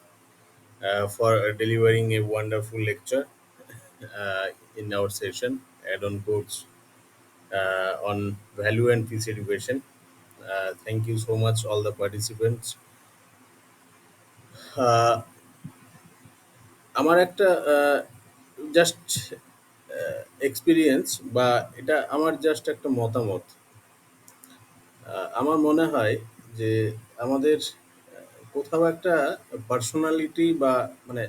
[SPEAKER 1] for delivering a wonderful lecture in our session, add-on course on value and peace education. Thank you so much, all the participants. আমার একটা just experience বা এটা আমার just একটা মতামত। আমার মনে হয় যে আমাদের কোথাও একটা পার্সোনালিটি বা মানে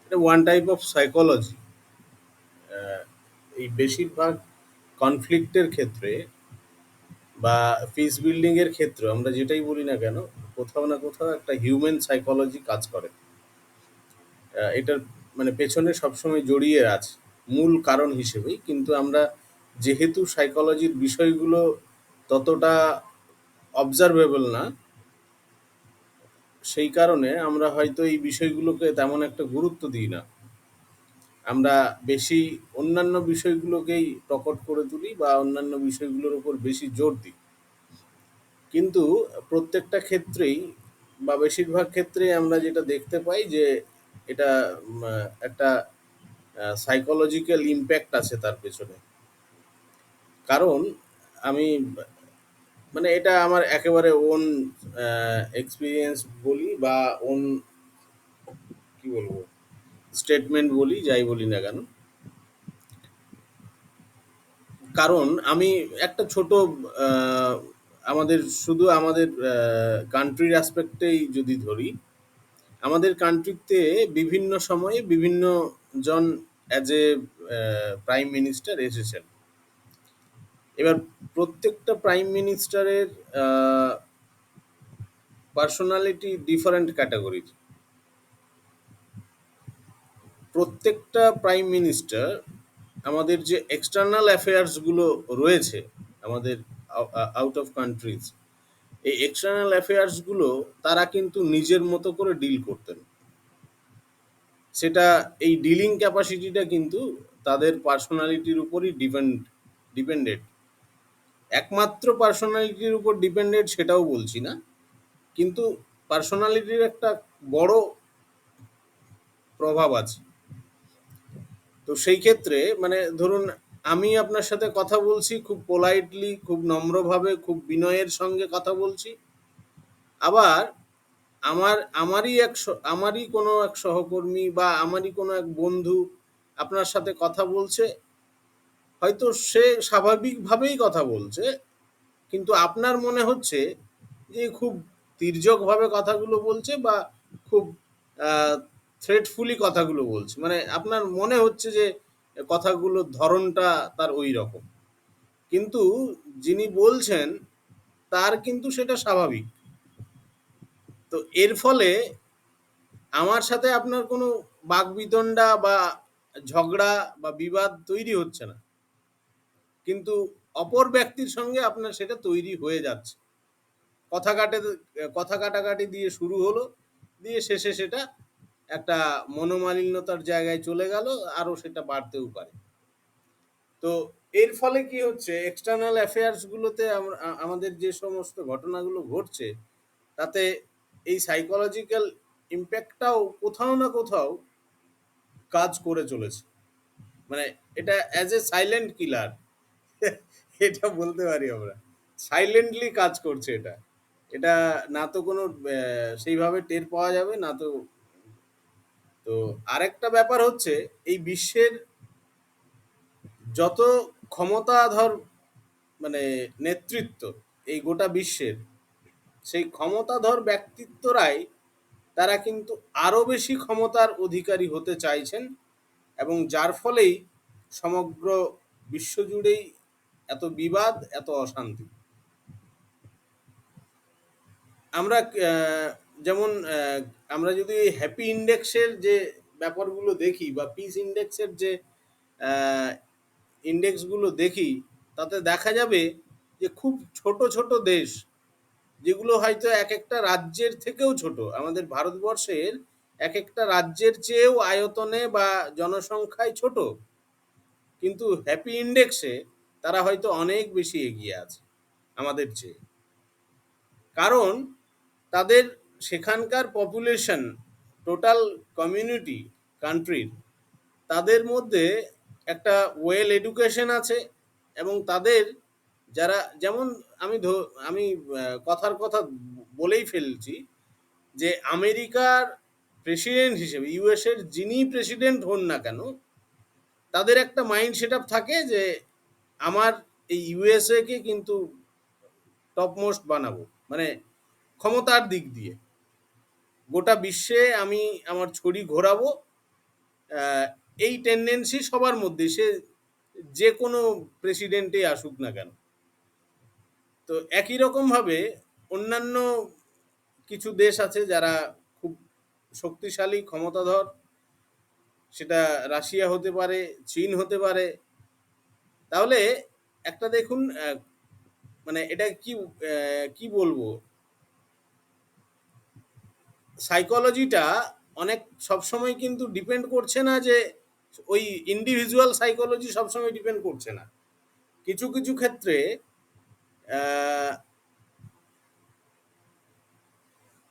[SPEAKER 1] এটা ওয়ান টাইপ অফ সাইকোলজি, এই বেশিরভাগ কনফ্লিক্টের ক্ষেত্রে বা পিস বিল্ডিং এর ক্ষেত্রে আমরা যেটাই বলি না কেন, কোথাও না কোথাও একটা হিউম্যান সাইকোলজি কাজ করে। এটার মানে পেছনে সবসময় জড়িয়ে আছে মূল কারণ হিসেবেই। কিন্তু আমরা যেহেতু সাইকোলজির বিষয়গুলো ততটা অবজারভেবল না, সেই কারণে আমরা হয়তো এই বিষয়গুলোকে তেমন একটা গুরুত্ব দিই না। আমরা বেশি অন্যান্য বিষয়গুলোকেই প্রকট করে তুলি বা অন্যান্য বিষয়গুলোর উপর বেশি জোর দিই। কিন্তু প্রত্যেকটা ক্ষেত্রেই বা বেশিরভাগ ক্ষেত্রেই আমরা যেটা দেখতে পাই যে এটা একটা সাইকোলজিক্যাল ইম্প্যাক্ট আছে তার পেছনে। কারণ আমি মানে এটা আমার একেবারে ওন এক্সপিরিয়েন্স বলি বা ওন কি বলবো স্টেটমেন্ট বলি, যাই বলি না কেন। কারণ আমি একটা ছোট আমাদের শুধু আমাদের কান্ট্রির অ্যাসপেক্টেই যদি ধরি, আমাদের কান্ট্রিতে বিভিন্ন সময়ে বিভিন্ন জন অ্যাজ এ প্রাইম মিনিস্টার এসেছেন। এবার প্রত্যেকটা প্রাইম মিনিস্টারের পার্সোনালিটি ডিফারেন্ট ক্যাটাগরির। প্রত্যেকটা প্রাইম মিনিস্টার আমাদের যে এক্সটার্নাল অ্যাফেয়ার্সগুলো রয়েছে আমাদের আউট অফ কান্ট্রিজ, এই এক্সটার্নাল অ্যাফেয়ার্সগুলো তারা কিন্তু নিজের মতো করে ডিল করতেন। সেটা এই ডিলিং ক্যাপাসিটিটা কিন্তু তাদের পার্সোনালিটির উপরই ডিপেন্ড ডিপেন্ডেড, একমাত্র পার্সোনালিটির উপর ডিপেন্ডেড সেটাও বলছি না, কিন্তু পার্সোনালিটির একটা বড় প্রভাব আছে। তো সেই ক্ষেত্রে মানে ধরুন আমি আপনার সাথে কথা বলছি খুব পোলাইটলি, খুব নম্রভাবে, খুব বিনয়ের সঙ্গে কথা বলছি, আবার আমারই কোনো এক সহকর্মী বা আমারই কোনো এক বন্ধু আপনার সাথে কথা বলছে, হয়তো সে স্বাভাবিকভাবেই কথা বলছে, কিন্তু আপনার মনে হচ্ছে যে খুব তির্যকভাবে কথাগুলো বলছে বা খুব থ্রেটফুলি কথাগুলো বলছে, মানে আপনার মনে হচ্ছে যে কথাগুলোর ধরনটা তার ওই রকম, কিন্তু যিনি বলছেন তার কিন্তু সেটা স্বাভাবিক। তো এর ফলে আমার সাথে আপনার কোনো বাকবিতণ্ডা বা ঝগড়া বা বিবাদ তৈরি হচ্ছে না, কিন্তু অপর ব্যক্তির সঙ্গে আপনার সেটা তৈরি হয়ে যাচ্ছে। কথা কাটে কথা কাটাকাটি দিয়ে শুরু হলো, দিয়ে শেষে সেটা একটা মনোমালিন্যতার জায়গায় চলে গেল, আরও সেটা বাড়তেও পারে। তো এর ফলে কি হচ্ছে, এক্সটার্নাল অ্যাফেয়ার্সগুলোতে আমাদের যে সমস্ত ঘটনাগুলো ঘটছে তাতে এই সাইকোলজিক্যাল ইম্প্যাক্টটাও কোথাও না কোথাও কাজ করে চলেছে। মানে এটা অ্যাজ এ সাইলেন্ট কিলার এটা বলতে পারি আমরা, সাইলেন্টলি কাজ করছে এটা। এটা না তো কোনো সেইভাবে টের পাওয়া যাবে না তো। তো আরেকটা ব্যাপার হচ্ছে, এই বিশ্বের যত ক্ষমতাধর মানে নেতৃত্ব এই গোটা বিশ্বের, সেই ক্ষমতাধর ব্যক্তিত্বরাই তারা কিন্তু আরও বেশি ক্ষমতার অধিকারী হতে চাইছেন, এবং যার ফলেই সমগ্র বিশ্বজুড়েই এত বিবাদ, এত অশান্তি। আমরা যেমন আমরা যদি হ্যাপি ইন্ডেক্সের যে ব্যাপারগুলো দেখি বা পিস ইন্ডেক্সের যে ইন্ডেক্সগুলো দেখি, তাতে দেখা যাবে যে খুব ছোট ছোট দেশ, যেগুলো হয়তো এক একটা রাজ্যের থেকেও ছোট, আমাদের ভারতবর্ষের এক একটা রাজ্যের চেয়েও আয়তনে বা জনসংখ্যায় ছোট, কিন্তু হ্যাপি ইন্ডেক্সে তারা হয়তো অনেক বেশি এগিয়ে আছে আমাদের চেয়ে। কারণ তাদের সেখানকার পপুলেশন, টোটাল কমিউনিটি কান্ট্রির, তাদের মধ্যে একটা ওয়েল এডুকেশন আছে, এবং তাদের যারা যেমন আমি কথার কথা বলেই ফেলছি যে আমেরিকার প্রেসিডেন্ট হিসেবে, ইউএসের যিনি প্রেসিডেন্ট হন না কেন, তাদের একটা মাইন্ড সেট আপ থাকে যে আমার এই ইউএসএ কে কিন্তু টপমোস্ট বানাবো, মানে ক্ষমতার দিক দিয়ে গোটা বিশ্বে আমি আমার ছড়ি ঘোরাবো। এই টেন্ডেন্সি সবার মধ্যে, সে যে কোনো প্রেসিডেন্টই আসুক না কেন। তো একই রকমভাবে অন্যান্য কিছু দেশ আছে যারা খুব শক্তিশালী ক্ষমতাধর, সেটা রাশিয়া হতে পারে, চীন হতে পারে। তাহলে একটা দেখুন, মানে এটা কি বলবো, সাইকোলজিটা অনেক সবসময় কিন্তু ডিপেন্ড করছে না, যে ওই ইন্ডিভিজুয়াল সাইকোলজি সবসময় ডিপেন্ড করছে না। কিছু কিছু ক্ষেত্রে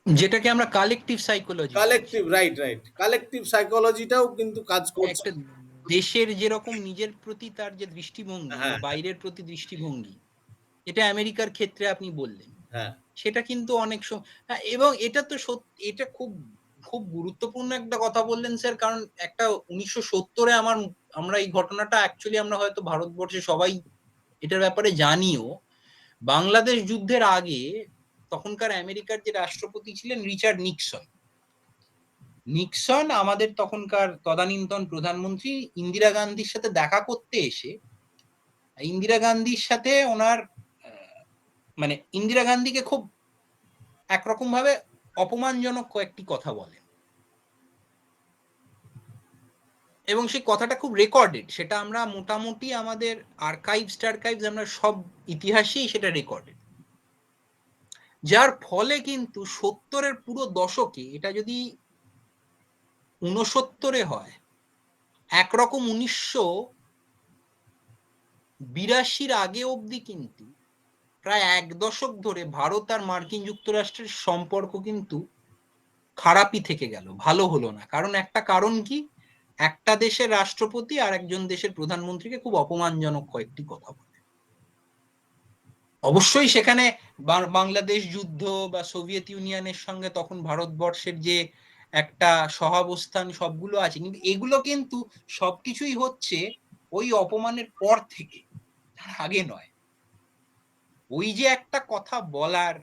[SPEAKER 3] যেটাকে আমরা collective psychology,
[SPEAKER 1] collective, right right, collective সাইকোলজিটাও কিন্তু কাজ করছে।
[SPEAKER 3] একটা দেশের যেরকম নিজের প্রতি তার যে দৃষ্টিভঙ্গি বা
[SPEAKER 1] হ্যাঁ
[SPEAKER 3] বাইরের প্রতি দৃষ্টিভঙ্গি, এটা আমেরিকার ক্ষেত্রে আপনি বললেন,
[SPEAKER 1] হ্যাঁ
[SPEAKER 3] সেটা কিন্তু অনেক হ্যাঁ, এবং এটা তো সত্যি, এটা খুব খুব গুরুত্বপূর্ণ একটা কথা বললেন স্যার। কারণ একটা 1970-এ আমরা এই ঘটনাটা অ্যাকচুয়ালি আমরা হয়তো ভারতবর্ষে সবাই এটার ব্যাপারে জানিও। বাংলাদেশ যুদ্ধের আগে তখনকার আমেরিকার যে রাষ্ট্রপতি ছিলেন রিচার্ড নিক্সন, আমাদের তখনকার তদানীন্তন প্রধানমন্ত্রী ইন্দিরা গান্ধীর সাথে দেখা করতে এসে ইন্দিরা গান্ধীর সাথে ওনার মানে ইন্দিরা গান্ধীকে খুব একরকম ভাবে অপমানজনক কয়েকটি কথা বলেন, এবং সেই কথাটা খুব রেকর্ডেড। সেটা আমরা মোটামুটি আমাদের আর্কাইভস আমরা সব ইতিহাসেই সেটা রেকর্ডেড। যার ফলে কিন্তু 70-এর পুরো দশকে, এটা যদি 69-এ হয়, একরকম 82 আগে অবধি কিন্তু প্রায় 1 দশক ধরে ভারত আর মার্কিন যুক্তরাষ্ট্রের সম্পর্ক কিন্তু খারাপই থেকে গেল, ভালো হলো না। কারণ একটা কারণ কি, একটা দেশের রাষ্ট্রপতি আর একজন দেশের প্রধানমন্ত্রীকে খুব অপমানজনক কয়েকটি কথা বলে। অবশ্যই সেখানে বাংলাদেশ যুদ্ধ বা সোভিয়েত ইউনিয়নের সঙ্গে তখন ভারতবর্ষের যে একটা সহাবস্থান সবগুলো আছে, কিন্তু এগুলো কিন্তু সবকিছুই হচ্ছে ওই অপমানের পর থেকে, তার আগে নয়। ওই যে একটা কথা বলার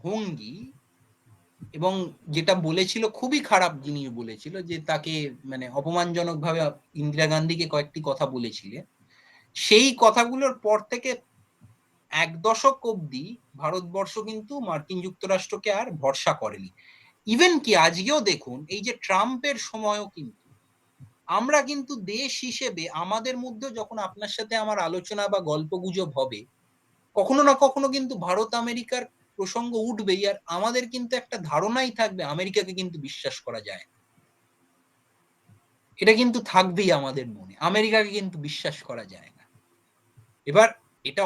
[SPEAKER 3] ভঙ্গি, এবং যেটা বলেছিল খুবই খারাপ জিনিস বলেছিল, যে তাকে মানে অপমানজনক ভাবে ইন্দিরা গান্ধীকে কয়েকটি কথা বলেছিলেন, সেই কথাগুলোর পর থেকে 1 দশক অবধি ভারতবর্ষ কিন্তু মার্কিন যুক্তরাষ্ট্রকে আর ভরসা করেনি। ইভেন কি আজকেও দেখুন, এই যে ট্রাম্পের সময়ও কিন্তু আমরা কিন্তু দেশ হিসেবে আমাদের মধ্যে যখন আপনার সাথে আমার আলোচনা বা গল্পগুজব হবে, কখনো না কখনো কিন্তু ভারত আমেরিকার প্রসঙ্গ উঠবেই, আর আমাদের কিন্তু একটা ধারণাই থাকবে আমেরিকাকে কিন্তু বিশ্বাস করা যায় না। এটা কিন্তু থাকবেই আমাদের মনে, আমেরিকাকে কিন্তু বিশ্বাস করা যায় না। এবার এটা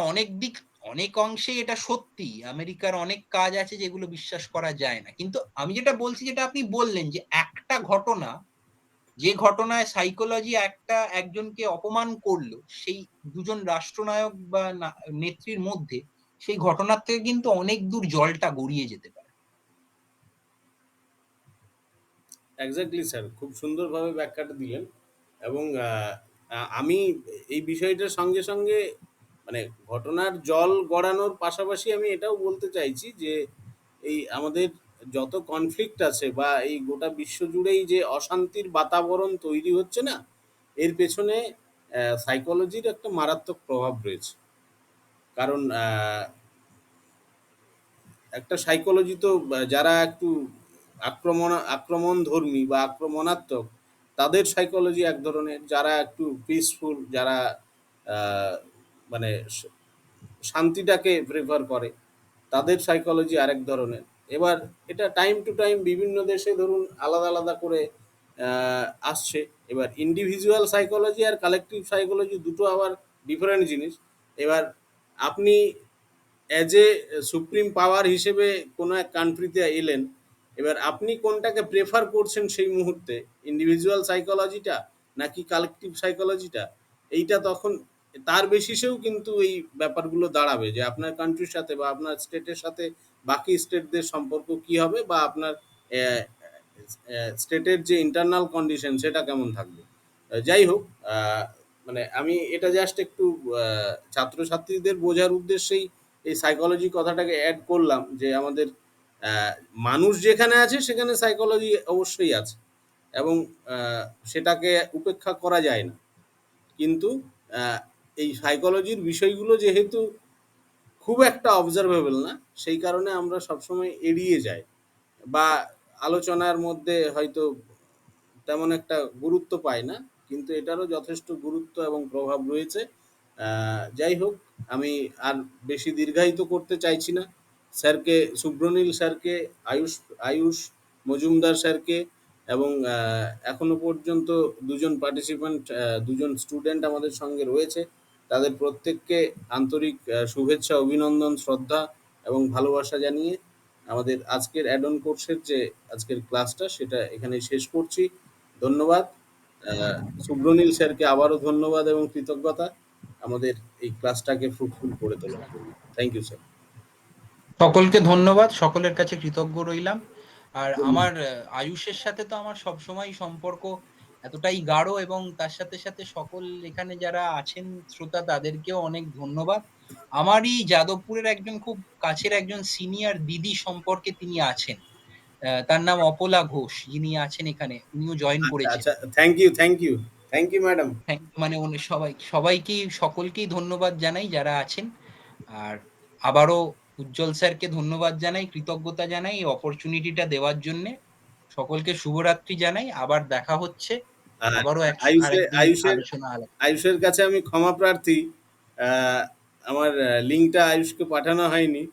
[SPEAKER 3] অনেক অংশে এটা সত্যি, আমেরিকার অনেক কাজ আছে যেগুলো বিশ্বাস করা যায় না। কিন্তু আমি যেটা বলছি, যেটা আপনি বললেন যে একটা ঘটনা, যে ঘটনায় সাইকোলজি একজনকে অপমান করলো, সেই দুজন রাষ্ট্রনায়ক বা নেত্রীর মধ্যে, সেই ঘটনার থেকে কিন্তু অনেক দূর জলটা গড়িয়ে যেতে পারে।
[SPEAKER 1] এক্স্যাক্টলি স্যার, খুব সুন্দরভাবে ব্যাখ্যাটা দিলেন। এবং আমি এই বিষয়টার সঙ্গে সঙ্গে মানে ঘটনার জল গড়ানোর পাশাপাশি আমি এটাও বলতে চাইছি যে এই আমাদের যত কনফ্লিক্ট আছে বা এই গোটা বিশ্ব জুড়েই যে অশান্তির বাতাবরণ তৈরি হচ্ছে না, এর পেছনে সাইকোলজির একটা মারাত্মক প্রভাব রয়েছে। কারণ একটা সাইকোলজি তো যারা একটু আক্রমণধর্মী বা আক্রমণাত্মক, তাদের সাইকোলজি এক ধরনের, যারা একটু পিসফুল, যারা আহ, মানে শান্তিটাকে প্রেফার করে, তাদের সাইকোলজি আরেক ধরনের। এবার এটা টাইম টু টাইম বিভিন্ন দেশে ধরুন আলাদা আলাদা করে আসছে। এবার ইন্ডিভিজুয়াল সাইকোলজি আর কালেকটিভ সাইকোলজি দুটো আবার ডিফারেন্ট জিনিস। এবার আপনি অ্যাজ এ সুপ্রিম পাওয়ার হিসেবে কোনো এক কান্ট্রিতে এলেন, এবার আপনি কোনটাকে প্রেফার করছেন সেই মুহূর্তে, ইন্ডিভিজুয়াল সাইকোলজিটা নাকি কালেকটিভ সাইকোলজিটা, এইটা তখন তার বেসিসেও কিন্তু এই ব্যাপারগুলো দাঁড়াবে যে আপনার কান্ট্রির সাথে বা আপনার স্টেটের সাথে বাকি স্টেটদের সম্পর্ক কি হবে, বা আপনার স্টেটের যে ইন্টারনাল কন্ডিশন সেটা কেমন থাকবে। যাই হোক, মানে আমি এটা জাস্ট একটু ছাত্রছাত্রীদের বোঝার উদ্দেশ্যেই এই সাইকোলজি কথাটাকে অ্যাড করলাম, যে আমাদের আহ, মানুষ যেখানে আছে সেখানে সাইকোলজি অবশ্যই আছে, এবং সেটাকে উপেক্ষা করা যায় না। কিন্তু আহ, এই সাইকোলজির বিষয়গুলো যেহেতু খুব একটা অবজারভেবল না, সেই কারণে আমরা সবসময় এড়িয়ে যাই বা আলোচনার মধ্যে হয়তো তেমন একটা গুরুত্ব পায় না। কিন্তু এটারও যথেষ্ট গুরুত্ব এবং প্রভাব রয়েছে। যাই হোক, আমি আর বেশি দীর্ঘায়িত করতে চাইছি না। স্যারকে, সুব্রনীল স্যারকে, আয়ুষ আয়ুষ মজুমদার স্যারকে, এবং এখনো পর্যন্ত দুজন পার্টিসিপেন্ট, দুজন স্টুডেন্ট আমাদের সঙ্গে রয়েছে, তাদের প্রত্যেককে আন্তরিক শুভেচ্ছা, অভিনন্দন, শ্রদ্ধা এবং ভালোবাসা জানিয়ে আমাদের আজকের অ্যাড অন কোর্সের যে আজকের ক্লাসটা সেটা এখানেই শেষ করছি। ধন্যবাদ। আহ, সুব্রনীল স্যারকে আবারও ধন্যবাদ এবং কৃতজ্ঞতা আমাদের এই ক্লাসটাকে ফ্রুটফুল করে তোলার জন্য। Thank you sir.
[SPEAKER 3] সকলকে ধন্যবাদ, সকলের কাছে কৃতজ্ঞ রইলাম। আর আমার আয়ুষের সাথে তো আমার সবসময় সম্পর্ক এতটাই গাঢ়, এবং তার সাথে সাথে সকল এখানে যারা আছেন শ্রোতা, তাদেরকেও অনেক ধন্যবাদ। আমারই যাদবপুরের একজন খুব কাছের একজন সিনিয়র দিদি সম্পর্কে তিনি আছেন, তার নাম অপলা ঘোষ, যিনি আছেন এখানে, উনিও জয়েন
[SPEAKER 1] আচ্ছা
[SPEAKER 3] করেছেন।
[SPEAKER 1] আচ্ছা, thank you, thank you, thank you madam.
[SPEAKER 3] মানে উনি সবাইকেই সকলকেই ধন্যবাদ জানাই যারা আছেন। আর আবারও উজ্জ্বল স্যারকে ধন্যবাদ জানাই, কৃতজ্ঞতা জানাই এই অপরচুনিটিটা দেওয়ার জন্য। সকলকে শুভরাত্রি জানাই, আবার দেখা হচ্ছে,
[SPEAKER 1] আর
[SPEAKER 3] আবারও
[SPEAKER 1] আয়ুষের
[SPEAKER 3] আরেকদিন
[SPEAKER 1] আয়ুষের
[SPEAKER 3] আলোচনা
[SPEAKER 1] আয়ুষের কাছে আমি ক্ষমা প্রার্থী। আমার লিঙ্কটা আয়ুষকে পাঠানো হয়নি।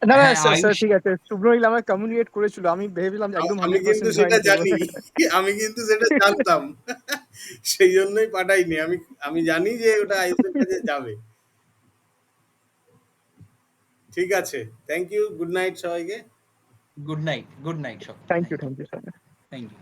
[SPEAKER 5] না না
[SPEAKER 3] হ্যাঁ
[SPEAKER 5] স্যার
[SPEAKER 3] আয়ুষ,
[SPEAKER 5] ঠিক আছে, শুভ্রনীল আমাকে কমিউনিকেট করেছিল, আমি ভেবেছিলাম যে একদম
[SPEAKER 1] আমি কিন্তু
[SPEAKER 5] 100% জয়েন
[SPEAKER 1] সেটা
[SPEAKER 5] করবো।
[SPEAKER 1] জানি, আমি কিন্তু সেটা জানতাম, সেই জন্যই পাঠাইনি। আমি জানি যে ওটা আইএসএর কাছে যাবে। ঠিক আছে, থ্যাংক ইউ, গুড নাইট সবাইকে।
[SPEAKER 3] গুড নাইট সব,
[SPEAKER 5] thank you sir.
[SPEAKER 3] Thank you.